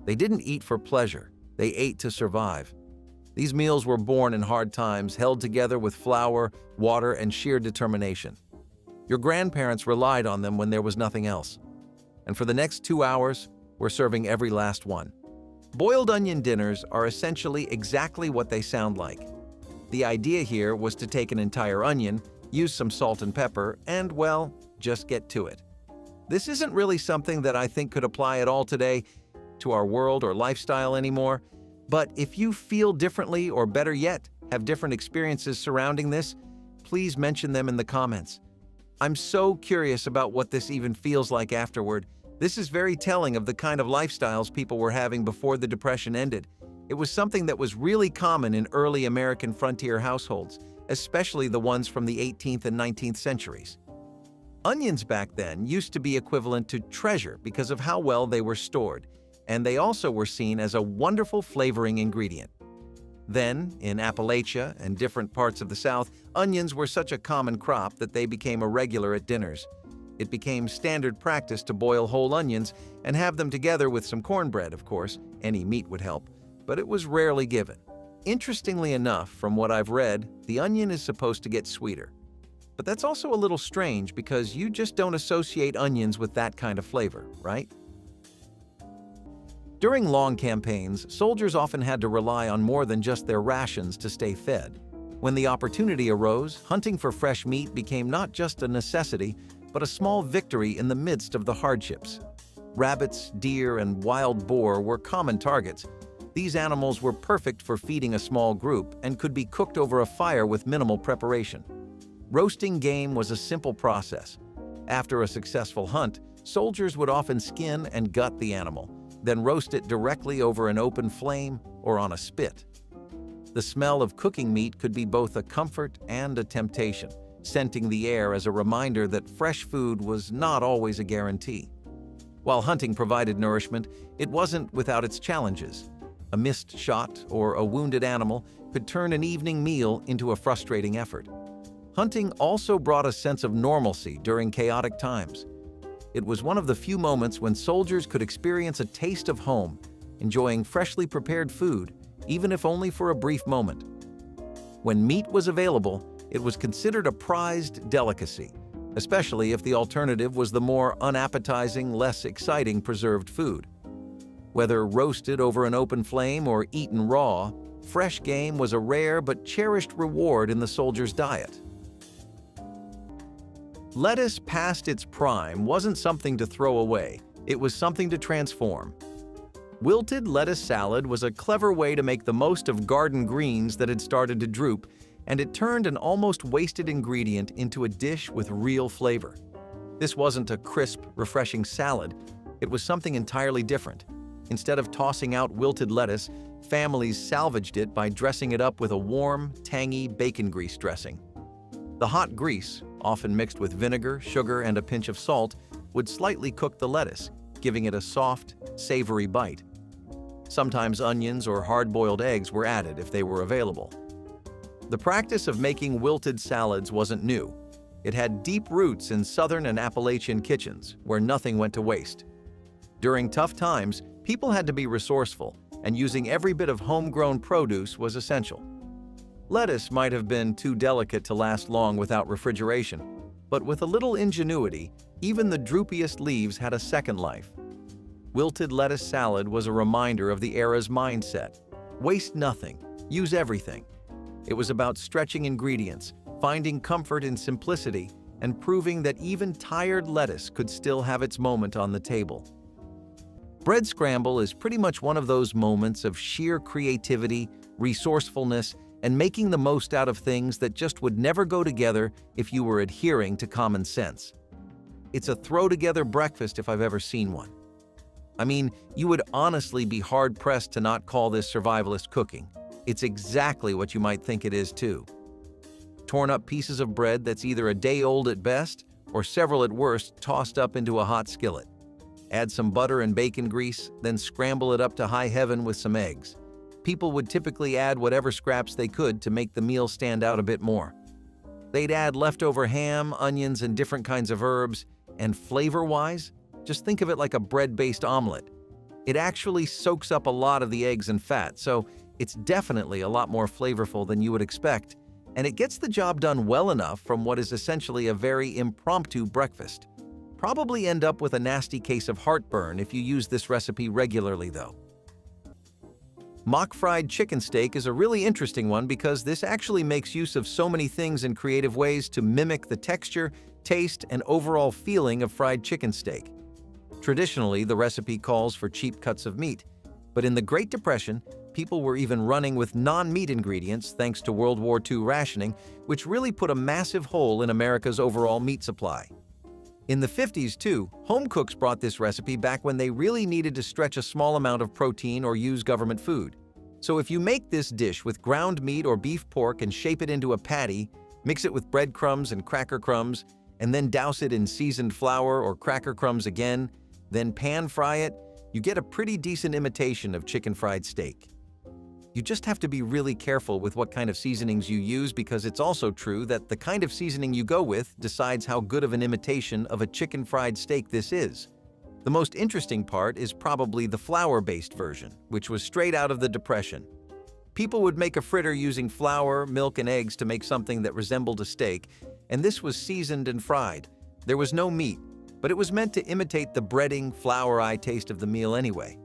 They didn't eat for pleasure, they ate to survive. These meals were born in hard times, held together with flour, water, and sheer determination. Your grandparents relied on them when there was nothing else. And for the next 2 hours, we're serving every last one. Boiled onion dinners are essentially exactly what they sound like. The idea here was to take an entire onion, use some salt and pepper, and, well, just get to it. This isn't really something that I think could apply at all today to our world or lifestyle anymore, but if you feel differently or better yet, have different experiences surrounding this, please mention them in the comments. I'm so curious about what this even feels like afterward. This is very telling of the kind of lifestyles people were having before the Depression ended. It was something that was really common in early American frontier households, especially the ones from the 18th and 19th centuries. Onions back then used to be equivalent to treasure because of how well they were stored, and they also were seen as a wonderful flavoring ingredient. Then, in Appalachia and different parts of the South, onions were such a common crop that they became a regular at dinners. It became standard practice to boil whole onions and have them together with some cornbread, of course. Any meat would help, but it was rarely given. Interestingly enough, from what I've read, the onion is supposed to get sweeter. But that's also a little strange because you just don't associate onions with that kind of flavor, right? During long campaigns, soldiers often had to rely on more than just their rations to stay fed. When the opportunity arose, hunting for fresh meat became not just a necessity, but a small victory in the midst of the hardships. Rabbits, deer, and wild boar were common targets. These animals were perfect for feeding a small group and could be cooked over a fire with minimal preparation. Roasting game was a simple process. After a successful hunt, soldiers would often skin and gut the animal, then roast it directly over an open flame or on a spit. The smell of cooking meat could be both a comfort and a temptation, scenting the air as a reminder that fresh food was not always a guarantee. While hunting provided nourishment, it wasn't without its challenges. A missed shot or a wounded animal could turn an evening meal into a frustrating effort. Hunting also brought a sense of normalcy during chaotic times. It was one of the few moments when soldiers could experience a taste of home, enjoying freshly prepared food, even if only for a brief moment. When meat was available, it was considered a prized delicacy, especially if the alternative was the more unappetizing, less exciting preserved food. Whether roasted over an open flame or eaten raw, fresh game was a rare but cherished reward in the soldier's diet. Lettuce past its prime wasn't something to throw away, it was something to transform. Wilted lettuce salad was a clever way to make the most of garden greens that had started to droop, and it turned an almost wasted ingredient into a dish with real flavor. This wasn't a crisp, refreshing salad, it was something entirely different. Instead of tossing out wilted lettuce, families salvaged it by dressing it up with a warm, tangy bacon grease dressing. The hot grease, often mixed with vinegar, sugar, and a pinch of salt, would slightly cook the lettuce, giving it a soft, savory bite. Sometimes onions or hard-boiled eggs were added if they were available. The practice of making wilted salads wasn't new. It had deep roots in Southern and Appalachian kitchens, where nothing went to waste. During tough times, people had to be resourceful, and using every bit of homegrown produce was essential. Lettuce might have been too delicate to last long without refrigeration, but with a little ingenuity, even the droopiest leaves had a second life. Wilted lettuce salad was a reminder of the era's mindset. Waste nothing, use everything. It was about stretching ingredients, finding comfort in simplicity, and proving that even tired lettuce could still have its moment on the table. Bread scramble is pretty much one of those moments of sheer creativity, resourcefulness, and making the most out of things that just would never go together if you were adhering to common sense. It's a throw-together breakfast if I've ever seen one. I mean, you would honestly be hard-pressed to not call this survivalist cooking. It's exactly what you might think it is too. Torn up pieces of bread that's either a day old at best or several at worst tossed up into a hot skillet. Add some butter and bacon grease, then scramble it up to high heaven with some eggs. People would typically add whatever scraps they could to make the meal stand out a bit more. They'd add leftover ham, onions, and different kinds of herbs, and flavor-wise, just think of it like a bread-based omelet. It actually soaks up a lot of the eggs and fat, so it's definitely a lot more flavorful than you would expect, and it gets the job done well enough from what is essentially a very impromptu breakfast. Probably end up with a nasty case of heartburn if you use this recipe regularly, though. Mock fried chicken steak is a really interesting one because this actually makes use of so many things in creative ways to mimic the texture, taste, and overall feeling of fried chicken steak. Traditionally, the recipe calls for cheap cuts of meat, but in the Great Depression, people were even running with non-meat ingredients thanks to World War II rationing, which really put a massive hole in America's overall meat supply. In the 50s, too, home cooks brought this recipe back when they really needed to stretch a small amount of protein or use government food. So if you make this dish with ground meat or beef pork and shape it into a patty, mix it with breadcrumbs and cracker crumbs, and then douse it in seasoned flour or cracker crumbs again, then pan fry it, you get a pretty decent imitation of chicken fried steak. You just have to be really careful with what kind of seasonings you use because it's also true that the kind of seasoning you go with decides how good of an imitation of a chicken fried steak this is. The most interesting part is probably the flour-based version, which was straight out of the Depression. People would make a fritter using flour, milk, and eggs to make something that resembled a steak, and this was seasoned and fried. There was no meat, but it was meant to imitate the breading, flour-y taste of the meal anyway.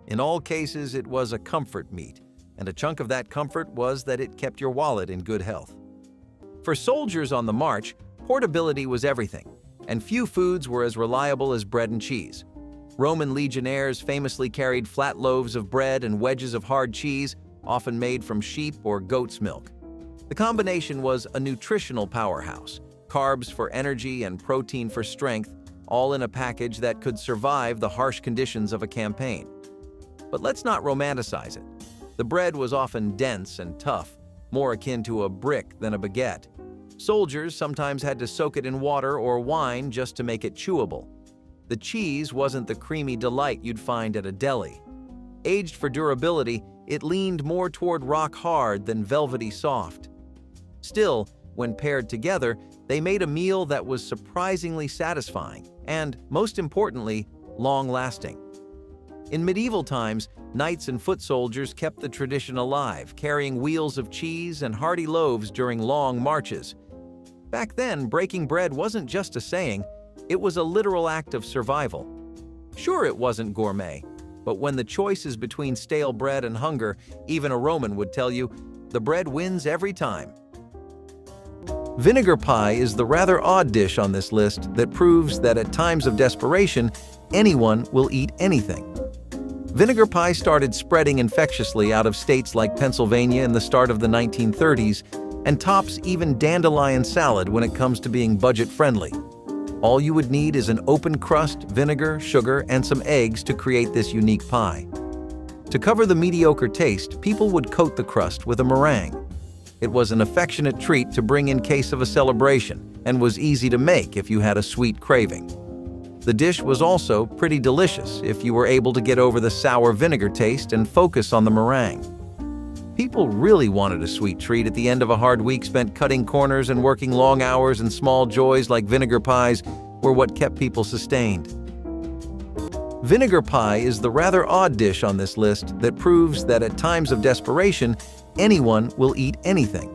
In all cases, it was a comfort meat, and a chunk of that comfort was that it kept your wallet in good health. For soldiers on the march, portability was everything, and few foods were as reliable as bread and cheese. Roman legionnaires famously carried flat loaves of bread and wedges of hard cheese, often made from sheep or goat's milk. The combination was a nutritional powerhouse, carbs for energy and protein for strength, all in a package that could survive the harsh conditions of a campaign. But let's not romanticize it. The bread was often dense and tough, more akin to a brick than a baguette. Soldiers sometimes had to soak it in water or wine just to make it chewable. The cheese wasn't the creamy delight you'd find at a deli. Aged for durability, it leaned more toward rock hard than velvety soft. Still, when paired together, they made a meal that was surprisingly satisfying and, most importantly, long-lasting. In medieval times, knights and foot soldiers kept the tradition alive, carrying wheels of cheese and hearty loaves during long marches. Back then, breaking bread wasn't just a saying, it was a literal act of survival. Sure, it wasn't gourmet, but when the choice is between stale bread and hunger, even a Roman would tell you, the bread wins every time. Vinegar pie is the rather odd dish on this list that proves that at times of desperation, anyone will eat anything. Vinegar pie started spreading infectiously out of states like Pennsylvania in the start of the 1930s and tops even dandelion salad when it comes to being budget-friendly. All you would need is an open crust, vinegar, sugar, and some eggs to create this unique pie. To cover the mediocre taste, people would coat the crust with a meringue. It was an affectionate treat to bring in case of a celebration and was easy to make if you had a sweet craving. The dish was also pretty delicious if you were able to get over the sour vinegar taste and focus on the meringue. People really wanted a sweet treat at the end of a hard week spent cutting corners and working long hours, and small joys like vinegar pies were what kept people sustained. Vinegar pie is the rather odd dish on this list that proves that at times of desperation, anyone will eat anything.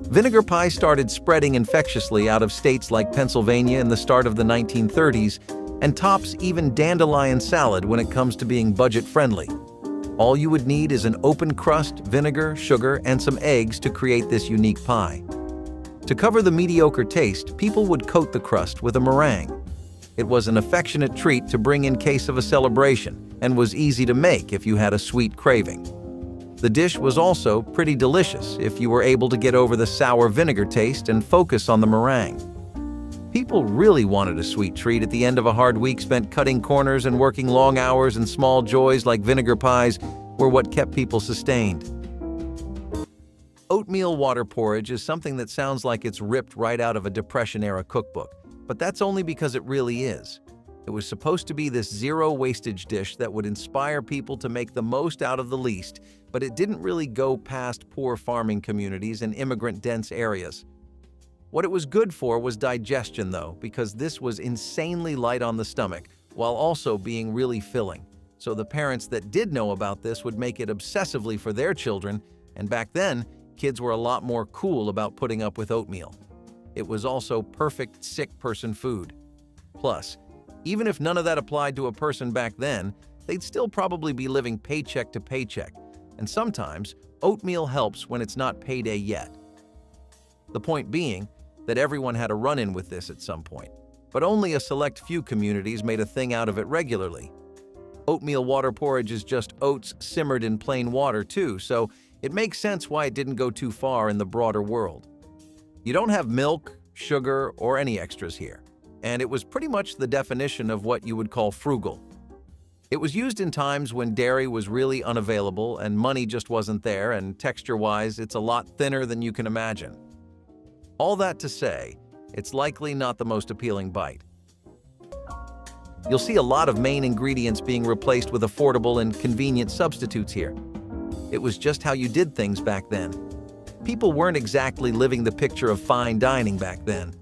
Vinegar pie started spreading infectiously out of states like Pennsylvania in the start of the 1930s and tops even dandelion salad when it comes to being budget-friendly. All you would need is an open crust, vinegar, sugar, and some eggs to create this unique pie. To cover the mediocre taste, people would coat the crust with a meringue. It was an affectionate treat to bring in case of a celebration and was easy to make if you had a sweet craving. The dish was also pretty delicious if you were able to get over the sour vinegar taste and focus on the meringue. People really wanted a sweet treat at the end of a hard week spent cutting corners and working long hours, and small joys like vinegar pies were what kept people sustained. Oatmeal water porridge is something that sounds like it's ripped right out of a Depression-era cookbook, but that's only because it really is. It was supposed to be this zero-wastage dish that would inspire people to make the most out of the least, but it didn't really go past poor farming communities and immigrant-dense areas. What it was good for was digestion, though, because this was insanely light on the stomach, while also being really filling. So the parents that did know about this would make it obsessively for their children, and back then, kids were a lot more cool about putting up with oatmeal. It was also perfect sick person food. Plus, even if none of that applied to a person back then, they'd still probably be living paycheck to paycheck, and sometimes oatmeal helps when it's not payday yet. The point being that everyone had a run-in with this at some point, but only a select few communities made a thing out of it regularly. Oatmeal water porridge is just oats simmered in plain water too, so it makes sense why it didn't go too far in the broader world. You don't have milk, sugar, or any extras here, and it was pretty much the definition of what you would call frugal. It was used in times when dairy was really unavailable and money just wasn't there, and texture-wise, it's a lot thinner than you can imagine. All that to say, it's likely not the most appealing bite. You'll see a lot of main ingredients being replaced with affordable and convenient substitutes here. It was just how you did things back then. People weren't exactly living the picture of fine dining back then.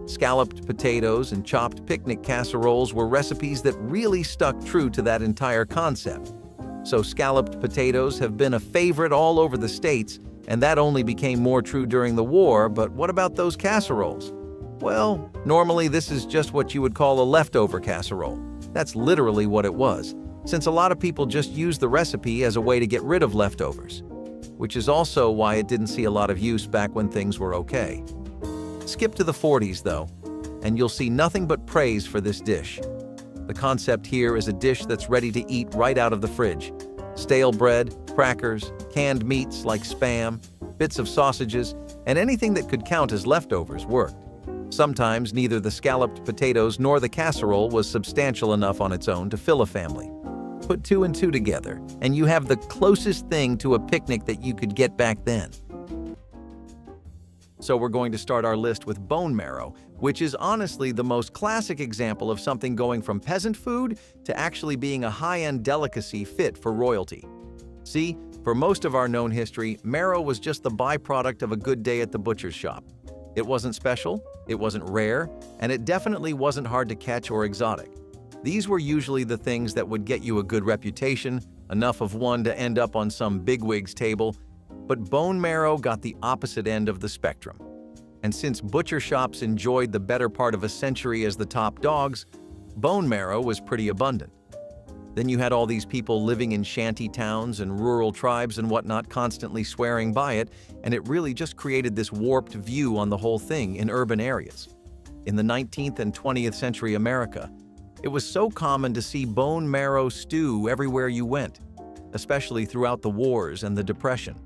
Scalloped potatoes and chopped picnic casseroles were recipes that really stuck true to that entire concept. So scalloped potatoes have been a favorite all over the States, and that only became more true during the war, but what about those casseroles? Well, normally this is just what you would call a leftover casserole. That's literally what it was, since a lot of people just used the recipe as a way to get rid of leftovers, which is also why it didn't see a lot of use back when things were okay. Skip to the 40s though, and you'll see nothing but praise for this dish. The concept here is a dish that's ready to eat right out of the fridge. Stale bread, crackers, canned meats like Spam, bits of sausages, and anything that could count as leftovers worked. Sometimes neither the scalloped potatoes nor the casserole was substantial enough on its own to fill a family. Put 2 and 2 together, and you have the closest thing to a picnic that you could get back then. So we're going to start our list with bone marrow, which is honestly the most classic example of something going from peasant food to actually being a high-end delicacy fit for royalty. See, for most of our known history, marrow was just the byproduct of a good day at the butcher's shop. It wasn't special, it wasn't rare, and it definitely wasn't hard to catch or exotic. These were usually the things that would get you a good reputation, enough of one to end up on some bigwig's table, but bone marrow got the opposite end of the spectrum. And since butcher shops enjoyed the better part of a century as the top dogs, bone marrow was pretty abundant. Then you had all these people living in shanty towns and rural tribes and whatnot constantly swearing by it, and it really just created this warped view on the whole thing in urban areas. In the 19th and 20th century America, it was so common to see bone marrow stew everywhere you went, especially throughout the wars and the Depression.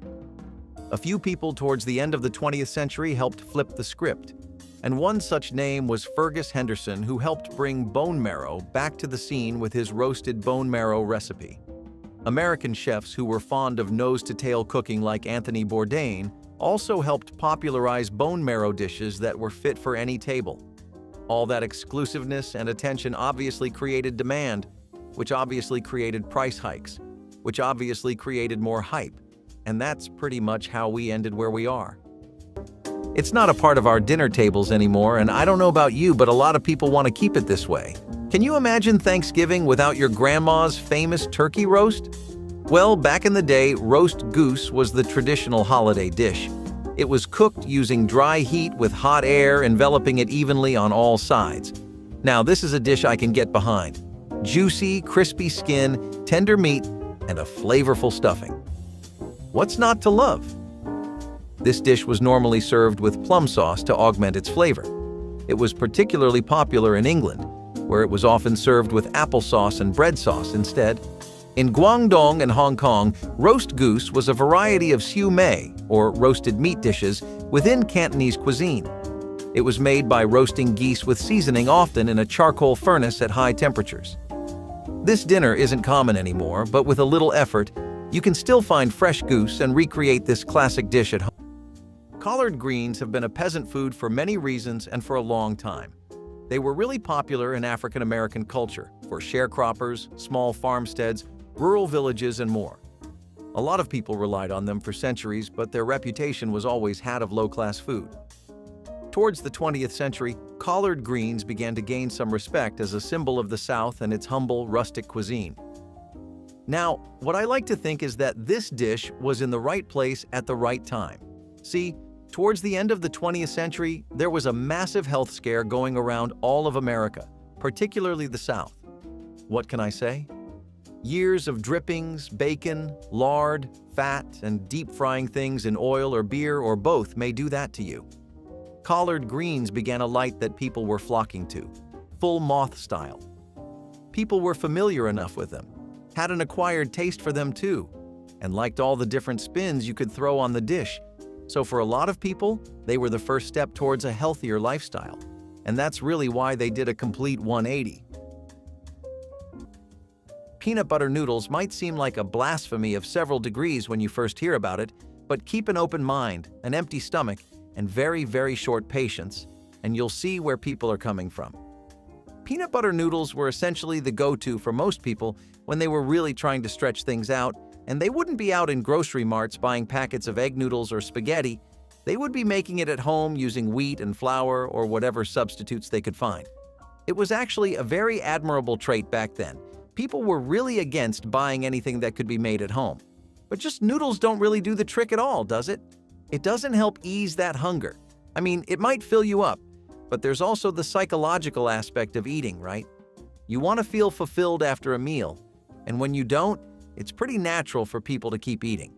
A few people towards the end of the 20th century helped flip the script, and one such name was Fergus Henderson, who helped bring bone marrow back to the scene with his roasted bone marrow recipe. American chefs who were fond of nose-to-tail cooking like Anthony Bourdain also helped popularize bone marrow dishes that were fit for any table. All that exclusiveness and attention obviously created demand, which obviously created price hikes, which obviously created more hype, and that's pretty much how we ended where we are. It's not a part of our dinner tables anymore, and I don't know about you, but a lot of people want to keep it this way. Can you imagine Thanksgiving without your grandma's famous turkey roast? Well, back in the day, roast goose was the traditional holiday dish. It was cooked using dry heat with hot air enveloping it evenly on all sides. Now, this is a dish I can get behind. Juicy, crispy skin, tender meat, and a flavorful stuffing. What's not to love? This dish was normally served with plum sauce to augment its flavor. It was particularly popular in England, where it was often served with applesauce and bread sauce instead. In Guangdong and Hong Kong, roast goose was a variety of siu mei, or roasted meat dishes, within Cantonese cuisine. It was made by roasting geese with seasoning, often in a charcoal furnace at high temperatures. This dinner isn't common anymore, but with a little effort, you can still find fresh goose and recreate this classic dish at home. Collard greens have been a peasant food for many reasons and for a long time. They were really popular in African American culture for sharecroppers, small farmsteads, rural villages, and more. A lot of people relied on them for centuries, but their reputation was always that of low-class food. Towards the 20th century, collard greens began to gain some respect as a symbol of the South and its humble, rustic cuisine. Now, what I like to think is that this dish was in the right place at the right time. See, towards the end of the 20th century, there was a massive health scare going around all of America, particularly the South. What can I say? Years of drippings, bacon, lard, fat, and deep frying things in oil or beer or both may do that to you. Collard greens began a light that people were flocking to, full moth style. People were familiar enough with them, had an acquired taste for them too, and liked all the different spins you could throw on the dish. So for a lot of people, they were the first step towards a healthier lifestyle. And that's really why they did a complete 180. Peanut butter noodles might seem like a blasphemy of several degrees when you first hear about it, but keep an open mind, an empty stomach, and very, very short patience, and you'll see where people are coming from. Peanut butter noodles were essentially the go-to for most people when they were really trying to stretch things out, and they wouldn't be out in grocery marts buying packets of egg noodles or spaghetti. They would be making it at home using wheat and flour or whatever substitutes they could find. It was actually a very admirable trait back then. People were really against buying anything that could be made at home. But just noodles don't really do the trick at all, does it? It doesn't help ease that hunger. I mean, it might fill you up, but there's also the psychological aspect of eating, right? You want to feel fulfilled after a meal, and when you don't, it's pretty natural for people to keep eating.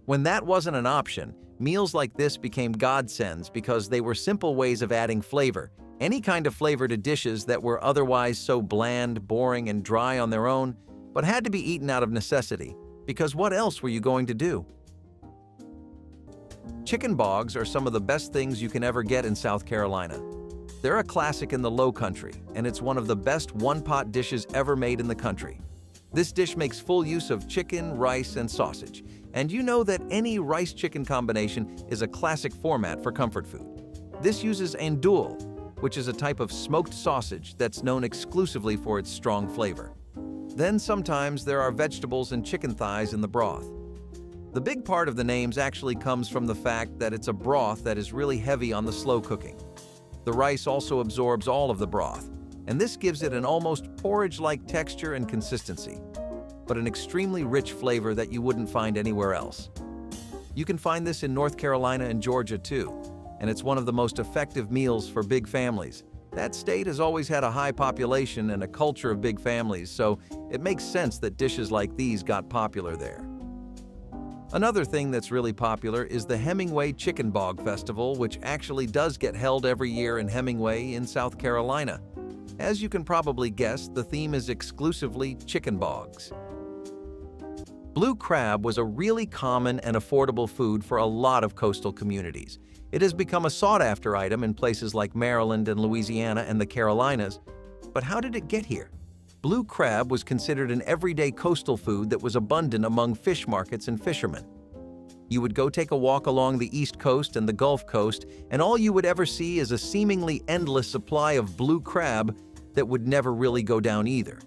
When that wasn't an option, meals like this became godsends because they were simple ways of adding flavor, any kind of flavor to dishes that were otherwise so bland, boring, and dry on their own, but had to be eaten out of necessity, because what else were you going to do? Chicken bogs are some of the best things you can ever get in South Carolina. They're a classic in the Low Country, and it's one of the best one-pot dishes ever made in the country. This dish makes full use of chicken, rice, and sausage, and you know that any rice-chicken combination is a classic format for comfort food. This uses andouille, which is a type of smoked sausage that's known exclusively for its strong flavor. Then sometimes there are vegetables and chicken thighs in the broth. The big part of the names actually comes from the fact that it's a broth that is really heavy on the slow cooking. The rice also absorbs all of the broth, and this gives it an almost porridge-like texture and consistency, but an extremely rich flavor that you wouldn't find anywhere else. You can find this in North Carolina and Georgia too, and it's one of the most effective meals for big families. That state has always had a high population and a culture of big families, so it makes sense that dishes like these got popular there. Another thing that's really popular is the Hemingway Chicken Bog Festival, which actually does get held every year in Hemingway in South Carolina. As you can probably guess, the theme is exclusively chicken bogs. Blue crab was a really common and affordable food for a lot of coastal communities. It has become a sought-after item in places like Maryland and Louisiana and the Carolinas. But how did it get here? Blue crab was considered an everyday coastal food that was abundant among fish markets and fishermen. You would go take a walk along the East Coast and the Gulf Coast, and all you would ever see is a seemingly endless supply of blue crab that would never really go down either.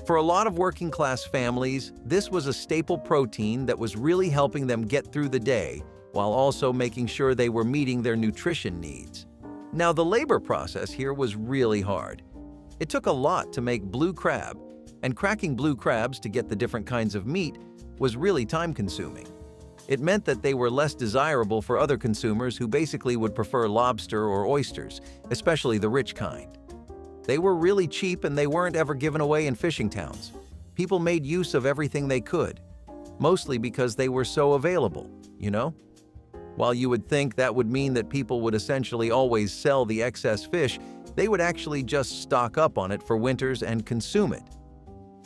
For a lot of working-class families, this was a staple protein that was really helping them get through the day, while also making sure they were meeting their nutrition needs. Now, the labor process here was really hard. It took a lot to make blue crab, and cracking blue crabs to get the different kinds of meat was really time-consuming. It meant that they were less desirable for other consumers who basically would prefer lobster or oysters, especially the rich kind. They were really cheap and they weren't ever given away in fishing towns. People made use of everything they could, mostly because they were so available, you know? While you would think that would mean that people would essentially always sell the excess fish, they would actually just stock up on it for winters and consume it.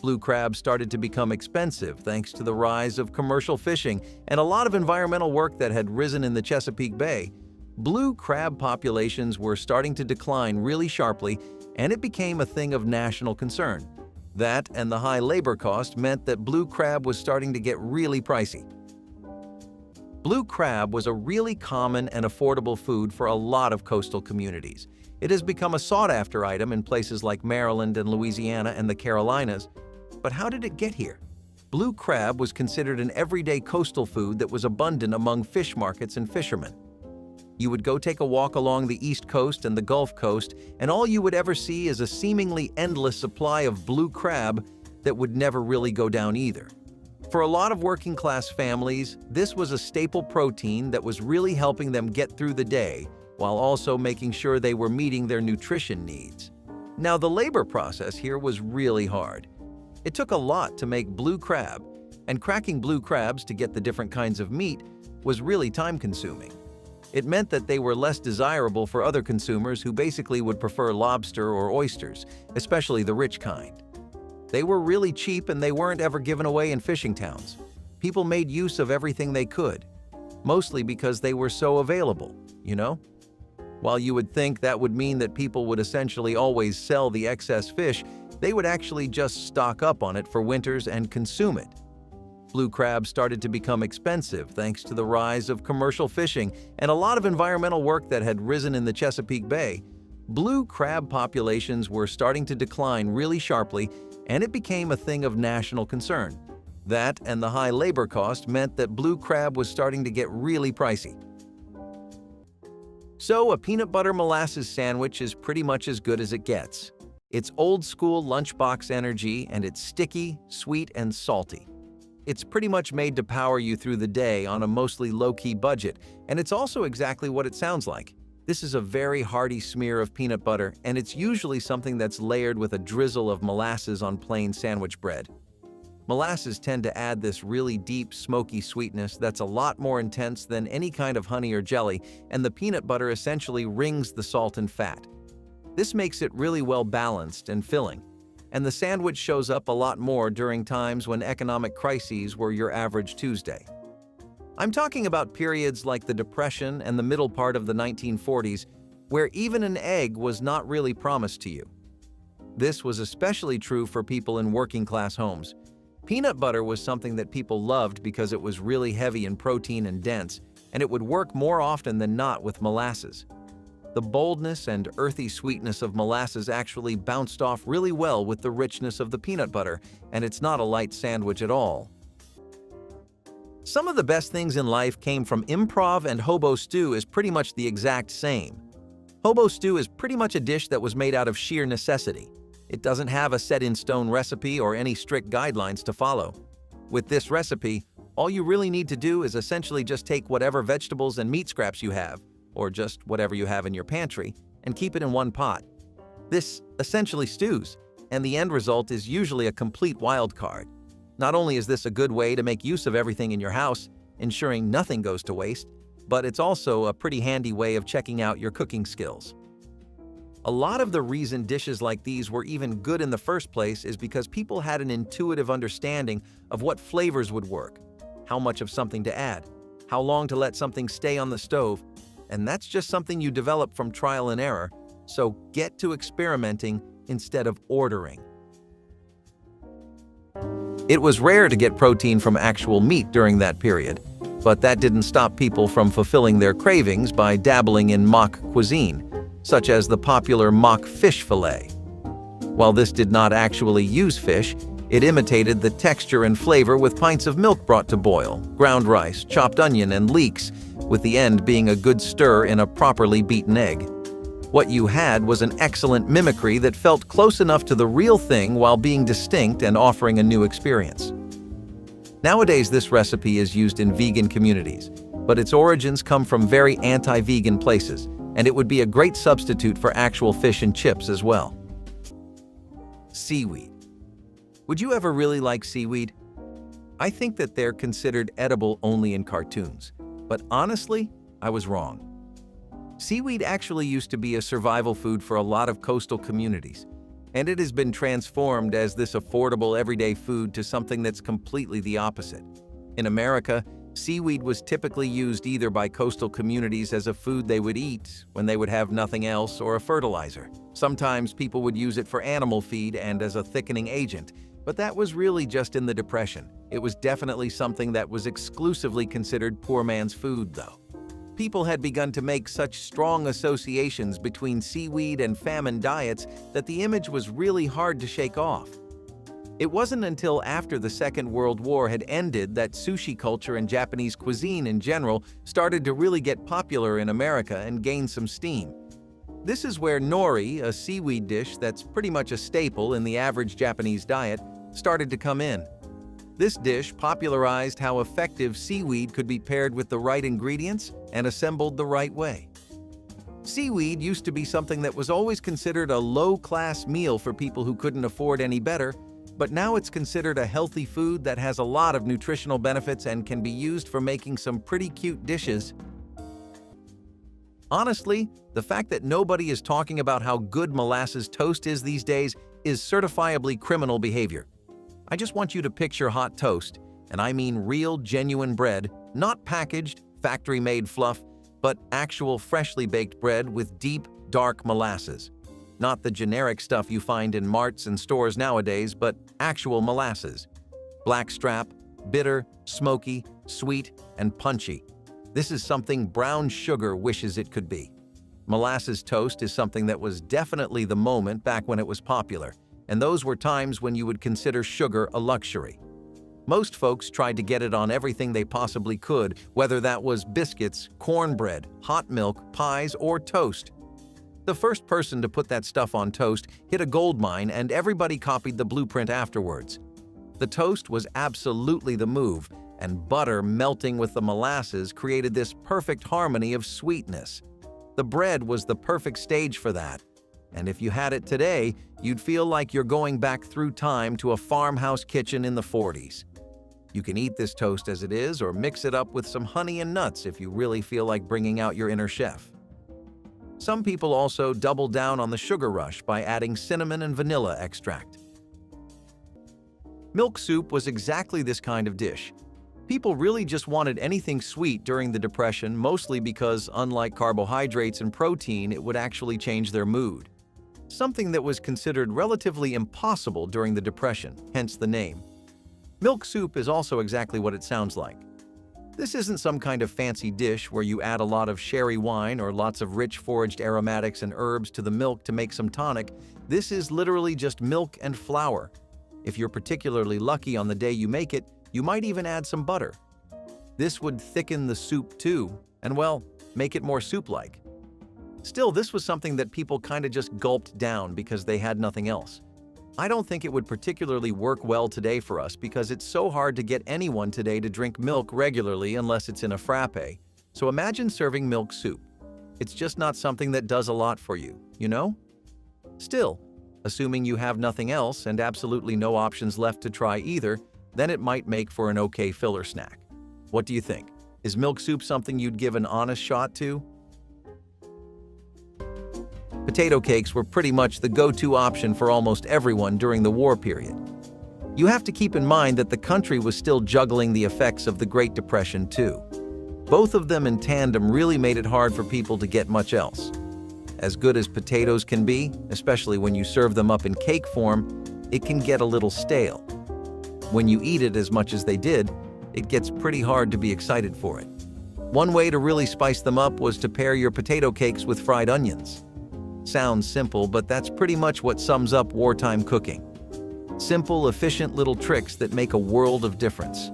Blue crab started to become expensive thanks to the rise of commercial fishing and a lot of environmental work that had risen in the Chesapeake Bay. Blue crab populations were starting to decline really sharply, and it became a thing of national concern. That and the high labor cost meant that blue crab was starting to get really pricey. Blue crab was a really common and affordable food for a lot of coastal communities. It has become a sought-after item in places like Maryland and Louisiana and the Carolinas. But how did it get here? Blue crab was considered an everyday coastal food that was abundant among fish markets and fishermen. You would go take a walk along the East Coast and the Gulf Coast, and all you would ever see is a seemingly endless supply of blue crab that would never really go down either. For a lot of working-class families, this was a staple protein that was really helping them get through the day, while also making sure they were meeting their nutrition needs. Now, the labor process here was really hard. It took a lot to make blue crab, and cracking blue crabs to get the different kinds of meat was really time-consuming. It meant that they were less desirable for other consumers who basically would prefer lobster or oysters, especially the rich kind. They were really cheap and they weren't ever given away in fishing towns. People made use of everything they could, mostly because they were so available, you know? While you would think that would mean that people would essentially always sell the excess fish, they would actually just stock up on it for winters and consume it. Blue crab started to become expensive thanks to the rise of commercial fishing and a lot of environmental work that had risen in the Chesapeake Bay. Blue crab populations were starting to decline really sharply, and it became a thing of national concern. That and the high labor cost meant that blue crab was starting to get really pricey. So a peanut butter molasses sandwich is pretty much as good as it gets. It's old-school lunchbox energy, and it's sticky, sweet, and salty. It's pretty much made to power you through the day on a mostly low-key budget, and it's also exactly what it sounds like. This is a very hearty smear of peanut butter, and it's usually something that's layered with a drizzle of molasses on plain sandwich bread. Molasses tend to add this really deep, smoky sweetness that's a lot more intense than any kind of honey or jelly, and the peanut butter essentially rings the salt and fat. This makes it really well balanced and filling, and the sandwich shows up a lot more during times when economic crises were your average Tuesday. I'm talking about periods like the Depression and the middle part of the 1940s, where even an egg was not really promised to you. This was especially true for people in working-class homes. Peanut butter was something that people loved because it was really heavy in protein and dense, and it would work more often than not with molasses. The boldness and earthy sweetness of molasses actually bounced off really well with the richness of the peanut butter, and it's not a light sandwich at all. Some of the best things in life came from improv, and hobo stew is pretty much the exact same. Hobo stew is pretty much a dish that was made out of sheer necessity. It doesn't have a set-in-stone recipe or any strict guidelines to follow. With this recipe, all you really need to do is essentially just take whatever vegetables and meat scraps you have, or just whatever you have in your pantry, and keep it in one pot. This essentially stews, and the end result is usually a complete wild card. Not only is this a good way to make use of everything in your house, ensuring nothing goes to waste, but it's also a pretty handy way of checking out your cooking skills. A lot of the reason dishes like these were even good in the first place is because people had an intuitive understanding of what flavors would work, how much of something to add, how long to let something stay on the stove, and that's just something you develop from trial and error, so get to experimenting instead of ordering. It was rare to get protein from actual meat during that period, but that didn't stop people from fulfilling their cravings by dabbling in mock cuisine, such as the popular mock fish fillet. While this did not actually use fish, it imitated the texture and flavor with pints of milk brought to boil, ground rice, chopped onion, and leeks, with the end being a good stir in a properly beaten egg. What you had was an excellent mimicry that felt close enough to the real thing while being distinct and offering a new experience. Nowadays, this recipe is used in vegan communities, but its origins come from very anti-vegan places, and it would be a great substitute for actual fish and chips as well. Seaweed. Would you ever really like seaweed? I think that they're considered edible only in cartoons, but honestly, I was wrong. Seaweed actually used to be a survival food for a lot of coastal communities, and it has been transformed as this affordable everyday food to something that's completely the opposite. In America, seaweed was typically used either by coastal communities as a food they would eat when they would have nothing else, or a fertilizer. Sometimes people would use it for animal feed and as a thickening agent, but that was really just in the Depression. It was definitely something that was exclusively considered poor man's food, though. People had begun to make such strong associations between seaweed and famine diets that the image was really hard to shake off. It wasn't until after the Second World War had ended that sushi culture and Japanese cuisine in general started to really get popular in America and gain some steam. This is where nori, a seaweed dish that's pretty much a staple in the average Japanese diet, started to come in. This dish popularized how effective seaweed could be paired with the right ingredients and assembled the right way. Seaweed used to be something that was always considered a low-class meal for people who couldn't afford any better, but now it's considered a healthy food that has a lot of nutritional benefits and can be used for making some pretty cute dishes. Honestly, the fact that nobody is talking about how good molasses toast is these days is certifiably criminal behavior. I just want you to picture hot toast, and I mean real, genuine bread, not packaged, factory-made fluff, but actual freshly baked bread with deep, dark molasses. Not the generic stuff you find in marts and stores nowadays, but actual molasses. Blackstrap, bitter, smoky, sweet, and punchy. This is something brown sugar wishes it could be. Molasses toast is something that was definitely the moment back when it was popular, and those were times when you would consider sugar a luxury. Most folks tried to get it on everything they possibly could, whether that was biscuits, cornbread, hot milk, pies, or toast. The first person to put that stuff on toast hit a gold mine, and everybody copied the blueprint afterwards. The toast was absolutely the move, and butter melting with the molasses created this perfect harmony of sweetness. The bread was the perfect stage for that. And if you had it today, you'd feel like you're going back through time to a farmhouse kitchen in the 40s. You can eat this toast as it is or mix it up with some honey and nuts if you really feel like bringing out your inner chef. Some people also double down on the sugar rush by adding cinnamon and vanilla extract. Milk soup was exactly this kind of dish. People really just wanted anything sweet during the Depression, mostly because, unlike carbohydrates and protein, it would actually change their mood. Something that was considered relatively impossible during the Depression, hence the name. Milk soup is also exactly what it sounds like. This isn't some kind of fancy dish where you add a lot of sherry wine or lots of rich foraged aromatics and herbs to the milk to make some tonic. This is literally just milk and flour. If you're particularly lucky on the day you make it, you might even add some butter. This would thicken the soup too, and well, make it more soup-like. Still, this was something that people kind of just gulped down because they had nothing else. I don't think it would particularly work well today for us because it's so hard to get anyone today to drink milk regularly unless it's in a frappe. So imagine serving milk soup. It's just not something that does a lot for you, you know? Still, assuming you have nothing else and absolutely no options left to try either, then it might make for an okay filler snack. What do you think? Is milk soup something you'd give an honest shot to? Potato cakes were pretty much the go-to option for almost everyone during the war period. You have to keep in mind that the country was still juggling the effects of the Great Depression too. Both of them in tandem really made it hard for people to get much else. As good as potatoes can be, especially when you serve them up in cake form, it can get a little stale. When you eat it as much as they did, it gets pretty hard to be excited for it. One way to really spice them up was to pair your potato cakes with fried onions. Sounds simple, but that's pretty much what sums up wartime cooking. Simple, efficient little tricks that make a world of difference.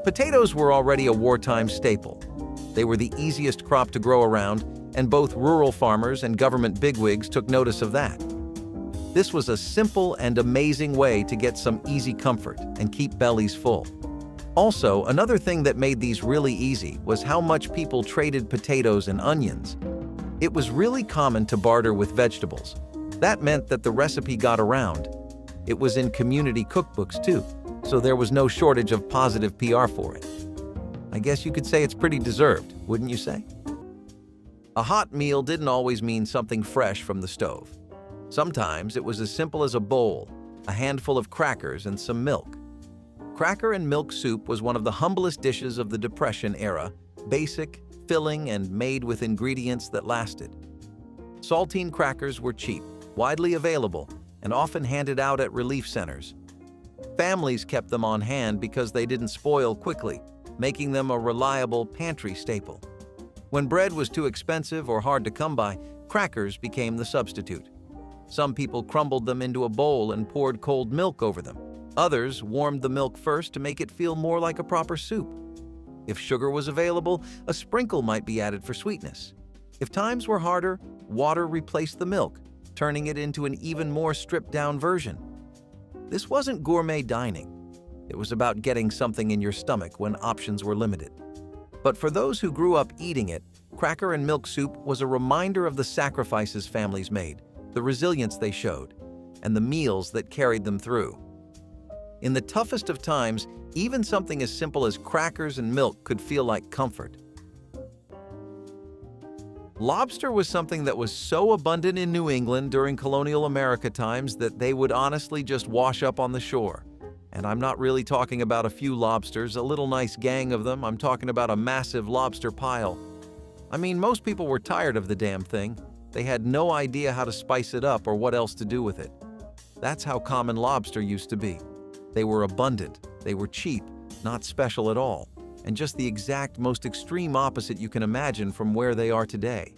Potatoes were already a wartime staple. They were the easiest crop to grow around, and both rural farmers and government bigwigs took notice of that. This was a simple and amazing way to get some easy comfort and keep bellies full. Also, another thing that made these really easy was how much people traded potatoes and onions. It was really common to barter with vegetables. That meant that the recipe got around. It was in community cookbooks too, so there was no shortage of positive PR for it. I guess you could say it's pretty deserved, wouldn't you say? A hot meal didn't always mean something fresh from the stove. Sometimes it was as simple as a bowl, a handful of crackers, and some milk. Cracker and milk soup was one of the humblest dishes of the Depression era, basic, filling, and made with ingredients that lasted. Saltine crackers were cheap, widely available, and often handed out at relief centers. Families kept them on hand because they didn't spoil quickly, making them a reliable pantry staple. When bread was too expensive or hard to come by, crackers became the substitute. Some people crumbled them into a bowl and poured cold milk over them. Others warmed the milk first to make it feel more like a proper soup. If sugar was available, a sprinkle might be added for sweetness. If times were harder, water replaced the milk, turning it into an even more stripped-down version. This wasn't gourmet dining. It was about getting something in your stomach when options were limited. But for those who grew up eating it, cracker and milk soup was a reminder of the sacrifices families made, the resilience they showed, and the meals that carried them through. In the toughest of times, even something as simple as crackers and milk could feel like comfort. Lobster was something that was so abundant in New England during colonial America times that they would honestly just wash up on the shore. And I'm not really talking about a few lobsters, a little nice gang of them. I'm talking about a massive lobster pile. I mean, most people were tired of the damn thing. They had no idea how to spice it up or what else to do with it. That's how common lobster used to be. They were abundant, they were cheap, not special at all, and just the exact most extreme opposite you can imagine from where they are today.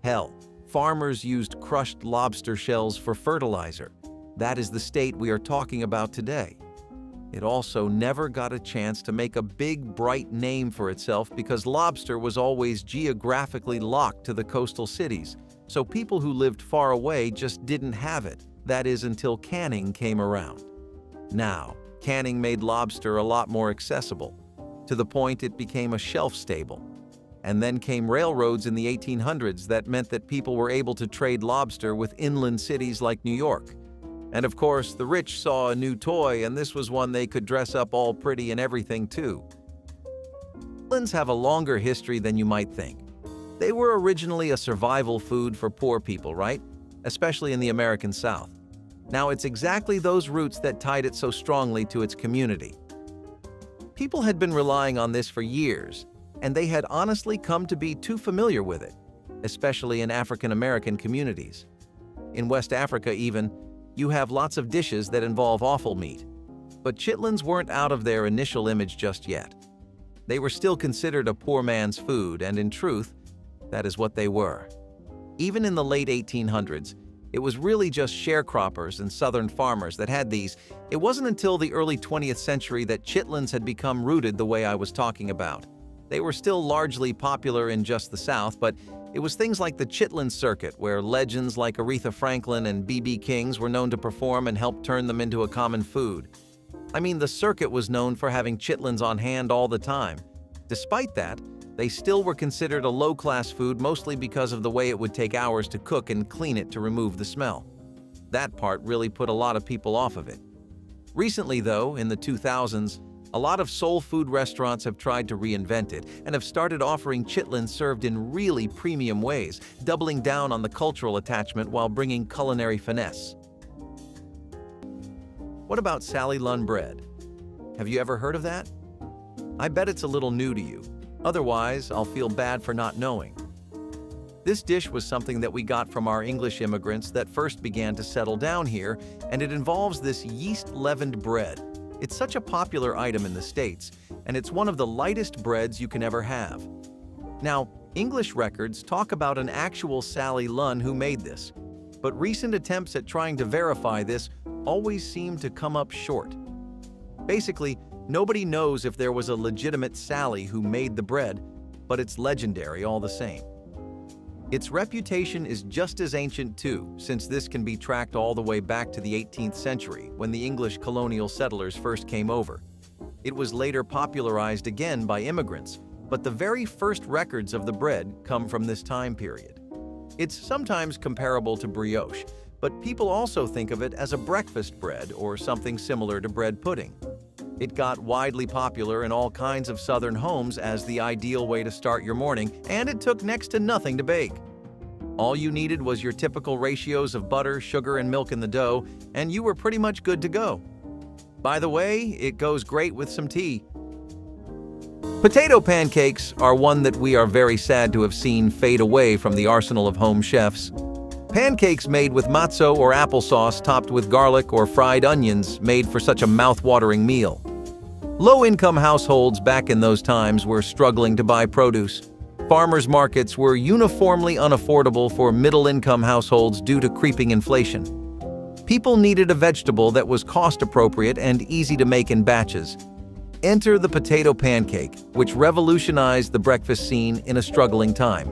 Hell, farmers used crushed lobster shells for fertilizer. That is the state we are talking about today. It also never got a chance to make a big, bright name for itself because lobster was always geographically locked to the coastal cities, so people who lived far away just didn't have it. That is until canning came around. Now, canning made lobster a lot more accessible, to the point it became a shelf stable. And then came railroads in the 1800s that meant that people were able to trade lobster with inland cities like New York. And of course, the rich saw a new toy, and this was one they could dress up all pretty and everything too. Chitlins have a longer history than you might think. They were originally a survival food for poor people, right? Especially in the American South. Now, it's exactly those roots that tied it so strongly to its community. People had been relying on this for years, and they had honestly come to be too familiar with it, especially in African American communities. In West Africa even, you have lots of dishes that involve offal meat. But chitlins weren't out of their initial image just yet. They were still considered a poor man's food, and in truth, that is what they were. Even in the late 1800s, it was really just sharecroppers and southern farmers that had these. It wasn't until the early 20th century that chitlins had become rooted the way I was talking about. They were still largely popular in just the South, but it was things like the Chitlins circuit where legends like Aretha Franklin and B.B. Kings were known to perform and help turn them into a common food. I mean, the circuit was known for having chitlins on hand all the time. Despite that, they still were considered a low-class food mostly because of the way it would take hours to cook and clean it to remove the smell. That part really put a lot of people off of it. Recently, though, in the 2000s, a lot of soul food restaurants have tried to reinvent it and have started offering chitlins served in really premium ways, doubling down on the cultural attachment while bringing culinary finesse. What about Sally Lunn bread? Have you ever heard of that? I bet it's a little new to you. Otherwise, I'll feel bad for not knowing. This dish was something that we got from our English immigrants that first began to settle down here, and it involves this yeast-leavened bread. It's such a popular item in the States, and it's one of the lightest breads you can ever have. Now, English records talk about an actual Sally Lunn who made this, but recent attempts at trying to verify this always seem to come up short. Basically, nobody knows if there was a legitimate Sally who made the bread, but it's legendary all the same. Its reputation is just as ancient too, since this can be tracked all the way back to the 18th century when the English colonial settlers first came over. It was later popularized again by immigrants, but the very first records of the bread come from this time period. It's sometimes comparable to brioche, but people also think of it as a breakfast bread or something similar to bread pudding. It got widely popular in all kinds of southern homes as the ideal way to start your morning, and it took next to nothing to bake. All you needed was your typical ratios of butter, sugar, and milk in the dough, and you were pretty much good to go. By the way, it goes great with some tea. Potato pancakes are one that we are very sad to have seen fade away from the arsenal of home chefs. Pancakes made with matzo or applesauce topped with garlic or fried onions made for such a mouth-watering meal. Low-income households back in those times were struggling to buy produce. Farmers' markets were uniformly unaffordable for middle-income households due to creeping inflation. People needed a vegetable that was cost-appropriate and easy to make in batches. Enter the potato pancake, which revolutionized the breakfast scene in a struggling time.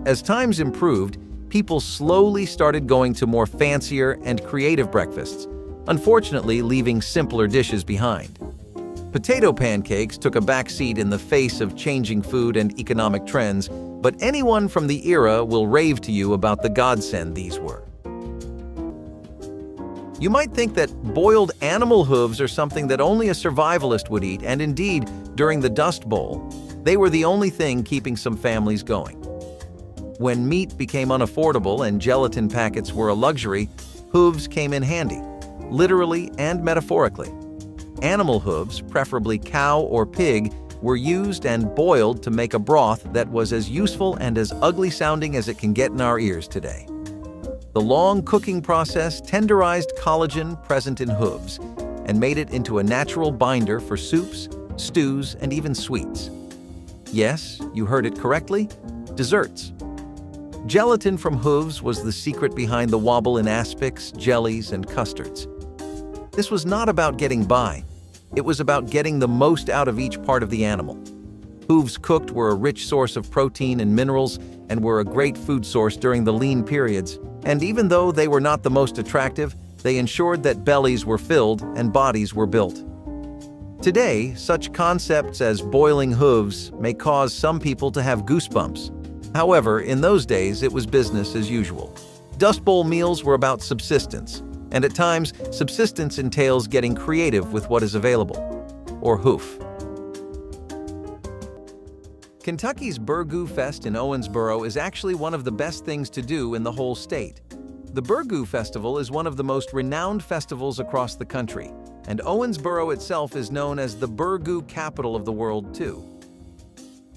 As times improved, people slowly started going to more fancier and creative breakfasts, unfortunately leaving simpler dishes behind. Potato pancakes took a backseat in the face of changing food and economic trends, but anyone from the era will rave to you about the godsend these were. You might think that boiled animal hooves are something that only a survivalist would eat, and indeed, during the Dust Bowl, they were the only thing keeping some families going. When meat became unaffordable and gelatin packets were a luxury, hooves came in handy, literally and metaphorically. Animal hooves, preferably cow or pig, were used and boiled to make a broth that was as useful and as ugly sounding as it can get in our ears today. The long cooking process tenderized collagen present in hooves and made it into a natural binder for soups, stews, and even sweets. Yes, you heard it correctly, desserts. Gelatin from hooves was the secret behind the wobble in aspics, jellies, and custards. This was not about getting by. It was about getting the most out of each part of the animal. Hooves cooked were a rich source of protein and minerals and were a great food source during the lean periods. And even though they were not the most attractive, they ensured that bellies were filled and bodies were built. Today, such concepts as boiling hooves may cause some people to have goosebumps. However, in those days, it was business as usual. Dust Bowl meals were about subsistence, and at times, subsistence entails getting creative with what is available, or hoof. Kentucky's Burgoo Fest in Owensboro is actually one of the best things to do in the whole state. The Burgoo Festival is one of the most renowned festivals across the country, and Owensboro itself is known as the Burgoo capital of the world, too.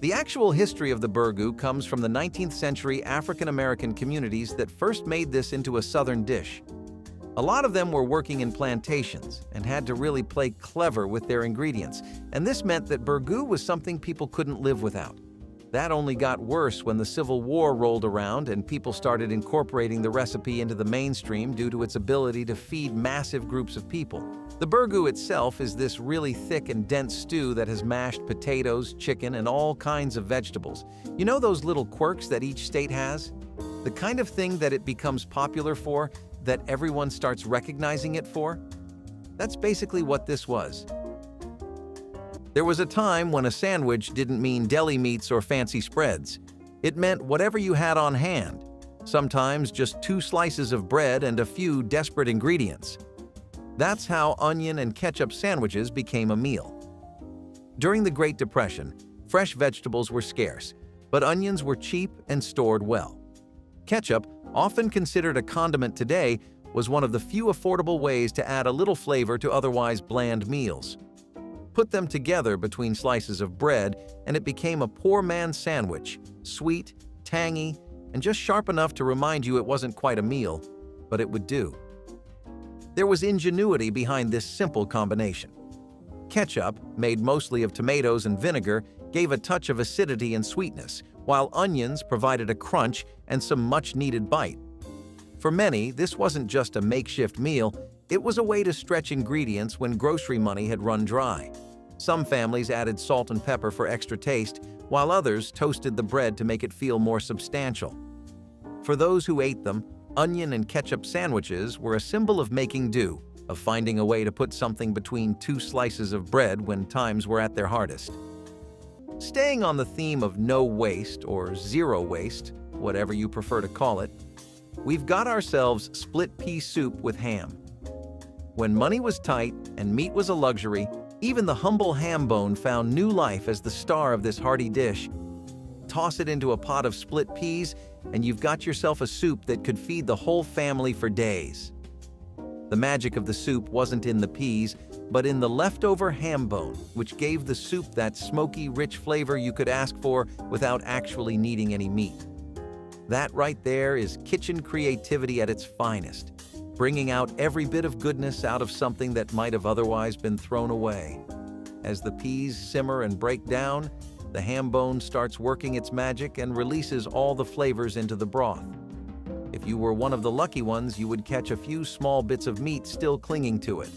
The actual history of the Burgoo comes from the 19th century African-American communities that first made this into a southern dish. A lot of them were working in plantations and had to really play clever with their ingredients, and this meant that Burgoo was something people couldn't live without. That only got worse when the Civil War rolled around and people started incorporating the recipe into the mainstream due to its ability to feed massive groups of people. The Burgoo itself is this really thick and dense stew that has mashed potatoes, chicken, and all kinds of vegetables. You know those little quirks that each state has? The kind of thing that it becomes popular for, that everyone starts recognizing it for? That's basically what this was. There was a time when a sandwich didn't mean deli meats or fancy spreads. It meant whatever you had on hand, sometimes just 2 slices of bread and a few desperate ingredients. That's how onion and ketchup sandwiches became a meal. During the Great Depression, fresh vegetables were scarce, but onions were cheap and stored well. Ketchup, often considered a condiment today, was one of the few affordable ways to add a little flavor to otherwise bland meals. Put them together between slices of bread, and it became a poor man's sandwich, sweet, tangy, and just sharp enough to remind you it wasn't quite a meal, but it would do. There was ingenuity behind this simple combination. Ketchup, made mostly of tomatoes and vinegar, gave a touch of acidity and sweetness, while onions provided a crunch and some much-needed bite. For many, this wasn't just a makeshift meal, it was a way to stretch ingredients when grocery money had run dry. Some families added salt and pepper for extra taste, while others toasted the bread to make it feel more substantial. For those who ate them, onion and ketchup sandwiches were a symbol of making do, of finding a way to put something between 2 slices of bread when times were at their hardest. Staying on the theme of no waste or zero waste, whatever you prefer to call it, we've got ourselves split pea soup with ham. When money was tight and meat was a luxury, even the humble ham bone found new life as the star of this hearty dish. Toss it into a pot of split peas, and you've got yourself a soup that could feed the whole family for days. The magic of the soup wasn't in the peas, but in the leftover ham bone, which gave the soup that smoky, rich flavor you could ask for without actually needing any meat. That right there is kitchen creativity at its finest, bringing out every bit of goodness out of something that might have otherwise been thrown away. As the peas simmer and break down, the ham bone starts working its magic and releases all the flavors into the broth. If you were one of the lucky ones, you would catch a few small bits of meat still clinging to it.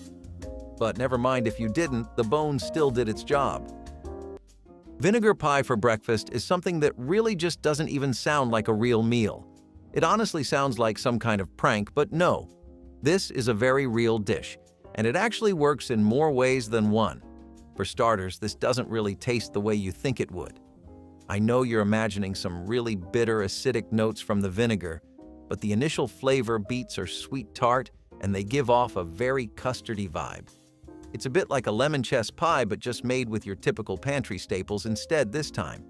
But never mind if you didn't, the bone still did its job. Vinegar pie for breakfast is something that really just doesn't even sound like a real meal. It honestly sounds like some kind of prank, but no. This is a very real dish, and it actually works in more ways than one. For starters, this doesn't really taste the way you think it would. I know you're imagining some really bitter, acidic notes from the vinegar, but the initial flavor beats are sweet tart, and they give off a very custardy vibe. It's a bit like a lemon chess pie, but just made with your typical pantry staples instead this time.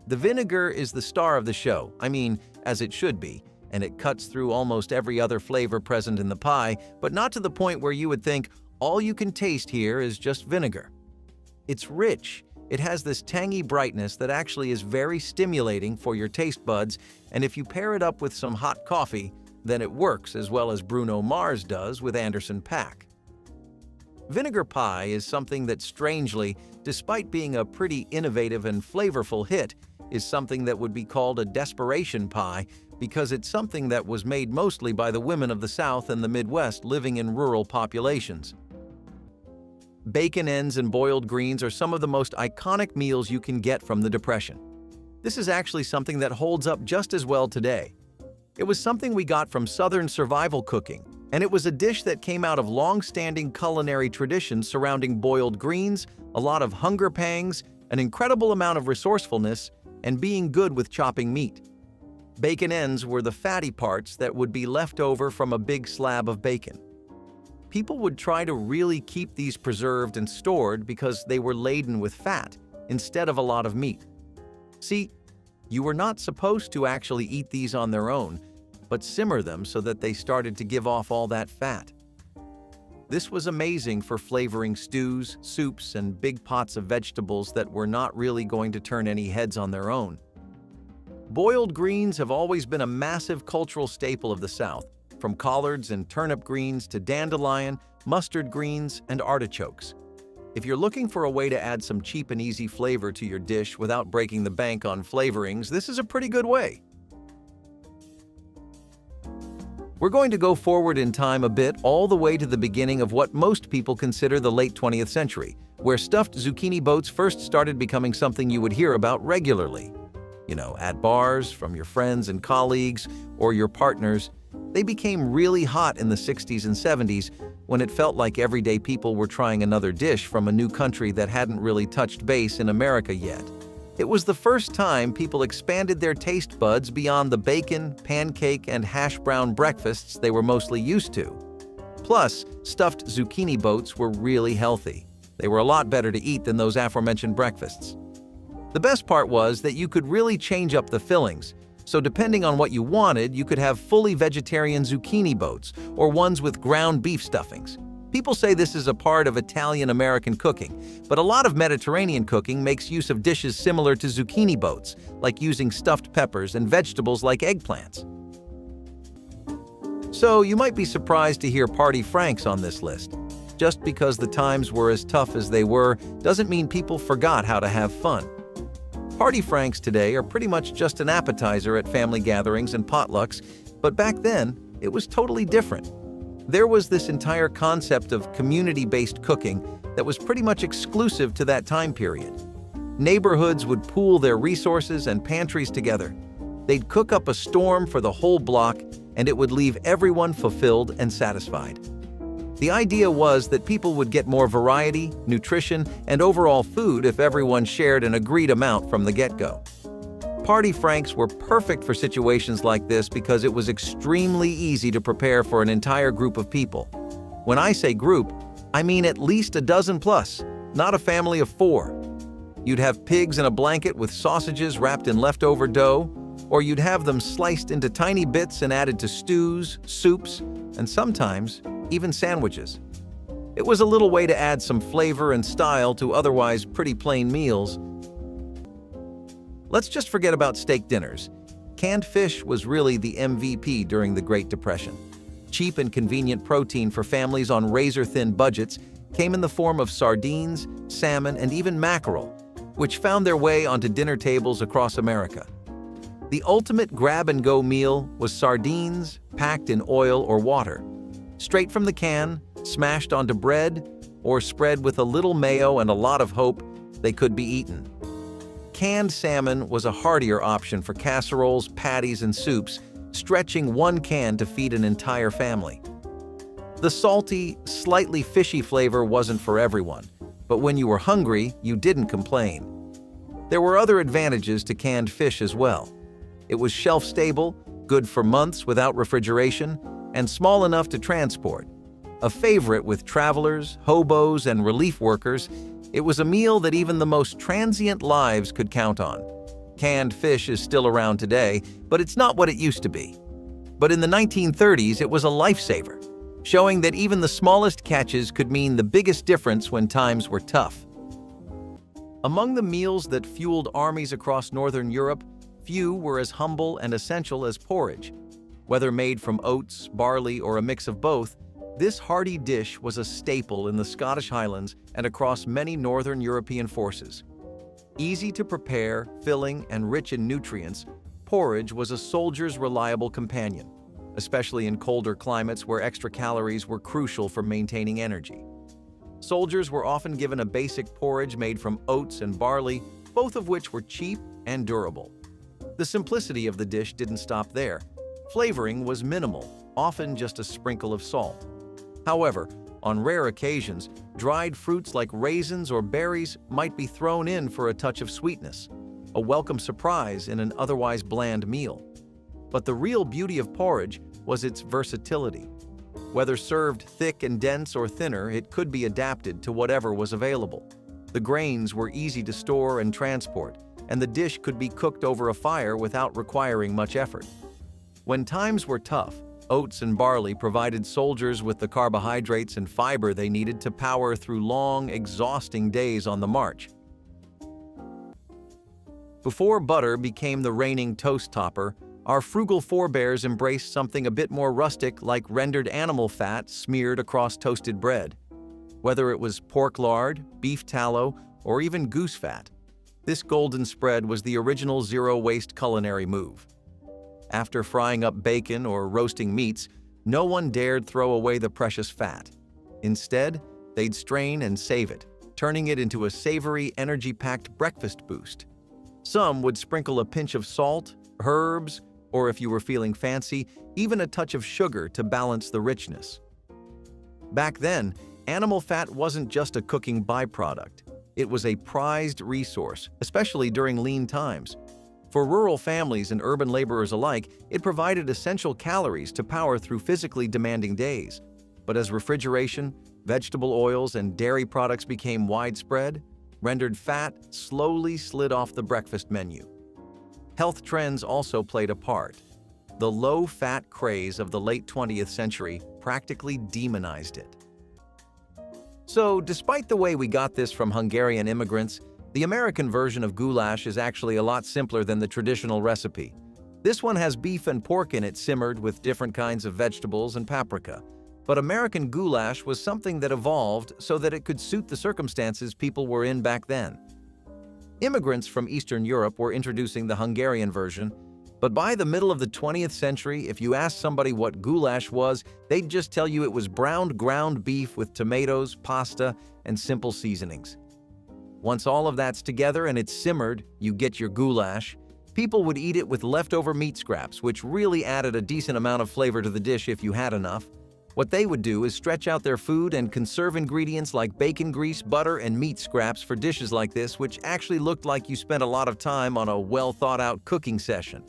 The vinegar is the star of the show, as it should be, and it cuts through almost every other flavor present in the pie, but not to the point where you would think all you can taste here is just vinegar. It's rich. It has this tangy brightness that actually is very stimulating for your taste buds, and if you pair it up with some hot coffee, then it works as well as Bruno Mars does with Anderson .Paak. Vinegar pie is something that strangely, despite being a pretty innovative and flavorful hit, is something that would be called a desperation pie because it's something that was made mostly by the women of the South and the Midwest living in rural populations. Bacon ends and boiled greens are some of the most iconic meals you can get from the Depression. This is actually something that holds up just as well today. It was something we got from Southern survival cooking, and it was a dish that came out of long-standing culinary traditions surrounding boiled greens, a lot of hunger pangs, an incredible amount of resourcefulness, and being good with chopping meat. Bacon ends were the fatty parts that would be left over from a big slab of bacon. People would try to really keep these preserved and stored because they were laden with fat instead of a lot of meat. See, you were not supposed to actually eat these on their own, but simmer them so that they started to give off all that fat. This was amazing for flavoring stews, soups, and big pots of vegetables that were not really going to turn any heads on their own. Boiled greens have always been a massive cultural staple of the South, from collards and turnip greens to dandelion, mustard greens, and artichokes. If you're looking for a way to add some cheap and easy flavor to your dish without breaking the bank on flavorings, this is a pretty good way. We're going to go forward in time a bit, all the way to the beginning of what most people consider the late 20th century, where stuffed zucchini boats first started becoming something you would hear about regularly. At bars, from your friends and colleagues, or your partners. They became really hot in the 60s and 70s when it felt like everyday people were trying another dish from a new country that hadn't really touched base in America yet. It was the first time people expanded their taste buds beyond the bacon, pancake, and hash brown breakfasts they were mostly used to. Plus, stuffed zucchini boats were really healthy. They were a lot better to eat than those aforementioned breakfasts. The best part was that you could really change up the fillings. So depending on what you wanted, you could have fully vegetarian zucchini boats or ones with ground beef stuffings. People say this is a part of Italian-American cooking, but a lot of Mediterranean cooking makes use of dishes similar to zucchini boats, like using stuffed peppers and vegetables like eggplants. So you might be surprised to hear party franks on this list. Just because the times were as tough as they were doesn't mean people forgot how to have fun. Party franks today are pretty much just an appetizer at family gatherings and potlucks, but back then, it was totally different. There was this entire concept of community-based cooking that was pretty much exclusive to that time period. Neighborhoods would pool their resources and pantries together. They'd cook up a storm for the whole block, and it would leave everyone fulfilled and satisfied. The idea was that people would get more variety, nutrition, and overall food if everyone shared an agreed amount from the get-go. Party franks were perfect for situations like this because it was extremely easy to prepare for an entire group of people. When I say group, I mean at least a dozen plus, not a family of 4. You'd have pigs in a blanket with sausages wrapped in leftover dough, or you'd have them sliced into tiny bits and added to stews, soups, and sometimes even sandwiches. It was a little way to add some flavor and style to otherwise pretty plain meals. Let's just forget about steak dinners. Canned fish was really the MVP during the Great Depression. Cheap and convenient protein for families on razor-thin budgets came in the form of sardines, salmon, and even mackerel, which found their way onto dinner tables across America. The ultimate grab-and-go meal was sardines packed in oil or water. Straight from the can, smashed onto bread, or spread with a little mayo and a lot of hope, they could be eaten. Canned salmon was a heartier option for casseroles, patties, and soups, stretching one can to feed an entire family. The salty, slightly fishy flavor wasn't for everyone, but when you were hungry, you didn't complain. There were other advantages to canned fish as well. It was shelf-stable, good for months without refrigeration, and small enough to transport. A favorite with travelers, hobos, and relief workers, it was a meal that even the most transient lives could count on. Canned fish is still around today, but it's not what it used to be. But in the 1930s, it was a lifesaver, showing that even the smallest catches could mean the biggest difference when times were tough. Among the meals that fueled armies across Northern Europe, few were as humble and essential as porridge. Whether made from oats, barley, or a mix of both, this hearty dish was a staple in the Scottish Highlands and across many Northern European forces. Easy to prepare, filling, and rich in nutrients, porridge was a soldier's reliable companion, especially in colder climates where extra calories were crucial for maintaining energy. Soldiers were often given a basic porridge made from oats and barley, both of which were cheap and durable. The simplicity of the dish didn't stop there. Flavoring was minimal, often just a sprinkle of salt. However, on rare occasions, dried fruits like raisins or berries might be thrown in for a touch of sweetness, a welcome surprise in an otherwise bland meal. But the real beauty of porridge was its versatility. Whether served thick and dense or thinner, it could be adapted to whatever was available. The grains were easy to store and transport, and the dish could be cooked over a fire without requiring much effort. When times were tough, oats and barley provided soldiers with the carbohydrates and fiber they needed to power through long, exhausting days on the march. Before butter became the reigning toast topper, our frugal forebears embraced something a bit more rustic like rendered animal fat smeared across toasted bread. Whether it was pork lard, beef tallow, or even goose fat, this golden spread was the original zero-waste culinary move. After frying up bacon or roasting meats, no one dared throw away the precious fat. Instead, they'd strain and save it, turning it into a savory, energy-packed breakfast boost. Some would sprinkle a pinch of salt, herbs, or if you were feeling fancy, even a touch of sugar to balance the richness. Back then, animal fat wasn't just a cooking byproduct. It was a prized resource, especially during lean times. For rural families and urban laborers alike, it provided essential calories to power through physically demanding days. But as refrigeration, vegetable oils, and dairy products became widespread, rendered fat slowly slid off the breakfast menu. Health trends also played a part. The low-fat craze of the late 20th century practically demonized it. So, despite the way we got this from Hungarian immigrants, the American version of goulash is actually a lot simpler than the traditional recipe. This one has beef and pork in it simmered with different kinds of vegetables and paprika. But American goulash was something that evolved so that it could suit the circumstances people were in back then. Immigrants from Eastern Europe were introducing the Hungarian version, but by the middle of the 20th century, if you asked somebody what goulash was, they'd just tell you it was browned ground beef with tomatoes, pasta, and simple seasonings. Once all of that's together and it's simmered, you get your goulash. People would eat it with leftover meat scraps, which really added a decent amount of flavor to the dish if you had enough. What they would do is stretch out their food and conserve ingredients like bacon grease, butter, and meat scraps for dishes like this, which actually looked like you spent a lot of time on a well-thought-out cooking session.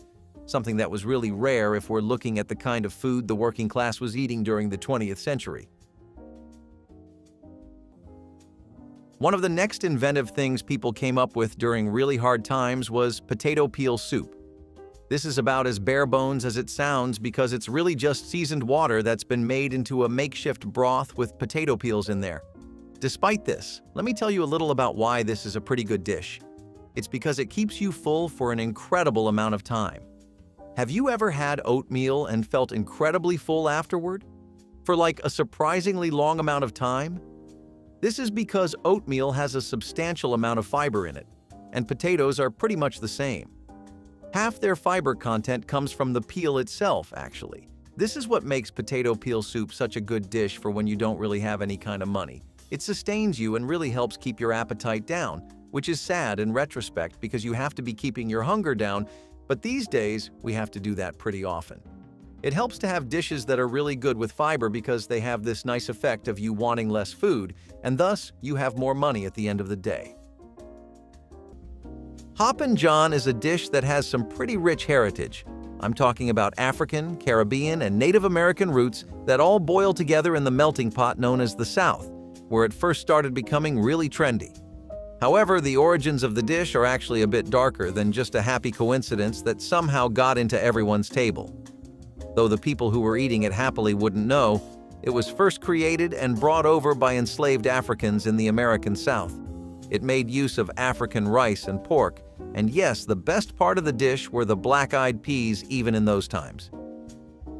Something that was really rare if we're looking at the kind of food the working class was eating during the 20th century. One of the next inventive things people came up with during really hard times was potato peel soup. This is about as bare bones as it sounds because it's really just seasoned water that's been made into a makeshift broth with potato peels in there. Despite this, let me tell you a little about why this is a pretty good dish. It's because it keeps you full for an incredible amount of time. Have you ever had oatmeal and felt incredibly full afterward? For like a surprisingly long amount of time? This is because oatmeal has a substantial amount of fiber in it, and potatoes are pretty much the same. Half their fiber content comes from the peel itself, actually. This is what makes potato peel soup such a good dish for when you don't really have any kind of money. It sustains you and really helps keep your appetite down, which is sad in retrospect because you have to be keeping your hunger down, but these days we have to do that pretty often. It helps to have dishes that are really good with fiber because they have this nice effect of you wanting less food, and thus you have more money at the end of the day. Hoppin John is a dish that has some pretty rich heritage. I'm talking about African, Caribbean, and Native American roots that all boil together in the melting pot known as the South, where it first started becoming really trendy. However, the origins of the dish are actually a bit darker than just a happy coincidence that somehow got into everyone's table. Though the people who were eating it happily wouldn't know, it was first created and brought over by enslaved Africans in the American South. It made use of African rice and pork, and yes, the best part of the dish were the black-eyed peas even in those times.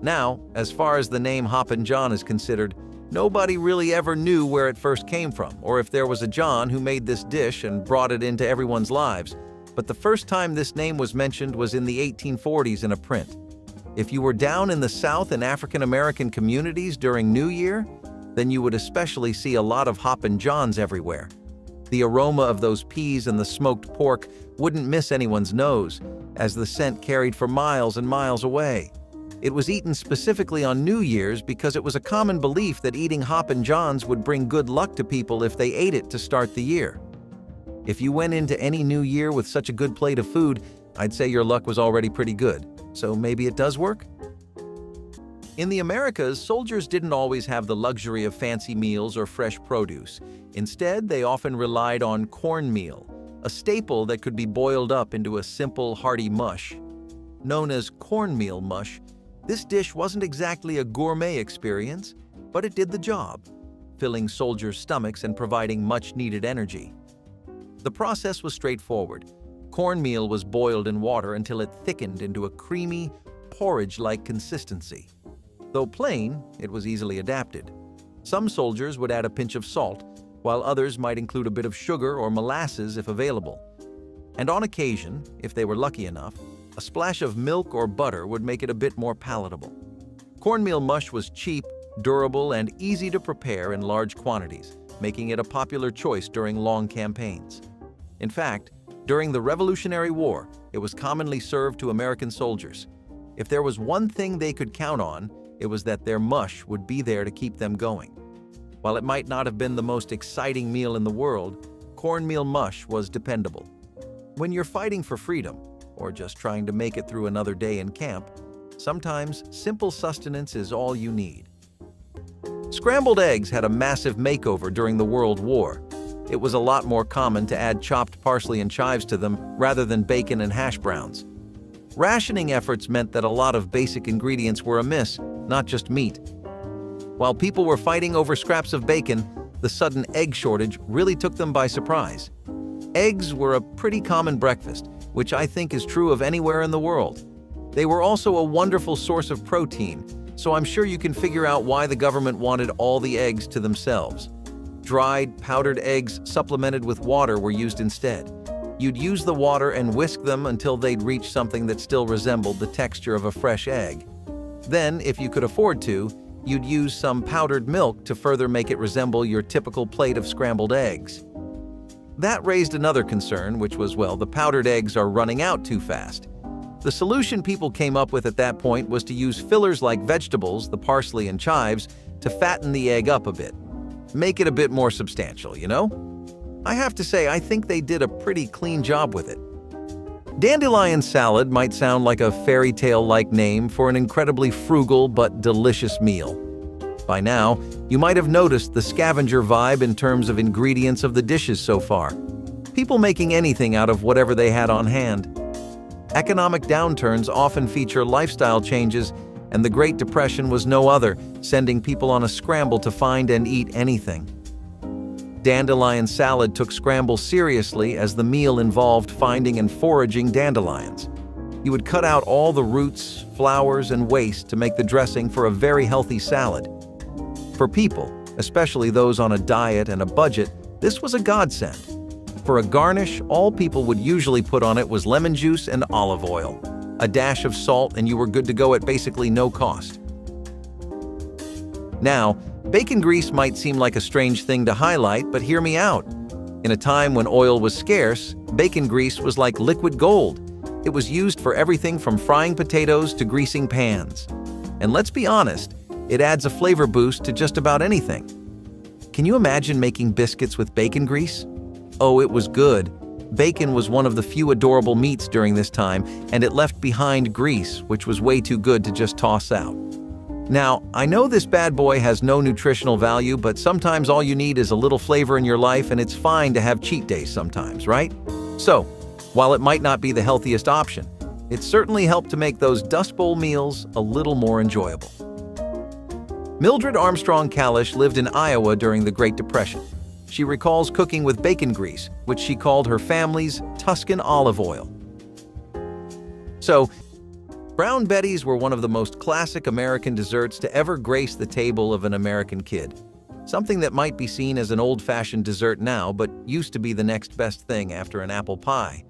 Now, as far as the name Hoppin John is considered, nobody really ever knew where it first came from, or if there was a John who made this dish and brought it into everyone's lives, but the first time this name was mentioned was in the 1840s in a print. If you were down in the South in African American communities during New Year, then you would especially see a lot of Hoppin Johns everywhere. The aroma of those peas and the smoked pork wouldn't miss anyone's nose, as the scent carried for miles and miles away. It was eaten specifically on New Year's because it was a common belief that eating Hoppin Johns would bring good luck to people if they ate it to start the year. If you went into any new year with such a good plate of food, I'd say your luck was already pretty good. So maybe it does work? In the Americas, soldiers didn't always have the luxury of fancy meals or fresh produce. Instead, they often relied on cornmeal, a staple that could be boiled up into a simple, hearty mush. Known as cornmeal mush, this dish wasn't exactly a gourmet experience, but it did the job, filling soldiers' stomachs and providing much-needed energy. The process was straightforward. Cornmeal was boiled in water until it thickened into a creamy, porridge-like consistency. Though plain, it was easily adapted. Some soldiers would add a pinch of salt, while others might include a bit of sugar or molasses if available. And on occasion, if they were lucky enough, a splash of milk or butter would make it a bit more palatable. Cornmeal mush was cheap, durable, and easy to prepare in large quantities, making it a popular choice during long campaigns. In fact, during the Revolutionary War, it was commonly served to American soldiers. If there was one thing they could count on, it was that their mush would be there to keep them going. While it might not have been the most exciting meal in the world, cornmeal mush was dependable. When you're fighting for freedom, or just trying to make it through another day in camp, sometimes simple sustenance is all you need. Scrambled eggs had a massive makeover during the World War. It was a lot more common to add chopped parsley and chives to them rather than bacon and hash browns. Rationing efforts meant that a lot of basic ingredients were amiss, not just meat. While people were fighting over scraps of bacon, the sudden egg shortage really took them by surprise. Eggs were a pretty common breakfast, which I think is true of anywhere in the world. They were also a wonderful source of protein, so I'm sure you can figure out why the government wanted all the eggs to themselves. Dried, powdered eggs supplemented with water were used instead. You'd use the water and whisk them until they'd reach something that still resembled the texture of a fresh egg. Then, if you could afford to, you'd use some powdered milk to further make it resemble your typical plate of scrambled eggs. That raised another concern, which was, well, the powdered eggs are running out too fast. The solution people came up with at that point was to use fillers like vegetables, the parsley and chives, to fatten the egg up a bit. Make it a bit more substantial, you know? I have to say, I think they did a pretty clean job with it. Dandelion salad might sound like a fairy tale-like name for an incredibly frugal but delicious meal. By now, you might have noticed the scavenger vibe in terms of ingredients of the dishes so far. People making anything out of whatever they had on hand. Economic downturns often feature lifestyle changes, and the Great Depression was no other, sending people on a scramble to find and eat anything. Dandelion salad took scramble seriously as the meal involved finding and foraging dandelions. You would cut out all the roots, flowers, and waste to make the dressing for a very healthy salad. For people, especially those on a diet and a budget, this was a godsend. For a garnish, all people would usually put on it was lemon juice and olive oil, a dash of salt, and you were good to go at basically no cost. Now, bacon grease might seem like a strange thing to highlight, but hear me out. In a time when oil was scarce, bacon grease was like liquid gold. It was used for everything from frying potatoes to greasing pans. And let's be honest, it adds a flavor boost to just about anything. Can you imagine making biscuits with bacon grease? Oh, it was good. Bacon was one of the few adorable meats during this time, and it left behind grease, which was way too good to just toss out. Now, I know this bad boy has no nutritional value, but sometimes all you need is a little flavor in your life, and it's fine to have cheat days sometimes, right? So, while it might not be the healthiest option, it certainly helped to make those Dust Bowl meals a little more enjoyable. Mildred Armstrong Kalish lived in Iowa during the Great Depression. She recalls cooking with bacon grease, which she called her family's Tuscan olive oil. So, Brown Betties were one of the most classic American desserts to ever grace the table of an American kid. Something that might be seen as an old-fashioned dessert now, but used to be the next best thing after an apple pie.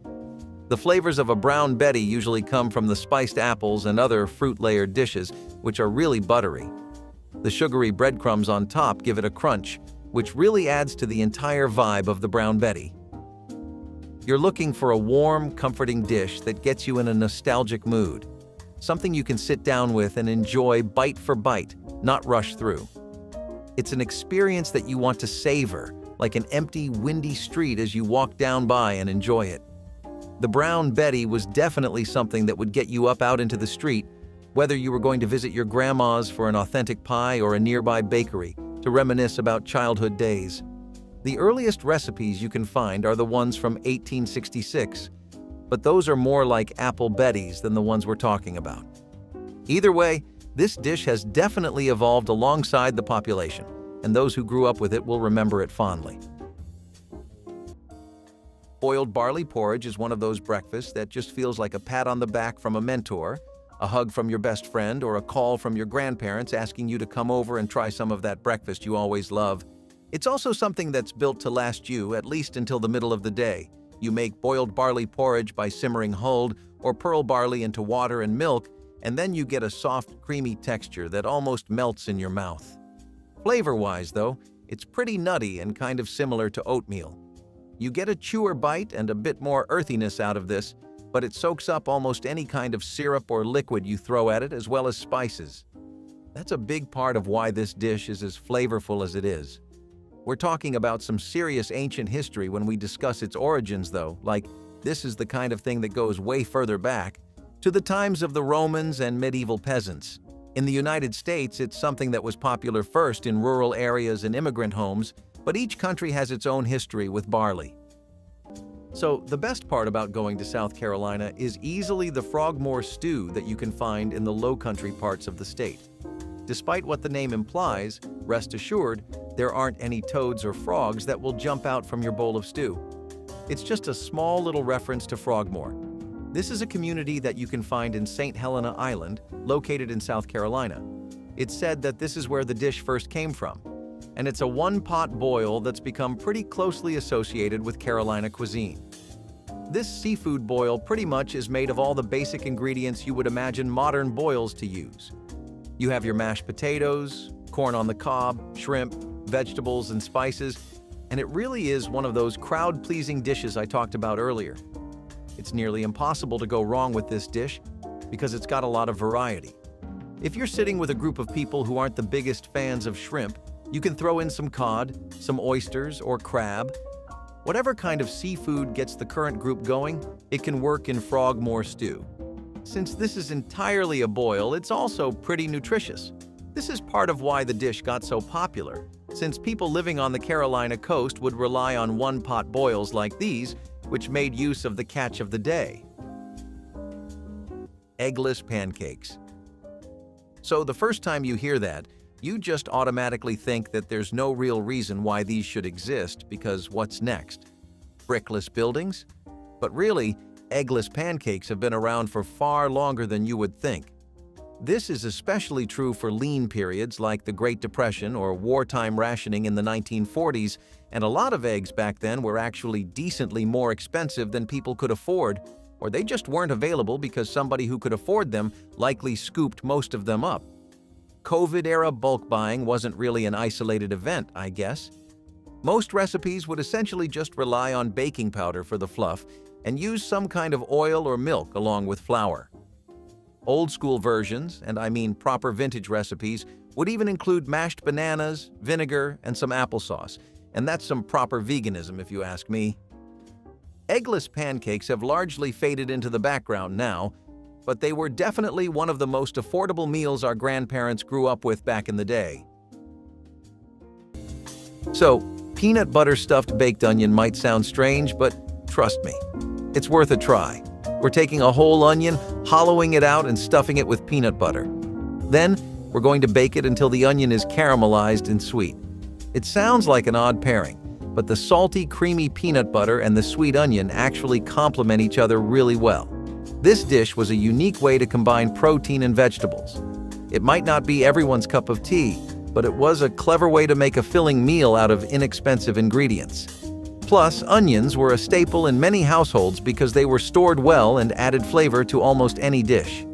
The flavors of a Brown Betty usually come from the spiced apples and other fruit-layered dishes, which are really buttery. The sugary breadcrumbs on top give it a crunch, which really adds to the entire vibe of the Brown Betty. You're looking for a warm, comforting dish that gets you in a nostalgic mood. Something you can sit down with and enjoy bite for bite, not rush through. It's an experience that you want to savor, like an empty, windy street as you walk down by and enjoy it. The Brown Betty was definitely something that would get you up out into the street, whether you were going to visit your grandma's for an authentic pie or a nearby bakery to reminisce about childhood days. The earliest recipes you can find are the ones from 1866, but those are more like apple betties than the ones we're talking about. Either way, this dish has definitely evolved alongside the population, and those who grew up with it will remember it fondly. Boiled barley porridge is one of those breakfasts that just feels like a pat on the back from a mentor, a hug from your best friend, or a call from your grandparents asking you to come over and try some of that breakfast you always love. It's also something that's built to last you at least until the middle of the day. You make boiled barley porridge by simmering hulled or pearl barley into water and milk, and then you get a soft, creamy texture that almost melts in your mouth. Flavor-wise, though, it's pretty nutty and kind of similar to oatmeal. You get a chewer bite and a bit more earthiness out of this, but it soaks up almost any kind of syrup or liquid you throw at it, as well as spices. That's a big part of why this dish is as flavorful as it is. We're talking about some serious ancient history when we discuss its origins, though, like this is the kind of thing that goes way further back, to the times of the Romans and medieval peasants. In the United States, it's something that was popular first in rural areas and immigrant homes, but each country has its own history with barley. So, the best part about going to South Carolina is easily the Frogmore stew that you can find in the low-country parts of the state. Despite what the name implies, rest assured, there aren't any toads or frogs that will jump out from your bowl of stew. It's just a small little reference to Frogmore. This is a community that you can find in St. Helena Island, located in South Carolina. It's said that this is where the dish first came from, and it's a one-pot boil that's become pretty closely associated with Carolina cuisine. This seafood boil pretty much is made of all the basic ingredients you would imagine modern boils to use. You have your mashed potatoes, corn on the cob, shrimp, vegetables, and spices, and it really is one of those crowd-pleasing dishes I talked about earlier. It's nearly impossible to go wrong with this dish because it's got a lot of variety. If you're sitting with a group of people who aren't the biggest fans of shrimp, you can throw in some cod, some oysters, or crab. Whatever kind of seafood gets the current group going, it can work in Frogmore stew. Since this is entirely a boil, it's also pretty nutritious. This is part of why the dish got so popular, since people living on the Carolina coast would rely on one-pot boils like these, which made use of the catch of the day: eggless pancakes. So the first time you hear that, you just automatically think that there's no real reason why these should exist, because what's next? Brickless buildings? But really, eggless pancakes have been around for far longer than you would think. This is especially true for lean periods like the Great Depression or wartime rationing in the 1940s, and a lot of eggs back then were actually decently more expensive than people could afford, or they just weren't available because somebody who could afford them likely scooped most of them up. COVID-era bulk buying wasn't really an isolated event, I guess. Most recipes would essentially just rely on baking powder for the fluff and use some kind of oil or milk along with flour. Old school versions, and I mean proper vintage recipes, would even include mashed bananas, vinegar, and some applesauce. And that's some proper veganism if you ask me. Eggless pancakes have largely faded into the background now, but they were definitely one of the most affordable meals our grandparents grew up with back in the day. So, peanut butter stuffed baked onion might sound strange, but trust me, it's worth a try. We're taking a whole onion, hollowing it out and stuffing it with peanut butter. Then, we're going to bake it until the onion is caramelized and sweet. It sounds like an odd pairing, but the salty, creamy peanut butter and the sweet onion actually complement each other really well. This dish was a unique way to combine protein and vegetables. It might not be everyone's cup of tea, but it was a clever way to make a filling meal out of inexpensive ingredients. Plus, onions were a staple in many households because they were stored well and added flavor to almost any dish.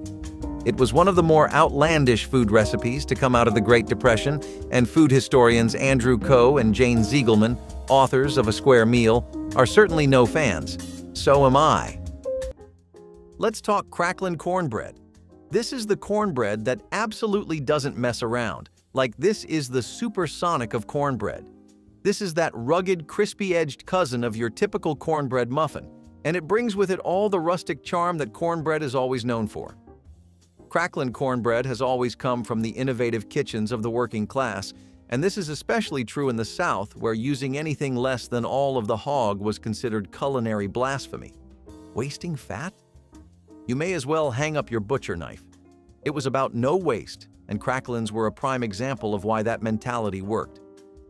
It was one of the more outlandish food recipes to come out of the Great Depression, and food historians Andrew Coe and Jane Ziegelman, authors of A Square Meal, are certainly no fans. So am I. Let's talk cracklin' cornbread. This is the cornbread that absolutely doesn't mess around. Like, this is the supersonic of cornbread. This is that rugged, crispy-edged cousin of your typical cornbread muffin, and it brings with it all the rustic charm that cornbread is always known for. Cracklin' cornbread has always come from the innovative kitchens of the working class, and this is especially true in the South, where using anything less than all of the hog was considered culinary blasphemy. Wasting fat? You may as well hang up your butcher knife. It was about no waste, and cracklins were a prime example of why that mentality worked.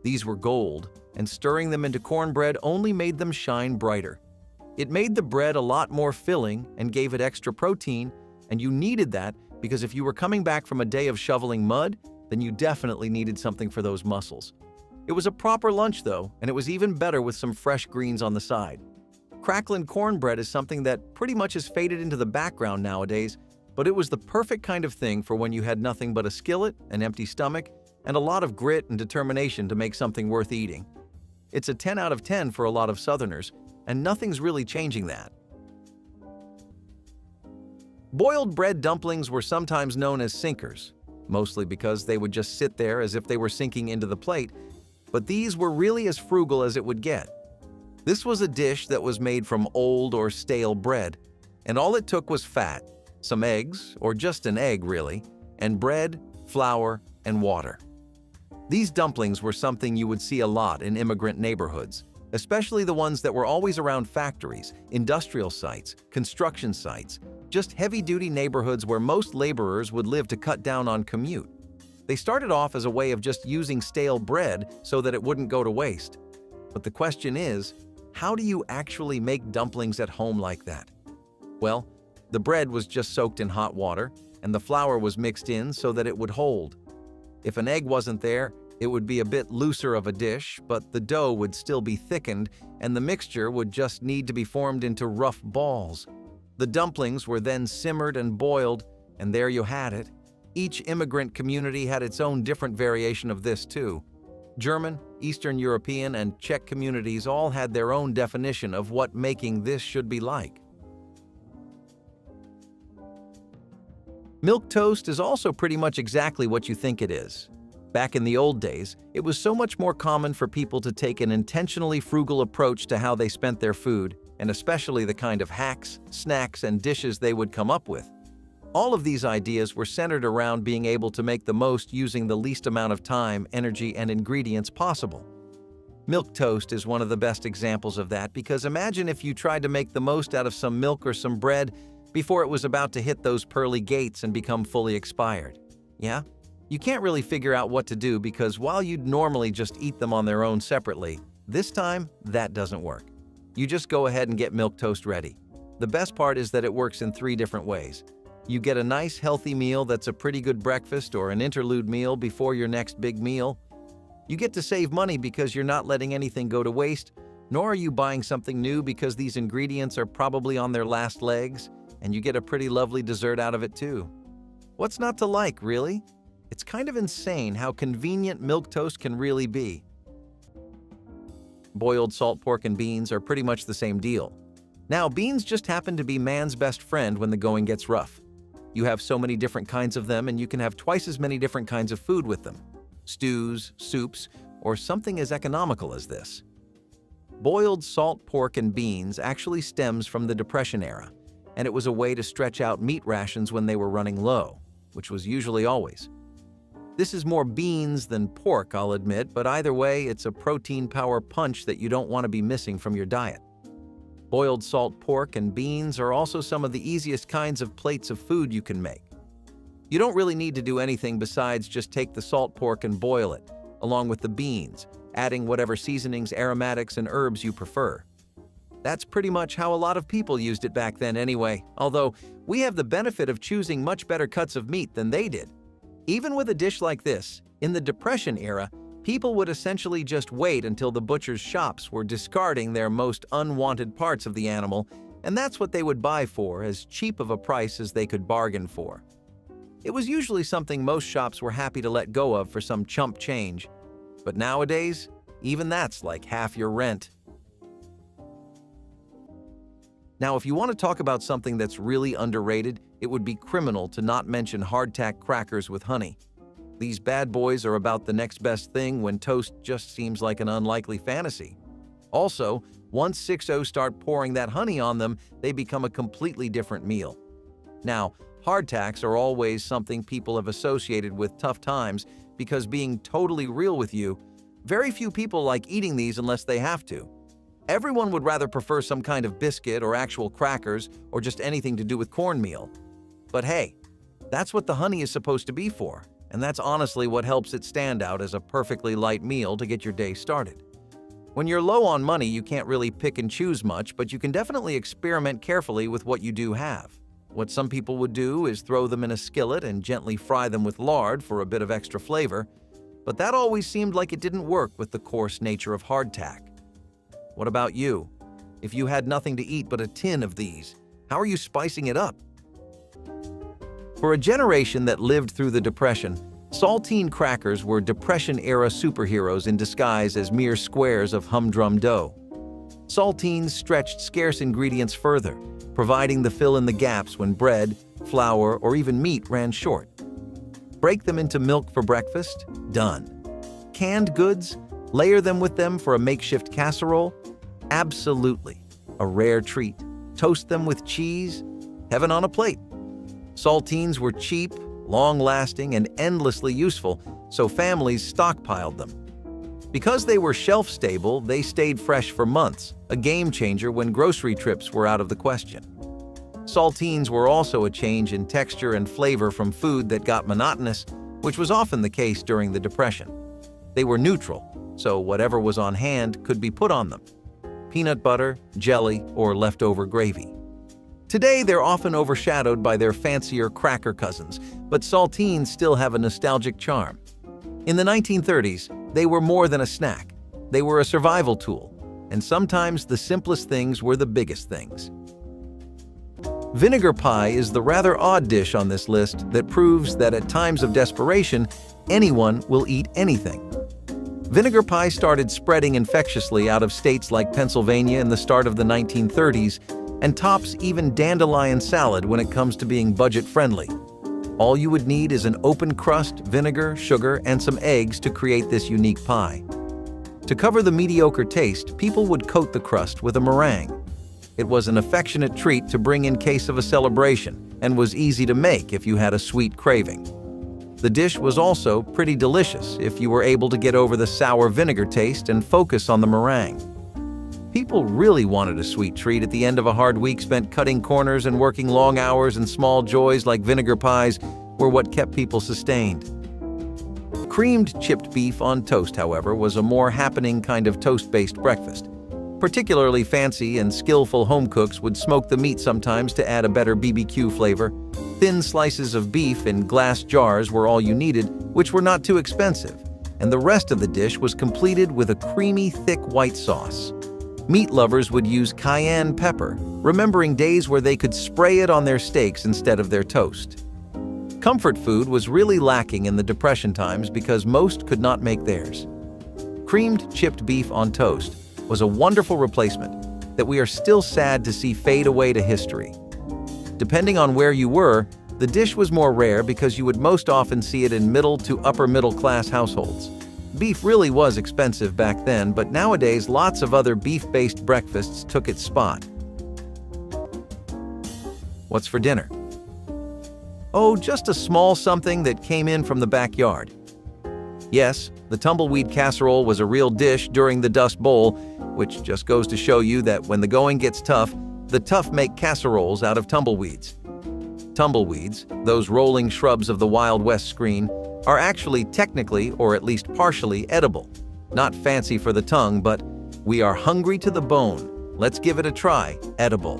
These were gold, and stirring them into cornbread only made them shine brighter. It made the bread a lot more filling and gave it extra protein, and you needed that because if you were coming back from a day of shoveling mud, then you definitely needed something for those muscles. It was a proper lunch though, and it was even better with some fresh greens on the side. Cracklin' cornbread is something that pretty much has faded into the background nowadays, but it was the perfect kind of thing for when you had nothing but a skillet, an empty stomach, and a lot of grit and determination to make something worth eating. It's a 10 out of 10 for a lot of Southerners, and nothing's really changing that. Boiled bread dumplings were sometimes known as sinkers, mostly because they would just sit there as if they were sinking into the plate, but these were really as frugal as it would get. This was a dish that was made from old or stale bread, and all it took was fat, some eggs, or just an egg really, and bread, flour, and water. These dumplings were something you would see a lot in immigrant neighborhoods, especially the ones that were always around factories, industrial sites, construction sites, just heavy-duty neighborhoods where most laborers would live to cut down on commute. They started off as a way of just using stale bread so that it wouldn't go to waste. But the question is, how do you actually make dumplings at home like that? Well, the bread was just soaked in hot water, and the flour was mixed in so that it would hold. If an egg wasn't there, it would be a bit looser of a dish, but the dough would still be thickened, and the mixture would just need to be formed into rough balls. The dumplings were then simmered and boiled, and there you had it. Each immigrant community had its own different variation of this too. German, Eastern European, and Czech communities all had their own definition of what making this should be like. Milk toast is also pretty much exactly what you think it is. Back in the old days, it was so much more common for people to take an intentionally frugal approach to how they spent their food, and especially the kind of hacks, snacks, and dishes they would come up with. All of these ideas were centered around being able to make the most using the least amount of time, energy, and ingredients possible. Milk toast is one of the best examples of that because imagine if you tried to make the most out of some milk or some bread before it was about to hit those pearly gates and become fully expired. Yeah? You can't really figure out what to do because while you'd normally just eat them on their own separately, this time that doesn't work. You just go ahead and get milk toast ready. The best part is that it works in 3 different ways. You get a nice healthy meal that's a pretty good breakfast or an interlude meal before your next big meal. You get to save money because you're not letting anything go to waste, nor are you buying something new because these ingredients are probably on their last legs, and you get a pretty lovely dessert out of it too. What's not to like, really? It's kind of insane how convenient milk toast can really be. Boiled salt pork and beans are pretty much the same deal. Now, beans just happen to be man's best friend when the going gets rough. You have so many different kinds of them, and you can have twice as many different kinds of food with them. Stews, soups, or something as economical as this. Boiled salt pork and beans actually stems from the Depression era, and it was a way to stretch out meat rations when they were running low, which was usually always. This is more beans than pork, I'll admit, but either way, it's a protein power punch that you don't want to be missing from your diet. Boiled salt pork and beans are also some of the easiest kinds of plates of food you can make. You don't really need to do anything besides just take the salt pork and boil it, along with the beans, adding whatever seasonings, aromatics, and herbs you prefer. That's pretty much how a lot of people used it back then anyway, although we have the benefit of choosing much better cuts of meat than they did. Even with a dish like this, in the Depression era, people would essentially just wait until the butcher's shops were discarding their most unwanted parts of the animal, and that's what they would buy for as cheap of a price as they could bargain for. It was usually something most shops were happy to let go of for some chump change, but nowadays, even that's like half your rent. Now, if you want to talk about something that's really underrated, it would be criminal to not mention hardtack crackers with honey. These bad boys are about the next best thing when toast just seems like an unlikely fantasy. Also, once 6-0 start pouring that honey on them, they become a completely different meal. Now, hardtacks are always something people have associated with tough times because, being totally real with you, very few people like eating these unless they have to. Everyone would rather prefer some kind of biscuit or actual crackers or just anything to do with cornmeal. But hey, that's what the honey is supposed to be for, and that's honestly what helps it stand out as a perfectly light meal to get your day started. When you're low on money, you can't really pick and choose much, but you can definitely experiment carefully with what you do have. What some people would do is throw them in a skillet and gently fry them with lard for a bit of extra flavor, but that always seemed like it didn't work with the coarse nature of hardtack. What about you? If you had nothing to eat but a tin of these, how are you spicing it up? For a generation that lived through the Depression, saltine crackers were Depression-era superheroes in disguise as mere squares of humdrum dough. Saltines stretched scarce ingredients further, providing the fill-in-the-gaps when bread, flour, or even meat ran short. Break them into milk for breakfast? Done. Canned goods? Layer them with them for a makeshift casserole? Absolutely. A rare treat. Toast them with cheese? Heaven on a plate. Saltines were cheap, long-lasting, and endlessly useful, so families stockpiled them. Because they were shelf-stable, they stayed fresh for months, a game-changer when grocery trips were out of the question. Saltines were also a change in texture and flavor from food that got monotonous, which was often the case during the Depression. They were neutral, so whatever was on hand could be put on them. Peanut butter, jelly, or leftover gravy. Today, they're often overshadowed by their fancier cracker cousins, but saltines still have a nostalgic charm. In the 1930s, they were more than a snack. They were a survival tool, and sometimes the simplest things were the biggest things. Vinegar pie is the rather odd dish on this list that proves that at times of desperation, anyone will eat anything. Vinegar pie started spreading infectiously out of states like Pennsylvania in the start of the 1930s and tops even dandelion salad when it comes to being budget-friendly. All you would need is an open crust, vinegar, sugar, and some eggs to create this unique pie. To cover the mediocre taste, people would coat the crust with a meringue. It was an affectionate treat to bring in case of a celebration and was easy to make if you had a sweet craving. The dish was also pretty delicious if you were able to get over the sour vinegar taste and focus on the meringue. People really wanted a sweet treat at the end of a hard week spent cutting corners and working long hours, and small joys like vinegar pies were what kept people sustained. Creamed chipped beef on toast, however, was a more happening kind of toast-based breakfast. Particularly fancy and skillful home cooks would smoke the meat sometimes to add a better BBQ flavor. Thin slices of beef in glass jars were all you needed, which were not too expensive, and the rest of the dish was completed with a creamy, thick white sauce. Meat lovers would use cayenne pepper, remembering days where they could spray it on their steaks instead of their toast. Comfort food was really lacking in the Depression times because most could not make theirs. Creamed chipped beef on toast was a wonderful replacement that we are still sad to see fade away to history. Depending on where you were, The dish was more rare because you would most often see it in middle to upper middle class households. Beef really was expensive back then, but nowadays lots of other beef-based breakfasts took its spot. What's for dinner? Oh, just a small something that came in from the backyard. Yes, the tumbleweed casserole was a real dish during the Dust Bowl, which just goes to show you that when the going gets tough, the tough make casseroles out of tumbleweeds. Tumbleweeds, those rolling shrubs of the Wild West screen, are actually technically, or at least partially, edible. Not fancy for the tongue, but we are hungry to the bone. Let's give it a try, edible.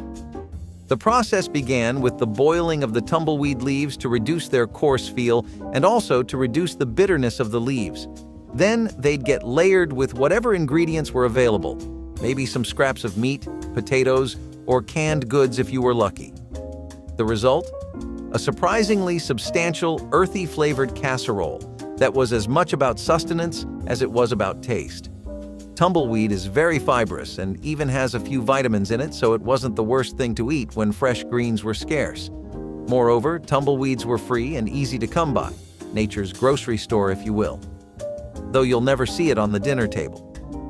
The process began with the boiling of the tumbleweed leaves to reduce their coarse feel and also to reduce the bitterness of the leaves. Then they'd get layered with whatever ingredients were available, maybe some scraps of meat, potatoes, or canned goods if you were lucky. The result? A surprisingly substantial, earthy-flavored casserole that was as much about sustenance as it was about taste. Tumbleweed is very fibrous and even has a few vitamins in it, so it wasn't the worst thing to eat when fresh greens were scarce. Moreover, tumbleweeds were free and easy to come by, nature's grocery store if you will. Though you'll never see it on the dinner table.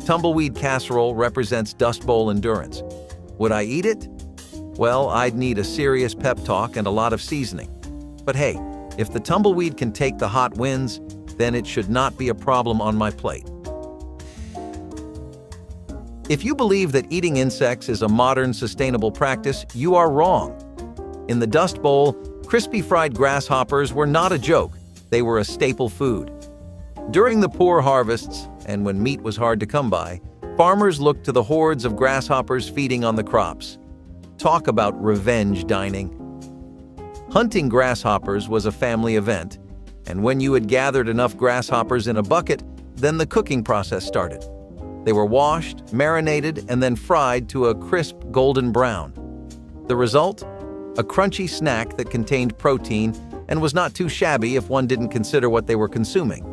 Tumbleweed casserole represents Dust Bowl endurance. Would I eat it? Well, I'd need a serious pep talk and a lot of seasoning. But hey, if the tumbleweed can take the hot winds, then it should not be a problem on my plate. If you believe that eating insects is a modern sustainable practice, you are wrong. In the Dust Bowl, crispy fried grasshoppers were not a joke. They were a staple food. During the poor harvests, and when meat was hard to come by, farmers looked to the hordes of grasshoppers feeding on the crops. Talk about revenge dining. Hunting grasshoppers was a family event, and when you had gathered enough grasshoppers in a bucket, then the cooking process started. They were washed, marinated, and then fried to a crisp golden brown. The result? A crunchy snack that contained protein and was not too shabby if one didn't consider what they were consuming.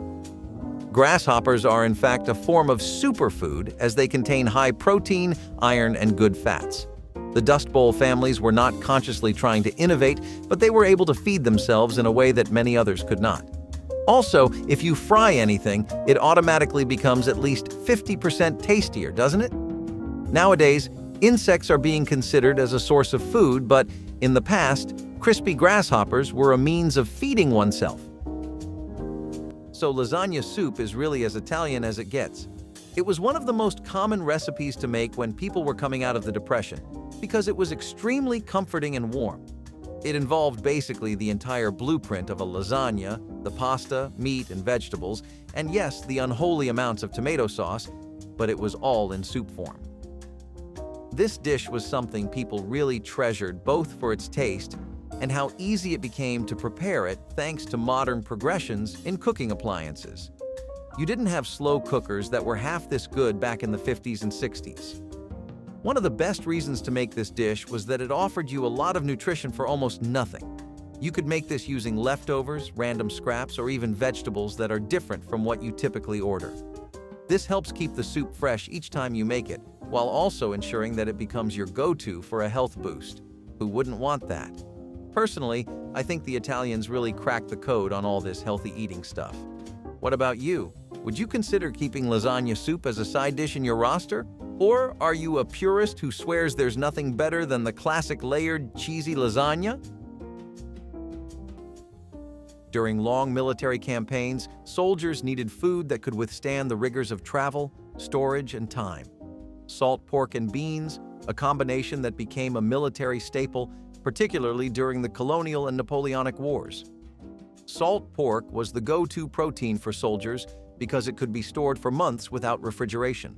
Grasshoppers are in fact a form of superfood as they contain high protein, iron, and good fats. The Dust Bowl families were not consciously trying to innovate, but they were able to feed themselves in a way that many others could not. Also, if you fry anything, it automatically becomes at least 50% tastier, doesn't it? Nowadays, insects are being considered as a source of food, but in the past, crispy grasshoppers were a means of feeding oneself. So lasagna soup is really as Italian as it gets. It was one of the most common recipes to make when people were coming out of the Depression, because it was extremely comforting and warm. It involved basically the entire blueprint of a lasagna, the pasta, meat, and vegetables, and yes, the unholy amounts of tomato sauce, but it was all in soup form. This dish was something people really treasured both for its taste and how easy it became to prepare it thanks to modern progressions in cooking appliances. You didn't have slow cookers that were half this good back in the 50s and 60s. One of the best reasons to make this dish was that it offered you a lot of nutrition for almost nothing. You could make this using leftovers, random scraps, or even vegetables that are different from what you typically order. This helps keep the soup fresh each time you make it, while also ensuring that it becomes your go-to for a health boost. Who wouldn't want that? Personally, I think the Italians really cracked the code on all this healthy eating stuff. What about you? Would you consider keeping lasagna soup as a side dish in your roster? Or are you a purist who swears there's nothing better than the classic layered, cheesy lasagna? During long military campaigns, soldiers needed food that could withstand the rigors of travel, storage, and time. Salt pork and beans, a combination that became a military staple, particularly during the colonial and Napoleonic Wars. Salt pork was the go-to protein for soldiers because it could be stored for months without refrigeration.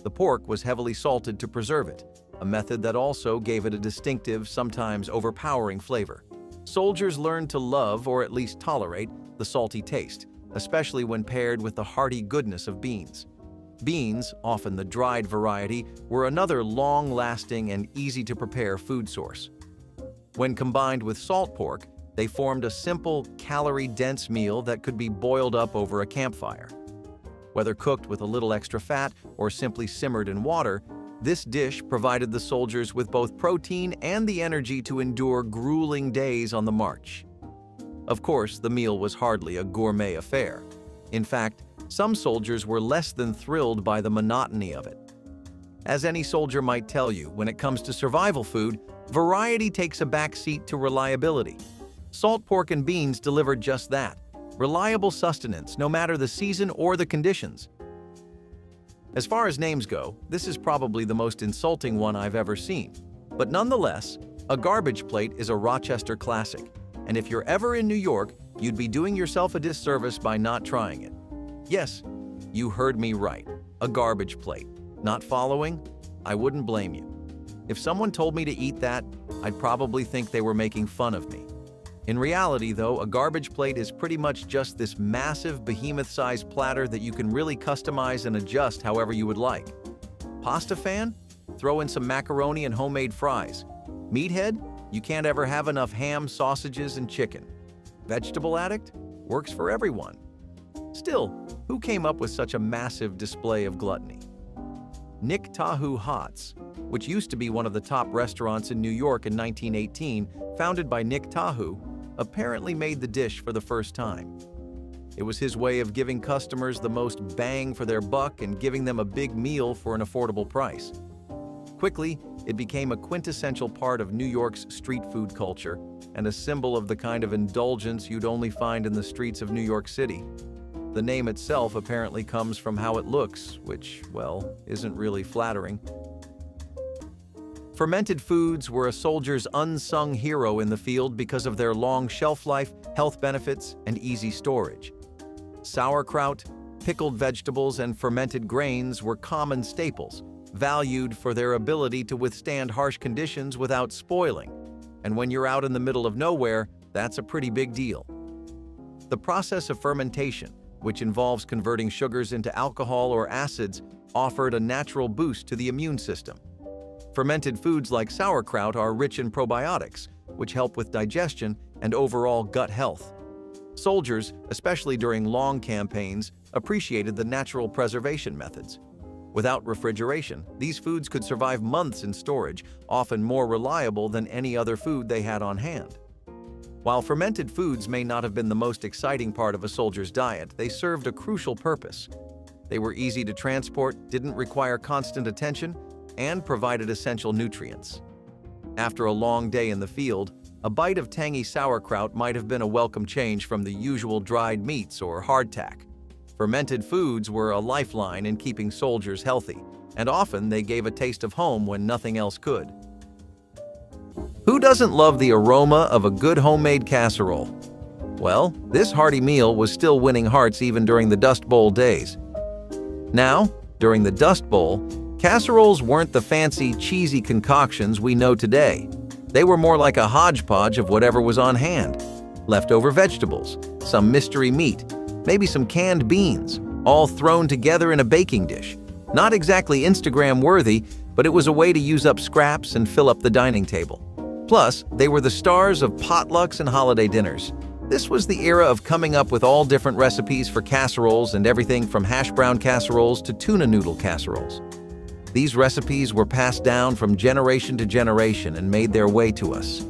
The pork was heavily salted to preserve it, a method that also gave it a distinctive, sometimes overpowering flavor. Soldiers learned to love, or at least tolerate, the salty taste, especially when paired with the hearty goodness of beans. Beans, often the dried variety, were another long-lasting and easy-to-prepare food source. When combined with salt pork, they formed a simple, calorie-dense meal that could be boiled up over a campfire. Whether cooked with a little extra fat or simply simmered in water, This dish provided the soldiers with both protein and the energy to endure grueling days on the march. Of course, the meal was hardly a gourmet affair. In fact, some soldiers were less than thrilled by the monotony of it. As any soldier might tell you, when it comes to survival food, variety takes a backseat to reliability. Salt pork and beans delivered just that, reliable sustenance no matter the season or the conditions. As far as names go, this is probably the most insulting one I've ever seen. But nonetheless, a garbage plate is a Rochester classic, and if you're ever in New York, you'd be doing yourself a disservice by not trying it. Yes, you heard me right, a garbage plate. Not following? I wouldn't blame you. If someone told me to eat that, I'd probably think they were making fun of me. In reality, though, a garbage plate is pretty much just this massive, behemoth-sized platter that you can really customize and adjust however you would like. Pasta fan? Throw in some macaroni and homemade fries. Meathead? You can't ever have enough ham, sausages, and chicken. Vegetable addict? Works for everyone. Still, who came up with such a massive display of gluttony? Nick Tahu Hots, which used to be one of the top restaurants in New York in 1918, founded by Nick Tahu, apparently made the dish for the first time. It was his way of giving customers the most bang for their buck and giving them a big meal for an affordable price. Quickly, it became a quintessential part of New York's street food culture and a symbol of the kind of indulgence you'd only find in the streets of New York City. The name itself apparently comes from how it looks, which, well, isn't really flattering. Fermented foods were a soldier's unsung hero in the field because of their long shelf life, health benefits, and easy storage. Sauerkraut, pickled vegetables, and fermented grains were common staples, valued for their ability to withstand harsh conditions without spoiling. And when you're out in the middle of nowhere, that's a pretty big deal. The process of fermentation, which involves converting sugars into alcohol or acids, offered a natural boost to the immune system. Fermented foods like sauerkraut are rich in probiotics, which help with digestion and overall gut health. Soldiers, especially during long campaigns, appreciated the natural preservation methods. Without refrigeration, these foods could survive months in storage, often more reliable than any other food they had on hand. While fermented foods may not have been the most exciting part of a soldier's diet, they served a crucial purpose. They were easy to transport, didn't require constant attention, and provided essential nutrients. After a long day in the field, a bite of tangy sauerkraut might have been a welcome change from the usual dried meats or hardtack. Fermented foods were a lifeline in keeping soldiers healthy, and often they gave a taste of home when nothing else could. Who doesn't love the aroma of a good homemade casserole? Well, this hearty meal was still winning hearts even during the Dust Bowl days. Now, during the Dust Bowl, casseroles weren't the fancy, cheesy concoctions we know today. They were more like a hodgepodge of whatever was on hand. Leftover vegetables, some mystery meat, maybe some canned beans, all thrown together in a baking dish. Not exactly Instagram-worthy, but it was a way to use up scraps and fill up the dining table. Plus, they were the stars of potlucks and holiday dinners. This was the era of coming up with all different recipes for casseroles and everything from hash brown casseroles to tuna noodle casseroles. These recipes were passed down from generation to generation and made their way to us.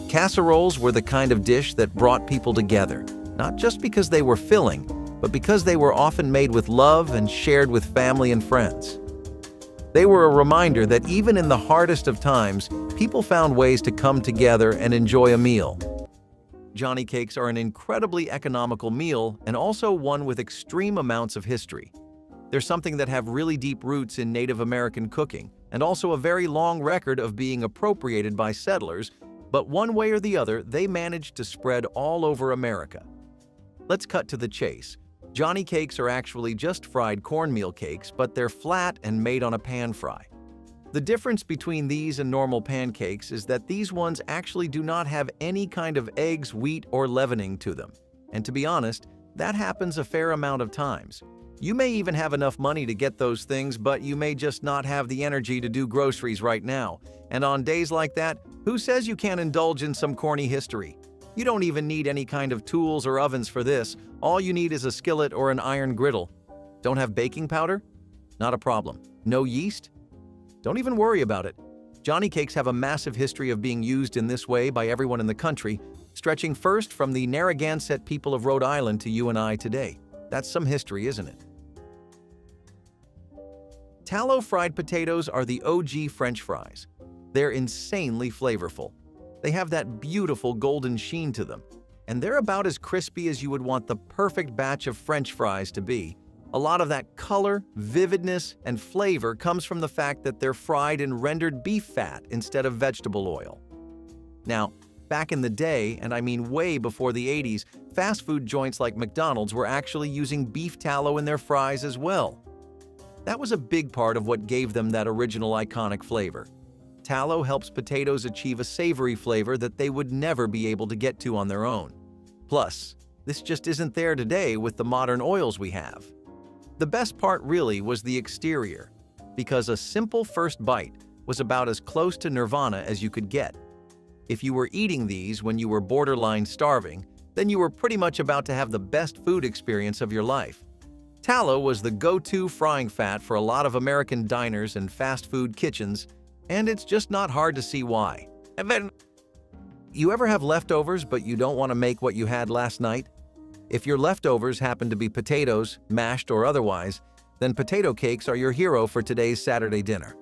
Casseroles were the kind of dish that brought people together, not just because they were filling, but because they were often made with love and shared with family and friends. They were a reminder that even in the hardest of times, people found ways to come together and enjoy a meal. Johnny cakes are an incredibly economical meal and also one with extreme amounts of history. They're something that have really deep roots in Native American cooking and also a very long record of being appropriated by settlers, but one way or the other, they managed to spread all over America. Let's cut to the chase. Johnny cakes are actually just fried cornmeal cakes, but they're flat and made on a pan fry. The difference between these and normal pancakes is that these ones actually do not have any kind of eggs, wheat, or leavening to them. And to be honest, that happens a fair amount of times. You may even have enough money to get those things, but you may just not have the energy to do groceries right now. And on days like that, who says you can't indulge in some corny history? You don't even need any kind of tools or ovens for this. All you need is a skillet or an iron griddle. Don't have baking powder? Not a problem. No yeast? Don't even worry about it. Johnny cakes have a massive history of being used in this way by everyone in the country, stretching first from the Narragansett people of Rhode Island to you and I today. That's some history, isn't it? Tallow fried potatoes are the OG French fries. They're insanely flavorful. They have that beautiful golden sheen to them, and they're about as crispy as you would want the perfect batch of French fries to be. A lot of that color, vividness, and flavor comes from the fact that they're fried in rendered beef fat instead of vegetable oil. Now, back in the day, and I mean way before the 80s, fast food joints like McDonald's were actually using beef tallow in their fries as well. That was a big part of what gave them that original iconic flavor. Tallow helps potatoes achieve a savory flavor that they would never be able to get to on their own. Plus, this just isn't there today with the modern oils we have. The best part really was the exterior, because a simple first bite was about as close to nirvana as you could get. If you were eating these when you were borderline starving, then you were pretty much about to have the best food experience of your life. Tallow was the go-to frying fat for a lot of American diners and fast food kitchens, and it's just not hard to see why. You ever have leftovers but you don't want to make what you had last night? If your leftovers happen to be potatoes, mashed or otherwise, then potato cakes are your hero for today's Saturday dinner.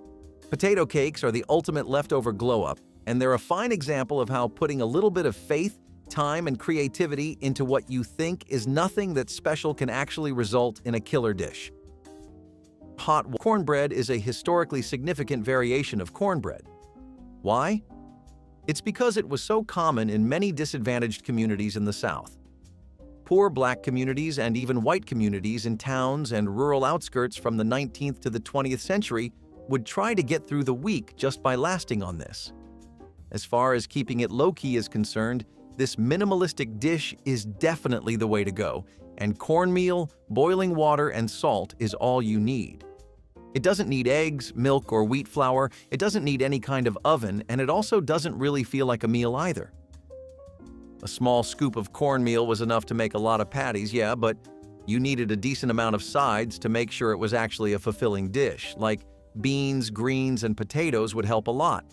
Potato cakes are the ultimate leftover glow-up, and they're a fine example of how putting a little bit of faith, time, and creativity into what you think is nothing that's special can actually result in a killer dish. Hot cornbread is a historically significant variation of cornbread. Why? It's because it was so common in many disadvantaged communities in the South. Poor Black communities and even white communities in towns and rural outskirts from the 19th to the 20th century would try to get through the week just by lasting on this. As far as keeping it low-key is concerned, this minimalistic dish is definitely the way to go, and cornmeal, boiling water, and salt is all you need. It doesn't need eggs, milk, or wheat flour, it doesn't need any kind of oven, and it also doesn't really feel like a meal either. A small scoop of cornmeal was enough to make a lot of patties, yeah, but you needed a decent amount of sides to make sure it was actually a fulfilling dish, like beans, greens, and potatoes would help a lot.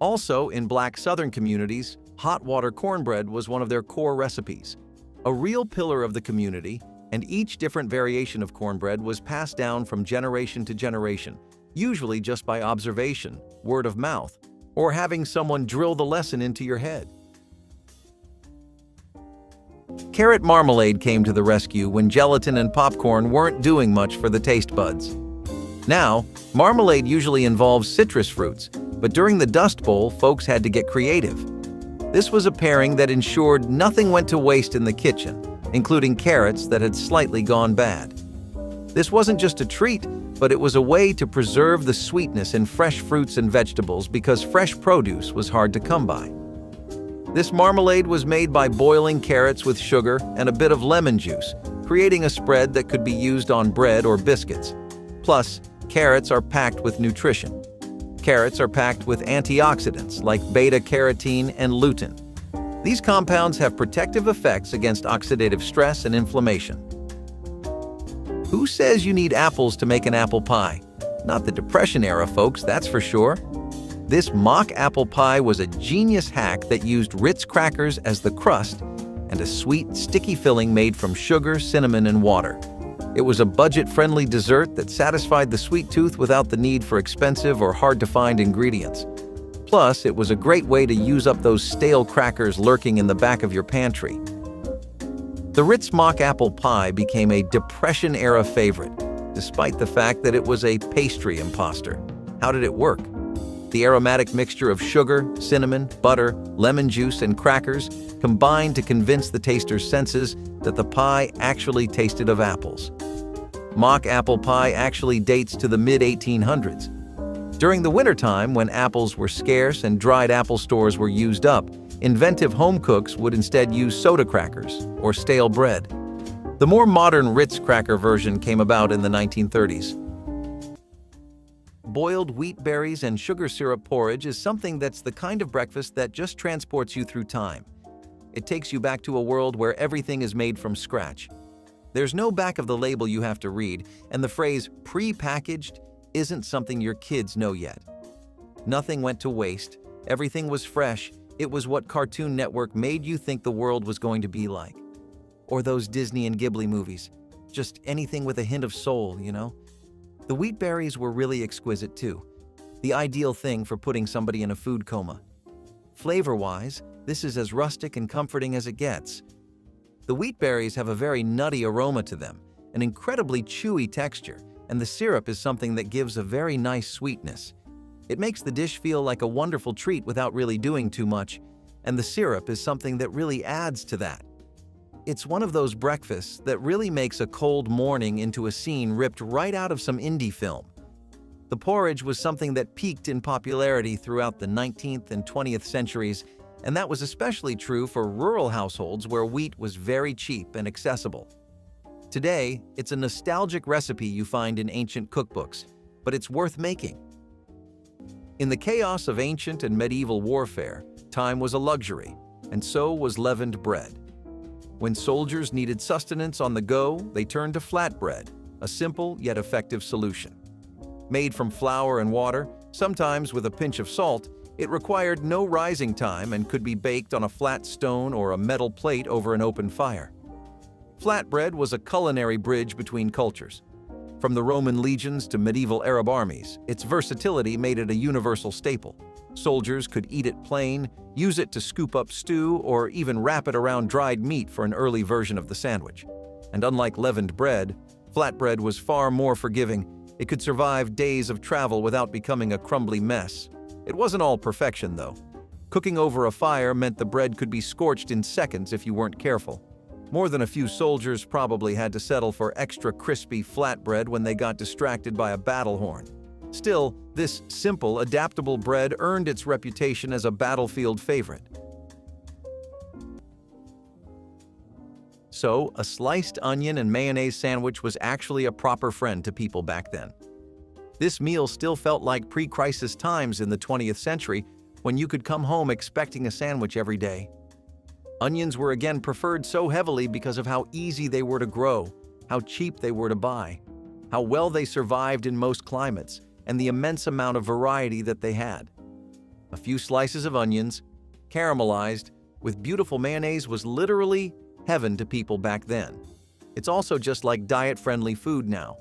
Also, in Black Southern communities, hot water cornbread was one of their core recipes. A real pillar of the community, and each different variation of cornbread was passed down from generation to generation, usually just by observation, word of mouth, or having someone drill the lesson into your head. Carrot marmalade came to the rescue when gelatin and popcorn weren't doing much for the taste buds. Now, marmalade usually involves citrus fruits, but during the Dust Bowl, folks had to get creative. This was a pairing that ensured nothing went to waste in the kitchen, including carrots that had slightly gone bad. This wasn't just a treat, but it was a way to preserve the sweetness in fresh fruits and vegetables because fresh produce was hard to come by. This marmalade was made by boiling carrots with sugar and a bit of lemon juice, creating a spread that could be used on bread or biscuits. Plus, carrots are packed with nutrition. Carrots are packed with antioxidants like beta-carotene and lutein. These compounds have protective effects against oxidative stress and inflammation. Who says you need apples to make an apple pie? Not the Depression era, folks, that's for sure. This mock apple pie was a genius hack that used Ritz crackers as the crust and a sweet, sticky filling made from sugar, cinnamon, and water. It was a budget-friendly dessert that satisfied the sweet tooth without the need for expensive or hard-to-find ingredients. Plus, it was a great way to use up those stale crackers lurking in the back of your pantry. The Ritz mock apple pie became a Depression-era favorite, despite the fact that it was a pastry imposter. How did it work? The aromatic mixture of sugar, cinnamon, butter, lemon juice, and crackers combined to convince the taster's senses that the pie actually tasted of apples. Mock apple pie actually dates to the mid-1800s. During the wintertime, when apples were scarce and dried apple stores were used up, inventive home cooks would instead use soda crackers or stale bread. The more modern Ritz cracker version came about in the 1930s. Boiled wheat berries and sugar syrup porridge is something that's the kind of breakfast that just transports you through time. It takes you back to a world where everything is made from scratch. There's no back of the label you have to read, and the phrase pre-packaged isn't something your kids know yet. Nothing went to waste, everything was fresh, it was what Cartoon Network made you think the world was going to be like. Or those Disney and Ghibli movies. Just anything with a hint of soul, you know? The wheat berries were really exquisite too. The ideal thing for putting somebody in a food coma. Flavor-wise, this is as rustic and comforting as it gets. The wheat berries have a very nutty aroma to them, an incredibly chewy texture, and the syrup is something that gives a very nice sweetness. It makes the dish feel like a wonderful treat without really doing too much, and the syrup is something that really adds to that. It's one of those breakfasts that really makes a cold morning into a scene ripped right out of some indie film. The porridge was something that peaked in popularity throughout the 19th and 20th centuries, and that was especially true for rural households where wheat was very cheap and accessible. Today, it's a nostalgic recipe you find in ancient cookbooks, but it's worth making. In the chaos of ancient and medieval warfare, time was a luxury, and so was leavened bread. When soldiers needed sustenance on the go, they turned to flatbread, a simple yet effective solution. Made from flour and water, sometimes with a pinch of salt, it required no rising time and could be baked on a flat stone or a metal plate over an open fire. Flatbread was a culinary bridge between cultures. From the Roman legions to medieval Arab armies, its versatility made it a universal staple. Soldiers could eat it plain, use it to scoop up stew, or even wrap it around dried meat for an early version of the sandwich. And unlike leavened bread, flatbread was far more forgiving. It could survive days of travel without becoming a crumbly mess. It wasn't all perfection, though. Cooking over a fire meant the bread could be scorched in seconds if you weren't careful. More than a few soldiers probably had to settle for extra crispy flatbread when they got distracted by a battle horn. Still, this simple, adaptable bread earned its reputation as a battlefield favorite. So, a sliced onion and mayonnaise sandwich was actually a proper friend to people back then. This meal still felt like pre-crisis times in the 20th century when you could come home expecting a sandwich every day. Onions were again preferred so heavily because of how easy they were to grow, how cheap they were to buy, how well they survived in most climates, and the immense amount of variety that they had. A few slices of onions, caramelized, with beautiful mayonnaise was literally heaven to people back then. It's also just like diet-friendly food now.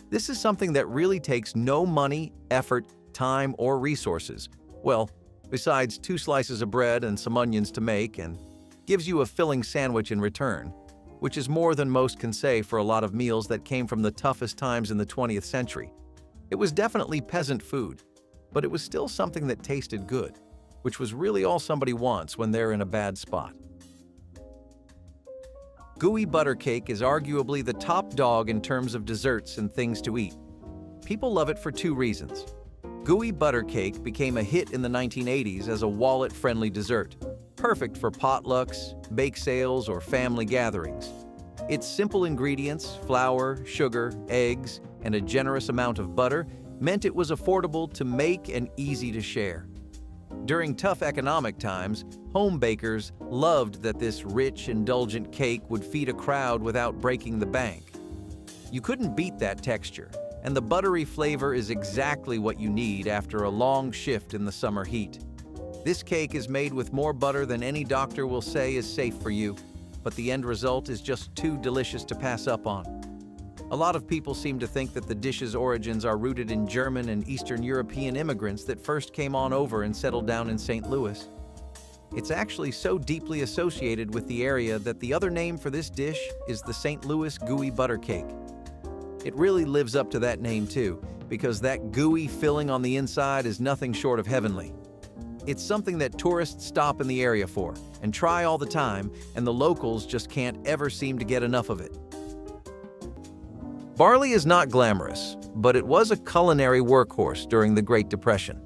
This is something that really takes no money, effort, time, or resources. Well, besides 2 slices of bread and some onions to make, and gives you a filling sandwich in return, which is more than most can say for a lot of meals that came from the toughest times in the 20th century. It was definitely peasant food, but it was still something that tasted good, which was really all somebody wants when they're in a bad spot. Gooey butter cake is arguably the top dog in terms of desserts and things to eat. People love it for 2 reasons. Gooey butter cake became a hit in the 1980s as a wallet-friendly dessert, perfect for potlucks, bake sales, or family gatherings. Its simple ingredients, flour, sugar, eggs, and a generous amount of butter meant it was affordable to make and easy to share. During tough economic times, home bakers loved that this rich, indulgent cake would feed a crowd without breaking the bank. You couldn't beat that texture, and the buttery flavor is exactly what you need after a long shift in the summer heat. This cake is made with more butter than any doctor will say is safe for you, but the end result is just too delicious to pass up on. A lot of people seem to think that the dish's origins are rooted in German and Eastern European immigrants that first came on over and settled down in St. Louis. It's actually so deeply associated with the area that the other name for this dish is the St. Louis gooey butter cake. It really lives up to that name too, because that gooey filling on the inside is nothing short of heavenly. It's something that tourists stop in the area for and try all the time, and the locals just can't ever seem to get enough of it. Barley is not glamorous, but it was a culinary workhorse during the Great Depression.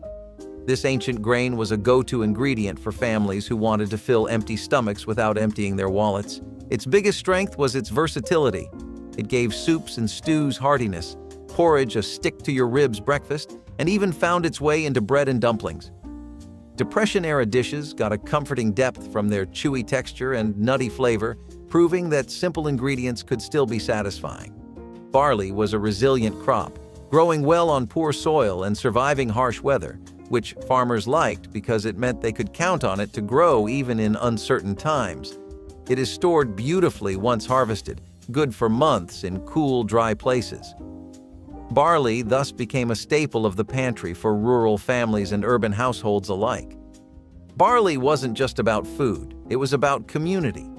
This ancient grain was a go-to ingredient for families who wanted to fill empty stomachs without emptying their wallets. Its biggest strength was its versatility. It gave soups and stews heartiness, porridge a stick-to-your-ribs breakfast, and even found its way into bread and dumplings. Depression-era dishes got a comforting depth from their chewy texture and nutty flavor, proving that simple ingredients could still be satisfying. Barley was a resilient crop, growing well on poor soil and surviving harsh weather, which farmers liked because it meant they could count on it to grow even in uncertain times. It is stored beautifully once harvested, good for months in cool, dry places. Barley thus became a staple of the pantry for rural families and urban households alike. Barley wasn't just about food, it was about community.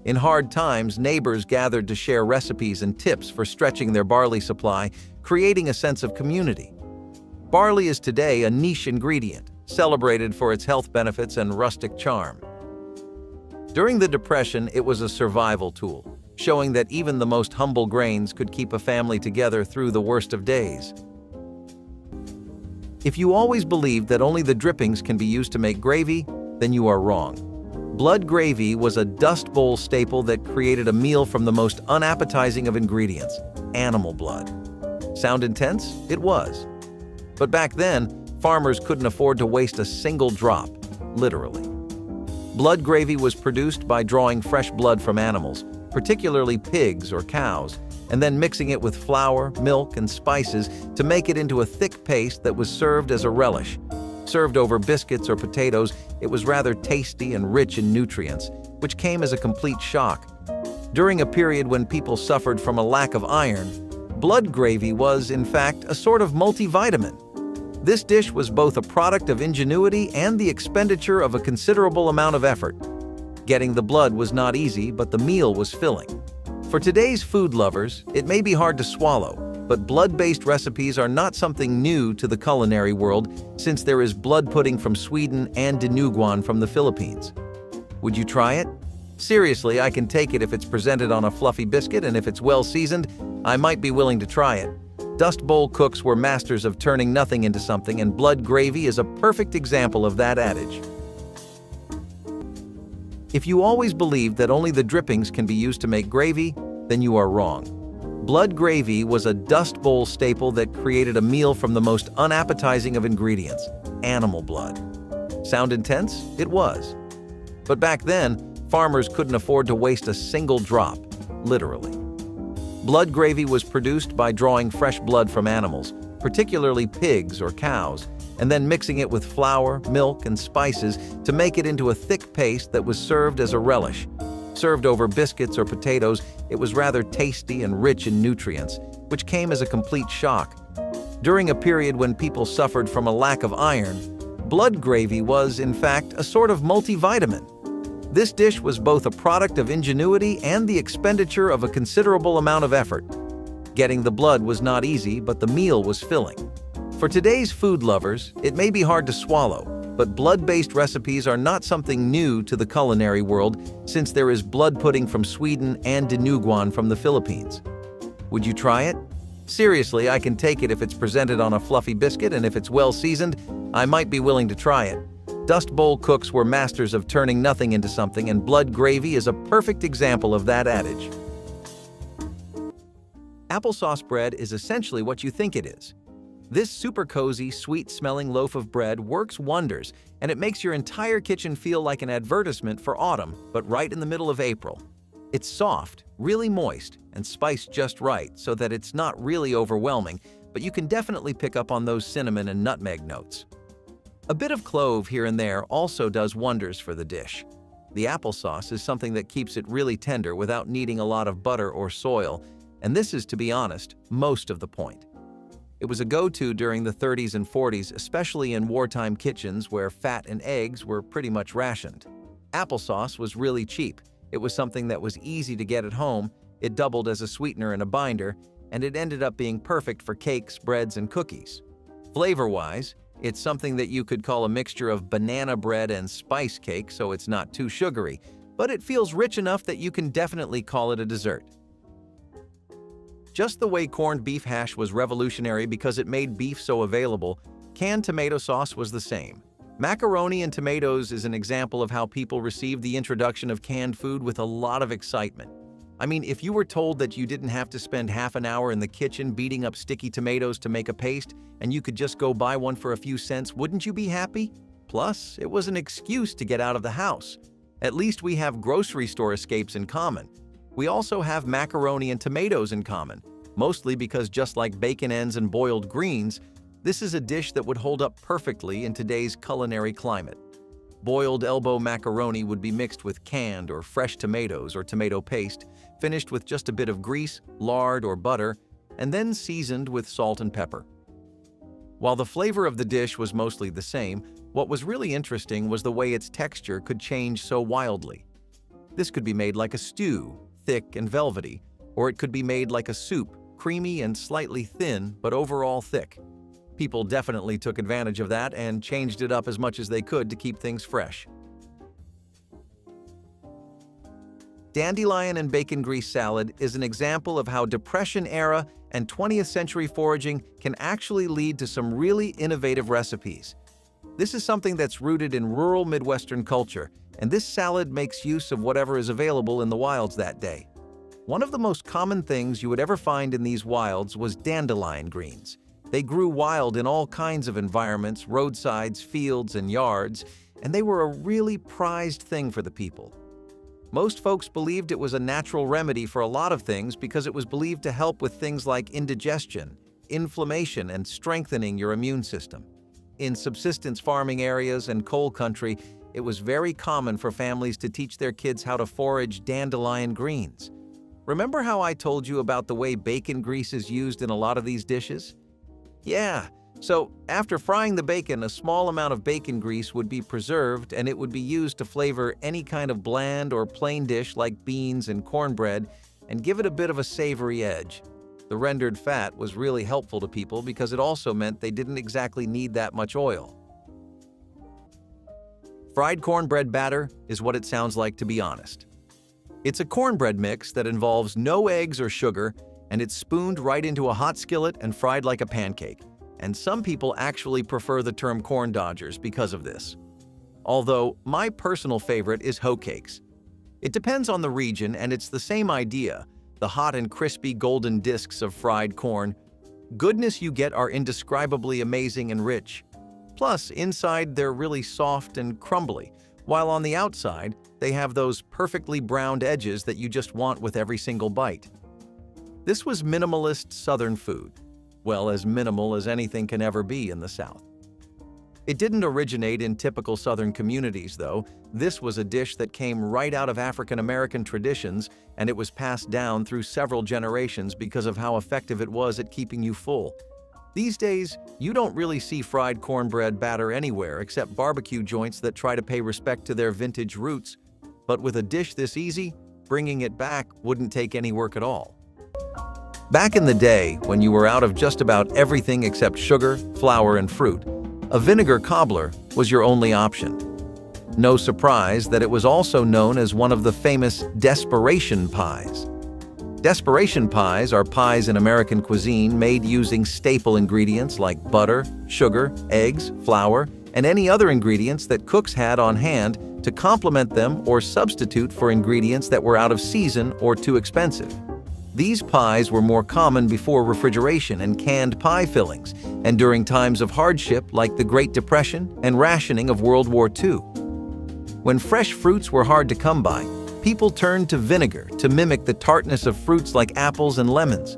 In hard times, neighbors gathered to share recipes and tips for stretching their barley supply, creating a sense of community. Barley is today a niche ingredient, celebrated for its health benefits and rustic charm. During the Depression, it was a survival tool, showing that even the most humble grains could keep a family together through the worst of days. If you always believed that only the drippings can be used to make gravy, then you are wrong. Blood gravy was a Dust Bowl staple that created a meal from the most unappetizing of ingredients, animal blood. Sound intense? It was. But back then, farmers couldn't afford to waste a single drop, literally. Blood gravy was produced by drawing fresh blood from animals, particularly pigs or cows, and then mixing it with flour, milk, and spices to make it into a thick paste that was served as a relish. Served over biscuits or potatoes, it was rather tasty and rich in nutrients, which came as a complete shock. During a period when people suffered from a lack of iron, blood gravy was, in fact, a sort of multivitamin. This dish was both a product of ingenuity and the expenditure of a considerable amount of effort. Getting the blood was not easy, but the meal was filling. For today's food lovers, it may be hard to swallow, but blood-based recipes are not something new to the culinary world, since there is blood pudding from Sweden and dinuguan from the Philippines. Would you try it? Seriously, I can take it if it's presented on a fluffy biscuit, and if it's well seasoned, I might be willing to try it. Dust Bowl cooks were masters of turning nothing into something, and blood gravy is a perfect example of that adage. If you always believed that only the drippings can be used to make gravy, then you are wrong. Blood gravy was a Dust Bowl staple that created a meal from the most unappetizing of ingredients, animal blood. Sound intense? It was. But back then, farmers couldn't afford to waste a single drop, literally. Blood gravy was produced by drawing fresh blood from animals, particularly pigs or cows, and then mixing it with flour, milk, and spices to make it into a thick paste that was served as a relish. Served over biscuits or potatoes, it was rather tasty and rich in nutrients, which came as a complete shock. During a period when people suffered from a lack of iron, blood gravy was, in fact, a sort of multivitamin. This dish was both a product of ingenuity and the expenditure of a considerable amount of effort. Getting the blood was not easy, but the meal was filling. For today's food lovers, it may be hard to swallow, but blood-based recipes are not something new to the culinary world, since there is blood pudding from Sweden and dinuguan from the Philippines. Would you try it? Seriously, I can take it if it's presented on a fluffy biscuit, and if it's well seasoned, I might be willing to try it. Dust Bowl cooks were masters of turning nothing into something, and blood gravy is a perfect example of that adage. Applesauce bread is essentially what you think it is. This super cozy, sweet-smelling loaf of bread works wonders, and it makes your entire kitchen feel like an advertisement for autumn, but right in the middle of April. It's soft, really moist, and spiced just right so that it's not really overwhelming, but you can definitely pick up on those cinnamon and nutmeg notes. A bit of clove here and there also does wonders for the dish. The applesauce is something that keeps it really tender without needing a lot of butter or soil, and this is, to be honest, most of the point. It was a go-to during the 30s and 40s, especially in wartime kitchens where fat and eggs were pretty much rationed. Applesauce was really cheap. It was something that was easy to get at home, it doubled as a sweetener and a binder, and it ended up being perfect for cakes, breads, and cookies. Flavor-wise, it's something that you could call a mixture of banana bread and spice cake, so it's not too sugary, but it feels rich enough that you can definitely call it a dessert. Just the way corned beef hash was revolutionary because it made beef so available, canned tomato sauce was the same. Macaroni and tomatoes is an example of how people received the introduction of canned food with a lot of excitement. I mean, if you were told that you didn't have to spend half an hour in the kitchen beating up sticky tomatoes to make a paste, and you could just go buy one for a few cents, wouldn't you be happy? Plus, it was an excuse to get out of the house. At least we have grocery store escapes in common. We also have macaroni and tomatoes in common. mostly because just like bacon ends and boiled greens, this is a dish that would hold up perfectly in today's culinary climate. Boiled elbow macaroni would be mixed with canned or fresh tomatoes or tomato paste, finished with just a bit of grease, lard, or butter, and then seasoned with salt and pepper. While the flavor of the dish was mostly the same, what was really interesting was the way its texture could change so wildly. This could be made like a stew, thick and velvety, or it could be made like a soup, creamy and slightly thin, but overall thick. People definitely took advantage of that and changed it up as much as they could to keep things fresh. Dandelion and bacon grease salad is an example of how Depression-era and 20th century foraging can actually lead to some really innovative recipes. This is something that's rooted in rural Midwestern culture, and this salad makes use of whatever is available in the wilds that day. One of the most common things you would ever find in these wilds was dandelion greens. They grew wild in all kinds of environments, roadsides, fields, and yards, and they were a really prized thing for the people. Most folks believed it was a natural remedy for a lot of things because it was believed to help with things like indigestion, inflammation, and strengthening your immune system. In subsistence farming areas and coal country, it was very common for families to teach their kids how to forage dandelion greens. Remember how I told you about the way bacon grease is used in a lot of these dishes? Yeah, so after frying the bacon, a small amount of bacon grease would be preserved and it would be used to flavor any kind of bland or plain dish like beans and cornbread and give it a bit of a savory edge. The rendered fat was really helpful to people because it also meant they didn't exactly need that much oil. Fried cornbread batter is what it sounds like, to be honest. It's a cornbread mix that involves no eggs or sugar, and it's spooned right into a hot skillet and fried like a pancake. And some people actually prefer the term corn dodgers because of this. Although, my personal favorite is hoe cakes. It depends on the region, and it's the same idea, the hot and crispy golden discs of fried corn. Goodness you get are indescribably amazing and rich. Plus, inside they're really soft and crumbly, while on the outside, they have those perfectly browned edges that you just want with every single bite. This was minimalist Southern food. Well, as minimal as anything can ever be in the South. It didn't originate in typical Southern communities, though. This was a dish that came right out of African American traditions, and it was passed down through several generations because of how effective it was at keeping you full. These days, you don't really see fried cornbread batter anywhere except barbecue joints that try to pay respect to their vintage roots. But with a dish this easy, bringing it back wouldn't take any work at all. Back in the day, when you were out of just about everything except sugar, flour, and fruit, a vinegar cobbler was your only option. No surprise that it was also known as one of the famous desperation pies. Desperation pies are pies in American cuisine made using staple ingredients like butter, sugar, eggs, flour, and any other ingredients that cooks had on hand to complement them or substitute for ingredients that were out of season or too expensive. These pies were more common before refrigeration and canned pie fillings, and during times of hardship like the Great Depression and rationing of World War II. When fresh fruits were hard to come by, people turned to vinegar to mimic the tartness of fruits like apples and lemons.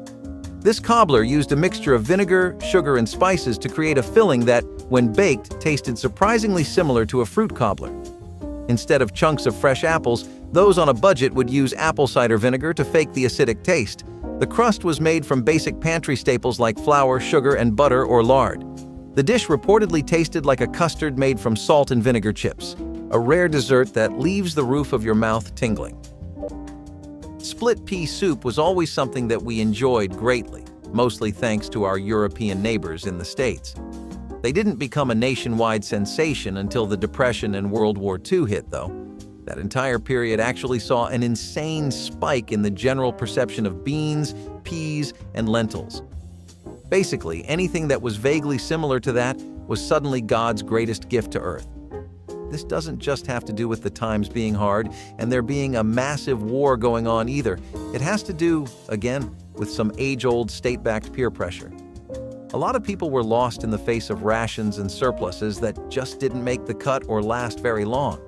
This cobbler used a mixture of vinegar, sugar, and spices to create a filling that, when baked, tasted surprisingly similar to a fruit cobbler. Instead of chunks of fresh apples, those on a budget would use apple cider vinegar to fake the acidic taste. The crust was made from basic pantry staples like flour, sugar, and butter or lard. The dish reportedly tasted like a custard made from salt and vinegar chips, a rare dessert that leaves the roof of your mouth tingling. Split pea soup was always something that we enjoyed greatly, mostly thanks to our European neighbors in the States. They didn't become a nationwide sensation until the Depression and World War II hit, though. That entire period actually saw an insane spike in the general perception of beans, peas, and lentils. Basically, anything that was vaguely similar to that was suddenly God's greatest gift to Earth. This doesn't just have to do with the times being hard and there being a massive war going on either. It has to do, again, with some age-old state-backed peer pressure. A lot of people were lost in the face of rations and surpluses that just didn't make the cut or last very long.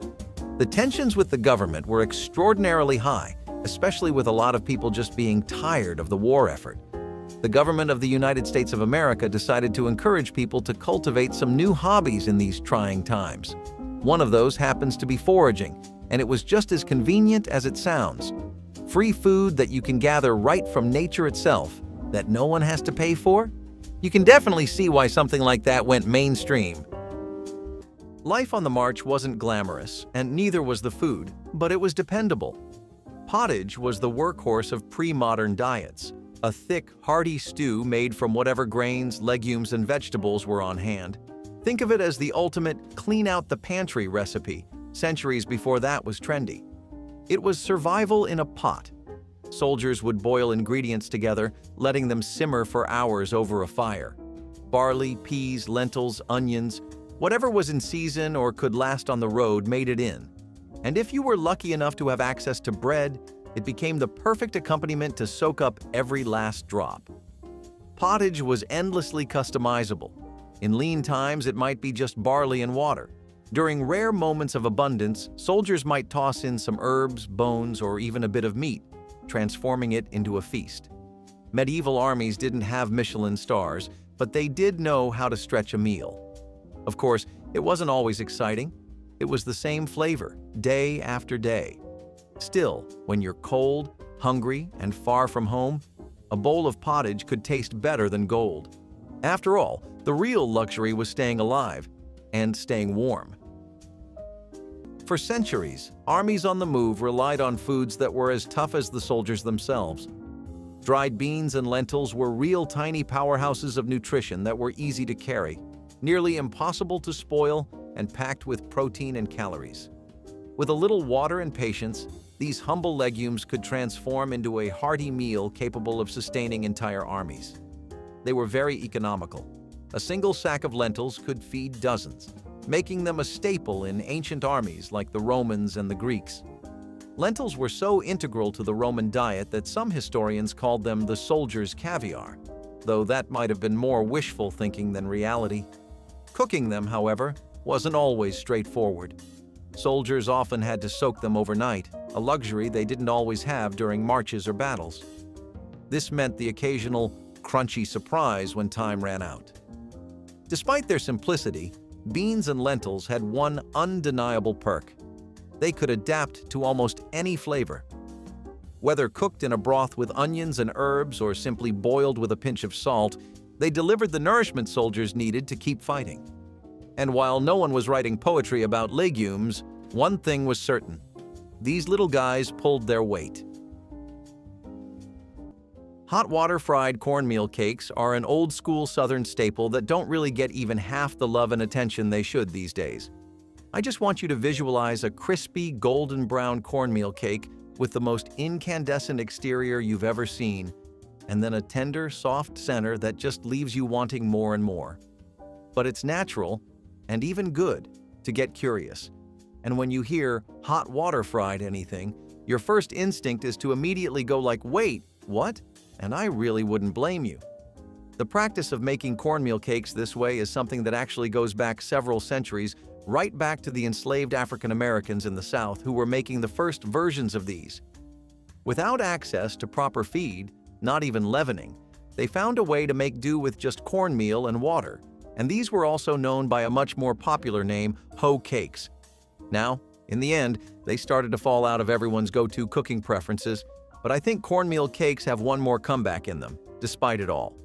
The tensions with the government were extraordinarily high, especially with a lot of people just being tired of the war effort. The government of the United States of America decided to encourage people to cultivate some new hobbies in these trying times. One of those happens to be foraging, and it was just as convenient as it sounds. Free food that you can gather right from nature itself, that no one has to pay for? You can definitely see why something like that went mainstream. Life on the march wasn't glamorous, and neither was the food, but it was dependable. Pottage was the workhorse of pre-modern diets, a thick, hearty stew made from whatever grains, legumes, and vegetables were on hand. Think of it as the ultimate clean-out-the-pantry recipe, centuries before that was trendy. It was survival in a pot. Soldiers would boil ingredients together, letting them simmer for hours over a fire. Barley, peas, lentils, onions, whatever was in season or could last on the road made it in. And if you were lucky enough to have access to bread, it became the perfect accompaniment to soak up every last drop. Pottage was endlessly customizable. In lean times, it might be just barley and water. During rare moments of abundance, soldiers might toss in some herbs, bones, or even a bit of meat, transforming it into a feast. Medieval armies didn't have Michelin stars, but they did know how to stretch a meal. Of course, it wasn't always exciting. It was the same flavor, day after day. Still, when you're cold, hungry, and far from home, a bowl of pottage could taste better than gold. After all, the real luxury was staying alive and staying warm. For centuries, armies on the move relied on foods that were as tough as the soldiers themselves. Dried beans and lentils were real tiny powerhouses of nutrition that were easy to carry, nearly impossible to spoil, and packed with protein and calories. With a little water and patience, these humble legumes could transform into a hearty meal capable of sustaining entire armies. They were very economical. A single sack of lentils could feed dozens, making them a staple in ancient armies like the Romans and the Greeks. Lentils were so integral to the Roman diet that some historians called them the soldier's caviar, though that might have been more wishful thinking than reality. Cooking them, however, wasn't always straightforward. Soldiers often had to soak them overnight, a luxury they didn't always have during marches or battles. This meant the occasional crunchy surprise when time ran out. Despite their simplicity, beans and lentils had one undeniable perk. They could adapt to almost any flavor. Whether cooked in a broth with onions and herbs or simply boiled with a pinch of salt, they delivered the nourishment soldiers needed to keep fighting. And while no one was writing poetry about legumes, one thing was certain: these little guys pulled their weight. Hot water fried cornmeal cakes are an old-school Southern staple that don't really get even half the love and attention they should these days. I just want you to visualize a crispy, golden brown cornmeal cake with the most incandescent exterior you've ever seen, and then a tender, soft center that just leaves you wanting more and more. But it's natural, and even good, to get curious. And when you hear hot water fried anything, your first instinct is to immediately go like, wait, what? And I really wouldn't blame you. The practice of making cornmeal cakes this way is something that actually goes back several centuries, right back to the enslaved African Americans in the South who were making the first versions of these. Without access to proper feed, not even leavening, they found a way to make do with just cornmeal and water, and these were also known by a much more popular name, hoe cakes. Now, in the end, they started to fall out of everyone's go-to cooking preferences, but I think cornmeal cakes have one more comeback in them, despite it all.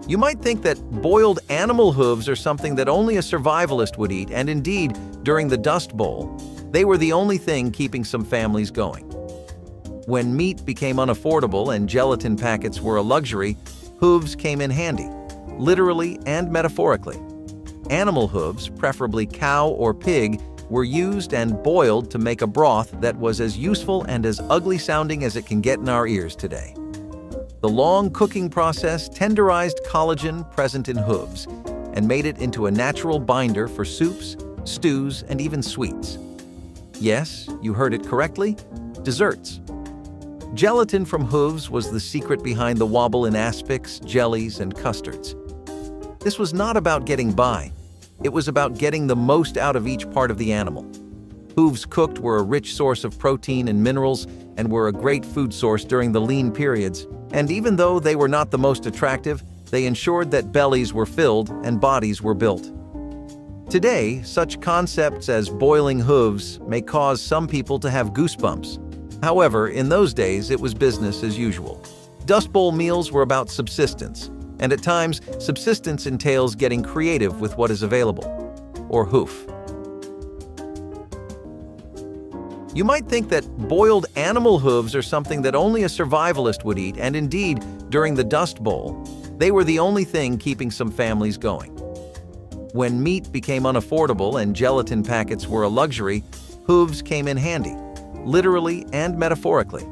You might think that boiled animal hooves are something that only a survivalist would eat, and indeed, during the Dust Bowl, they were the only thing keeping some families going. When meat became unaffordable and gelatin packets were a luxury, hooves came in handy, literally and metaphorically. Animal hooves, preferably cow or pig, were used and boiled to make a broth that was as useful and as ugly sounding as it can get in our ears today. The long cooking process tenderized collagen present in hooves and made it into a natural binder for soups, stews, and even sweets. Yes, you heard it correctly, desserts. Gelatin from hooves was the secret behind the wobble in aspics, jellies, and custards. This was not about getting by. It was about getting the most out of each part of the animal. Hooves cooked were a rich source of protein and minerals and were a great food source during the lean periods. And even though they were not the most attractive, they ensured that bellies were filled and bodies were built. Today, such concepts as boiling hooves may cause some people to have goosebumps. However, in those days, it was business as usual. Dust Bowl meals were about subsistence, and at times, subsistence entails getting creative with what is available, or hoof. You might think that boiled animal hooves are something that only a survivalist would eat, and indeed, during the Dust Bowl, they were the only thing keeping some families going. When meat became unaffordable and gelatin packets were a luxury, hooves came in handy, literally and metaphorically.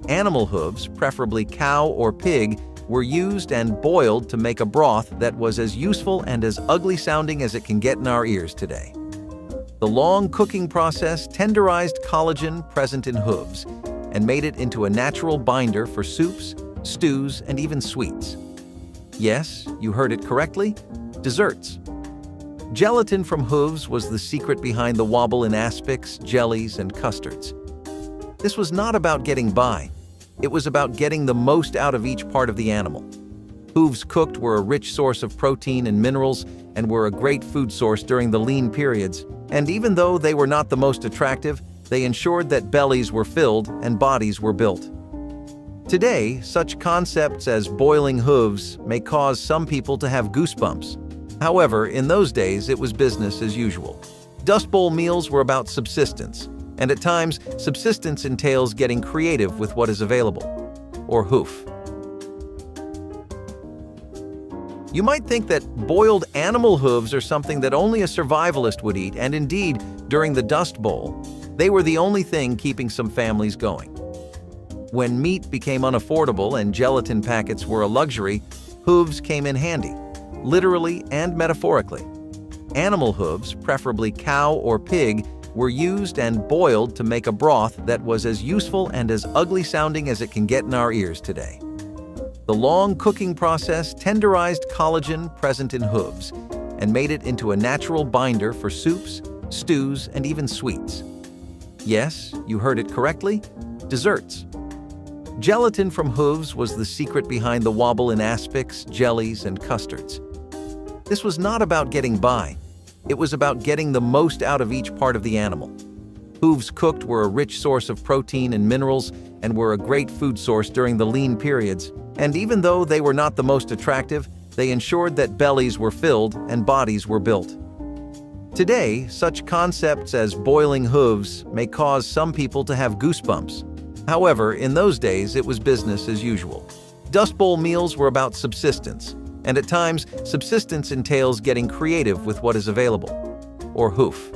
Animal hooves, preferably cow or pig, were used and boiled to make a broth that was as useful and as ugly sounding as it can get in our ears today. The long cooking process tenderized collagen present in hooves and made it into a natural binder for soups, stews, and even sweets. Yes, you heard it correctly, desserts. Gelatin from hooves was the secret behind the wobble in aspics, jellies, and custards. This was not about getting by. It was about getting the most out of each part of the animal. Hooves cooked were a rich source of protein and minerals and were a great food source during the lean periods. And even though they were not the most attractive, they ensured that bellies were filled and bodies were built. Today, such concepts as boiling hooves may cause some people to have goosebumps. However, in those days, it was business as usual. Dust Bowl meals were about subsistence, and at times, subsistence entails getting creative with what is available, or hoof. You might think that boiled animal hooves are something that only a survivalist would eat, and indeed, during the Dust Bowl, they were the only thing keeping some families going. When meat became unaffordable and gelatin packets were a luxury, hooves came in handy, literally and metaphorically. Animal hooves, preferably cow or pig, were used and boiled to make a broth that was as useful and as ugly sounding as it can get in our ears today. The long cooking process tenderized collagen present in hooves and made it into a natural binder for soups, stews, and even sweets. Yes, you heard it correctly, desserts. Gelatin from hooves was the secret behind the wobble in aspics, jellies, and custards. This was not about getting by. It was about getting the most out of each part of the animal. Hooves cooked were a rich source of protein and minerals and were a great food source during the lean periods. And even though they were not the most attractive, they ensured that bellies were filled and bodies were built. Today, such concepts as boiling hooves may cause some people to have goosebumps. However, in those days, it was business as usual. Dust Bowl meals were about subsistence, and at times, subsistence entails getting creative with what is available, or hoof.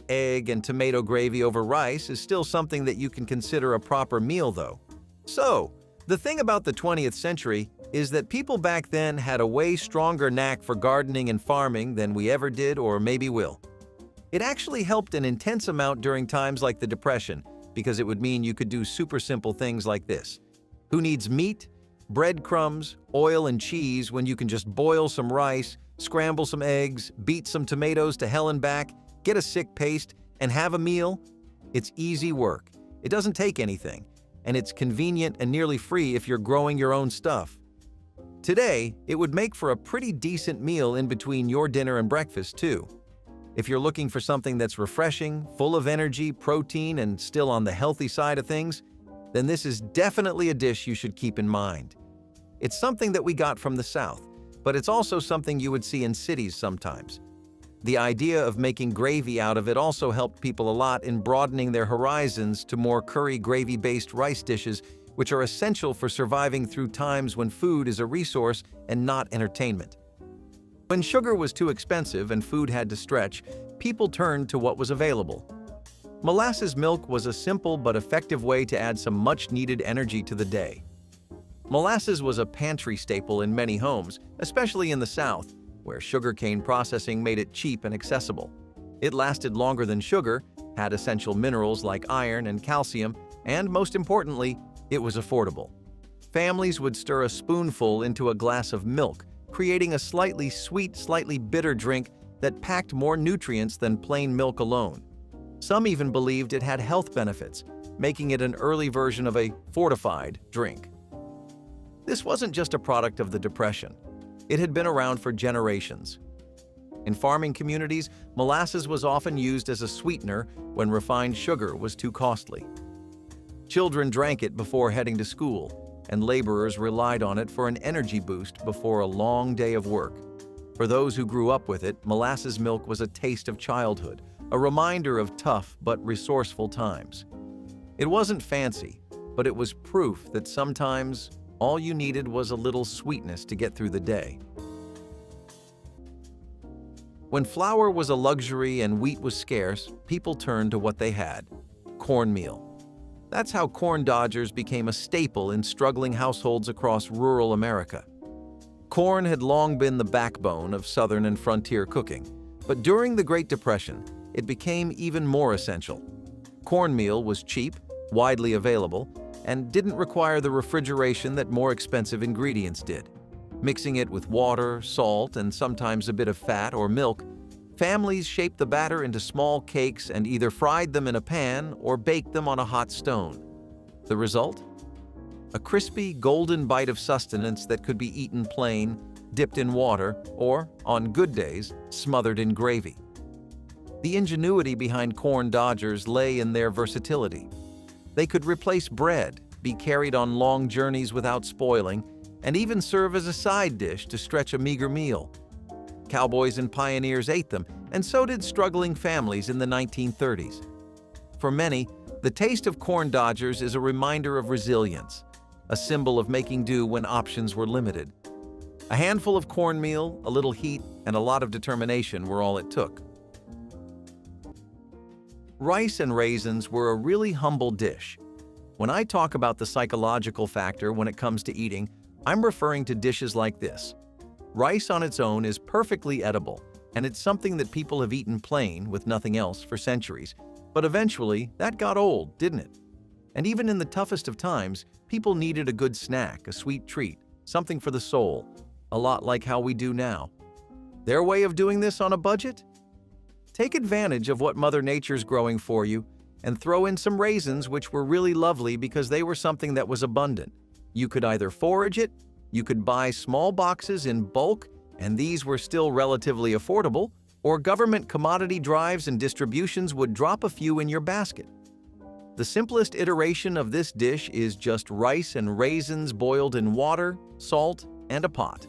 Egg and tomato gravy over rice is still something that you can consider a proper meal, though. So, the thing about the 20th century is that people back then had a way stronger knack for gardening and farming than we ever did or maybe will. It actually helped an intense amount during times like the Depression, because it would mean you could do super simple things like this. Who needs meat, breadcrumbs, oil, and cheese when you can just boil some rice, scramble some eggs, beat some tomatoes to hell and back, get a sick paste, and have a meal? It's easy work. It doesn't take anything, and it's convenient and nearly free if you're growing your own stuff. Today, it would make for a pretty decent meal in between your dinner and breakfast, too. If you're looking for something that's refreshing, full of energy, protein, and still on the healthy side of things, then this is definitely a dish you should keep in mind. It's something that we got from the South, but it's also something you would see in cities sometimes. The idea of making gravy out of it also helped people a lot in broadening their horizons to more curry gravy-based rice dishes, which are essential for surviving through times when food is a resource and not entertainment. When sugar was too expensive and food had to stretch, people turned to what was available. Molasses milk was a simple but effective way to add some much-needed energy to the day. Molasses was a pantry staple in many homes, especially in the South, where sugarcane processing made it cheap and accessible. It lasted longer than sugar, had essential minerals like iron and calcium, and most importantly, it was affordable. Families would stir a spoonful into a glass of milk, creating a slightly sweet, slightly bitter drink that packed more nutrients than plain milk alone. Some even believed it had health benefits, making it an early version of a fortified drink. This wasn't just a product of the Depression. It had been around for generations. In farming communities, molasses was often used as a sweetener when refined sugar was too costly. Children drank it before heading to school, and laborers relied on it for an energy boost before a long day of work. For those who grew up with it, molasses milk was a taste of childhood, a reminder of tough but resourceful times. It wasn't fancy, but it was proof that sometimes all you needed was a little sweetness to get through the day. When flour was a luxury and wheat was scarce, people turned to what they had: cornmeal. That's how corn dodgers became a staple in struggling households across rural America. Corn had long been the backbone of Southern and frontier cooking, but during the Great Depression, it became even more essential. Cornmeal was cheap, widely available, and didn't require the refrigeration that more expensive ingredients did. Mixing it with water, salt, and sometimes a bit of fat or milk, families shaped the batter into small cakes and either fried them in a pan or baked them on a hot stone. The result? A crispy, golden bite of sustenance that could be eaten plain, dipped in water, or, on good days, smothered in gravy. The ingenuity behind corn dodgers lay in their versatility. They could replace bread, be carried on long journeys without spoiling, and even serve as a side dish to stretch a meager meal. Cowboys and pioneers ate them, and so did struggling families in the 1930s. For many, the taste of corn dodgers is a reminder of resilience, a symbol of making do when options were limited. A handful of cornmeal, a little heat, and a lot of determination were all it took. Rice and raisins were a really humble dish. When I talk about the psychological factor when it comes to eating, I'm referring to dishes like this. Rice on its own is perfectly edible, and it's something that people have eaten plain with nothing else for centuries. But eventually, that got old, didn't it? And even in the toughest of times, people needed a good snack, a sweet treat, something for the soul, a lot like how we do now. Their way of doing this on a budget? Take advantage of what Mother Nature's growing for you and throw in some raisins, which were really lovely because they were something that was abundant. You could either forage it, you could buy small boxes in bulk, and these were still relatively affordable, or government commodity drives and distributions would drop a few in your basket. The simplest iteration of this dish is just rice and raisins boiled in water, salt, and a pot.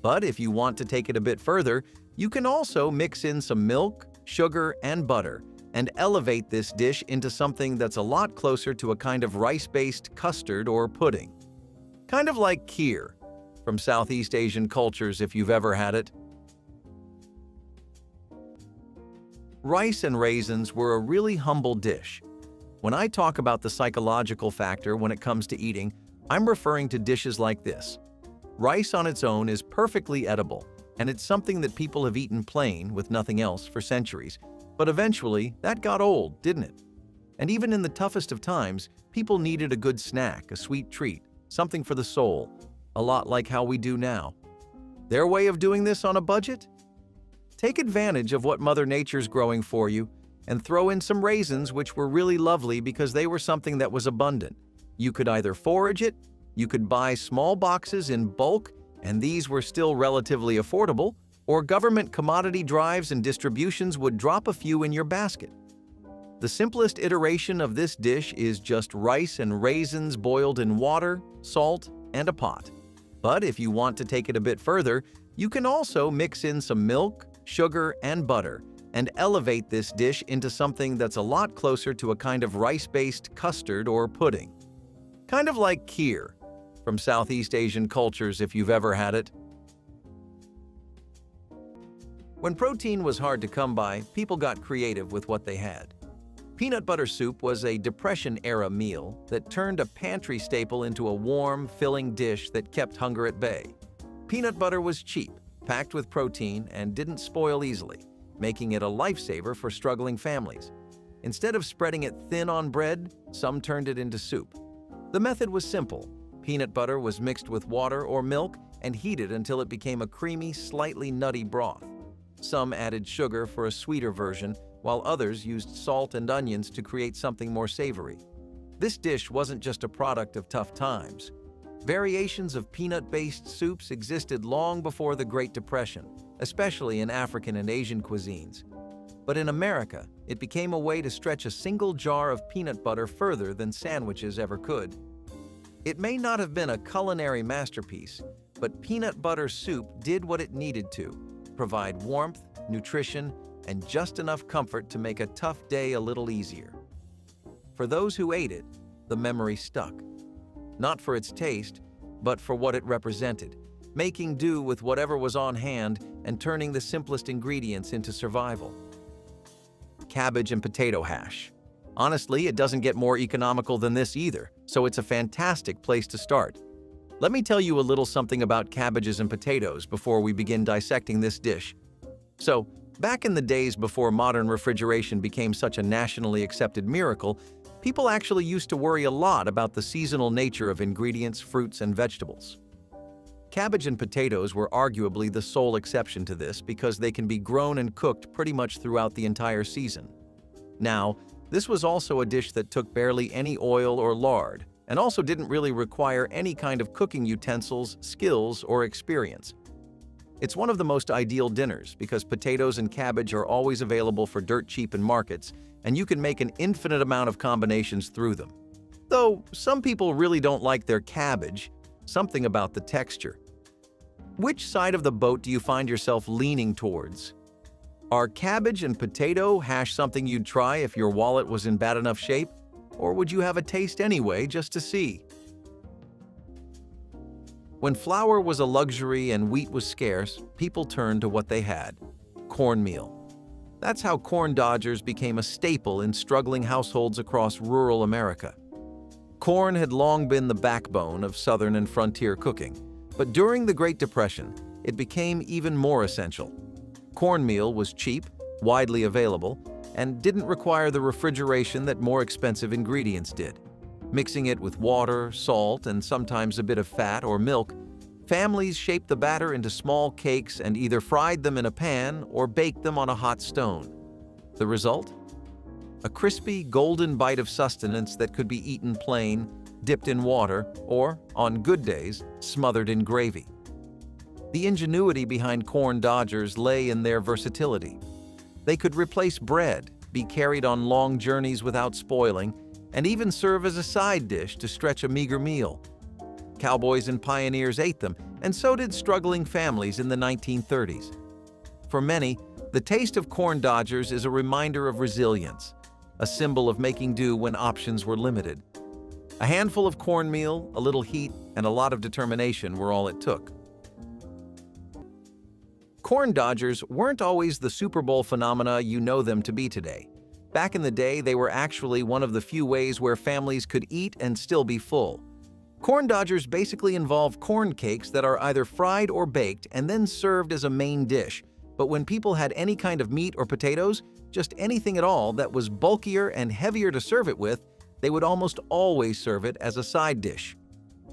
But if you want to take it a bit further, you can also mix in some milk, sugar, and butter, and elevate this dish into something that's a lot closer to a kind of rice-based custard or pudding. Kind of like kheer, from Southeast Asian cultures if you've ever had it. Rice and raisins were a really humble dish. When I talk about the psychological factor when it comes to eating, I'm referring to dishes like this. Rice on its own is perfectly edible, and it's something that people have eaten plain with nothing else for centuries. But eventually, that got old, didn't it? And even in the toughest of times, people needed a good snack, a sweet treat, something for the soul, a lot like how we do now. Their way of doing this on a budget? Take advantage of what Mother Nature's growing for you and throw in some raisins, which were really lovely because they were something that was abundant. You could either forage it, you could buy small boxes in bulk, and these were still relatively affordable, or government commodity drives and distributions would drop a few in your basket. The simplest iteration of this dish is just rice and raisins boiled in water, salt, and a pot. But if you want to take it a bit further, you can also mix in some milk, sugar, and butter, and elevate this dish into something that's a lot closer to a kind of rice-based custard or pudding. Kind of like kheer, from Southeast Asian cultures if you've ever had it. When protein was hard to come by, people got creative with what they had. Peanut butter soup was a Depression-era meal that turned a pantry staple into a warm, filling dish that kept hunger at bay. Peanut butter was cheap, packed with protein, and didn't spoil easily, making it a lifesaver for struggling families. Instead of spreading it thin on bread, some turned it into soup. The method was simple. Peanut butter was mixed with water or milk and heated until it became a creamy, slightly nutty broth. Some added sugar for a sweeter version, while others used salt and onions to create something more savory. This dish wasn't just a product of tough times. Variations of peanut-based soups existed long before the Great Depression, especially in African and Asian cuisines. But in America, it became a way to stretch a single jar of peanut butter further than sandwiches ever could. It may not have been a culinary masterpiece, but peanut butter soup did what it needed to: provide warmth, nutrition, and just enough comfort to make a tough day a little easier. For those who ate it, the memory stuck. Not for its taste, but for what it represented, making do with whatever was on hand and turning the simplest ingredients into survival. Cabbage and potato hash. Honestly, it doesn't get more economical than this either, so it's a fantastic place to start. Let me tell you a little something about cabbages and potatoes before we begin dissecting this dish. So, back in the days before modern refrigeration became such a nationally accepted miracle, people actually used to worry a lot about the seasonal nature of ingredients, fruits, and vegetables. Cabbage and potatoes were arguably the sole exception to this because they can be grown and cooked pretty much throughout the entire season. Now, this was also a dish that took barely any oil or lard, and also didn't really require any kind of cooking utensils, skills, or experience. It's one of the most ideal dinners because potatoes and cabbage are always available for dirt cheap in markets, and you can make an infinite amount of combinations through them. Though some people really don't like their cabbage, something about the texture. Which side of the boat do you find yourself leaning towards? Are cabbage and potato hash something you'd try if your wallet was in bad enough shape? Or would you have a taste anyway just to see? When flour was a luxury and wheat was scarce, people turned to what they had: cornmeal. That's how corn dodgers became a staple in struggling households across rural America. Corn had long been the backbone of southern and frontier cooking, but during the Great Depression, it became even more essential. Cornmeal was cheap, widely available, and didn't require the refrigeration that more expensive ingredients did. Mixing it with water, salt, and sometimes a bit of fat or milk, families shaped the batter into small cakes and either fried them in a pan or baked them on a hot stone. The result? A crispy, golden bite of sustenance that could be eaten plain, dipped in water, or, on good days, smothered in gravy. The ingenuity behind corn dodgers lay in their versatility. They could replace bread, be carried on long journeys without spoiling, and even serve as a side dish to stretch a meager meal. Cowboys and pioneers ate them, and so did struggling families in the 1930s. For many, the taste of corn dodgers is a reminder of resilience, a symbol of making do when options were limited. A handful of cornmeal, a little heat, and a lot of determination were all it took. Corn dodgers weren't always the Super Bowl phenomena you know them to be today. Back in the day, they were actually one of the few ways where families could eat and still be full. Corn dodgers basically involve corn cakes that are either fried or baked and then served as a main dish. But when people had any kind of meat or potatoes, just anything at all that was bulkier and heavier to serve it with, they would almost always serve it as a side dish.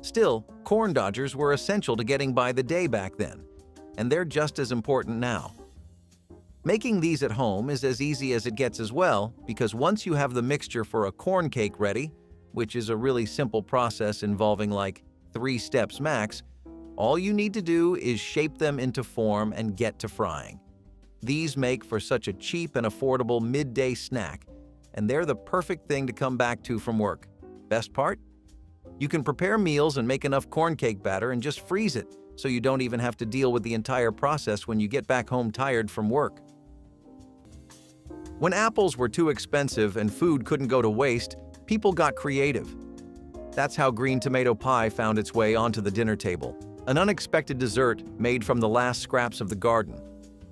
Still, corn dodgers were essential to getting by the day back then, and they're just as important now. Making these at home is as easy as it gets as well, because once you have the mixture for a corn cake ready, which is a really simple process involving like 3 steps max, all you need to do is shape them into form and get to frying. These make for such a cheap and affordable midday snack, and they're the perfect thing to come back to from work. Best part? You can prepare meals and make enough corn cake batter and just freeze it, so you don't even have to deal with the entire process when you get back home tired from work. When apples were too expensive and food couldn't go to waste, people got creative. That's how green tomato pie found its way onto the dinner table, an unexpected dessert made from the last scraps of the garden.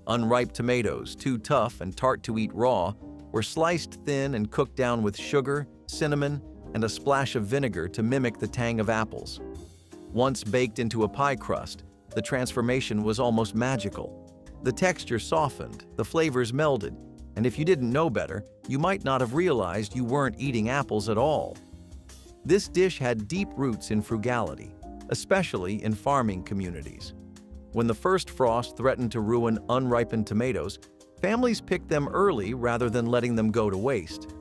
Unripe tomatoes, too tough and tart to eat raw, were sliced thin and cooked down with sugar, cinnamon, and a splash of vinegar to mimic the tang of apples. Once baked into a pie crust, the transformation was almost magical. The texture softened, the flavors melded, and if you didn't know better, you might not have realized you weren't eating apples at all. This dish had deep roots in frugality, especially in farming communities. When the first frost threatened to ruin unripened tomatoes, families picked them early rather than letting them go to waste.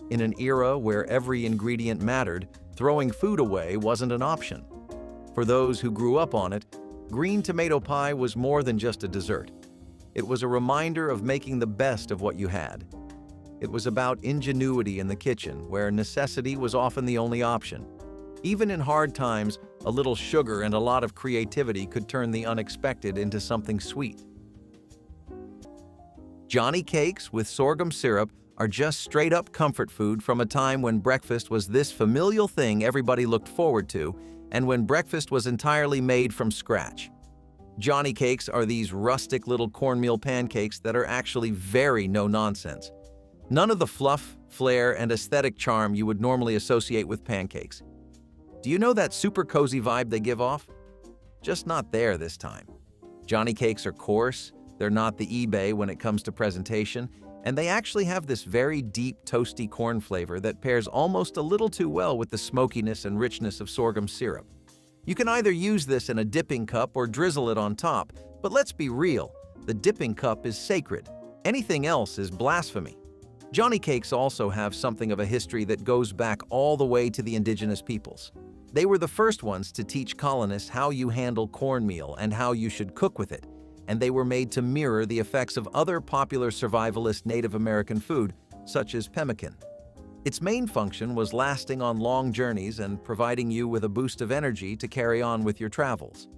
In an era where every ingredient mattered, throwing food away wasn't an option. For those who grew up on it, green tomato pie was more than just a dessert. It was a reminder of making the best of what you had. It was about ingenuity in the kitchen, where necessity was often the only option. Even in hard times, a little sugar and a lot of creativity could turn the unexpected into something sweet. Johnny cakes with sorghum syrup are just straight-up comfort food from a time when breakfast was this familial thing everybody looked forward to, and when breakfast was entirely made from scratch. Johnny cakes are these rustic little cornmeal pancakes that are actually very no-nonsense. None of the fluff, flair, and aesthetic charm you would normally associate with pancakes. Do you know that super cozy vibe they give off? Just not there this time. Johnny cakes are coarse, they're not the eBay when it comes to presentation, and they actually have this very deep, toasty corn flavor that pairs almost a little too well with the smokiness and richness of sorghum syrup. You can either use this in a dipping cup or drizzle it on top, but let's be real, the dipping cup is sacred. Anything else is blasphemy. Johnny cakes also have something of a history that goes back all the way to the indigenous peoples. They were the first ones to teach colonists how you handle cornmeal and how you should cook with it, and they were made to mirror the effects of other popular survivalist Native American food, such as pemmican. Its main function was lasting on long journeys and providing you with a boost of energy to carry on with your travels.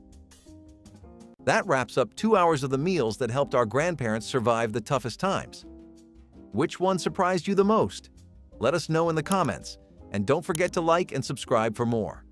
That wraps up 2 hours of the meals that helped our grandparents survive the toughest times. Which one surprised you the most? Let us know in the comments, and don't forget to like and subscribe for more.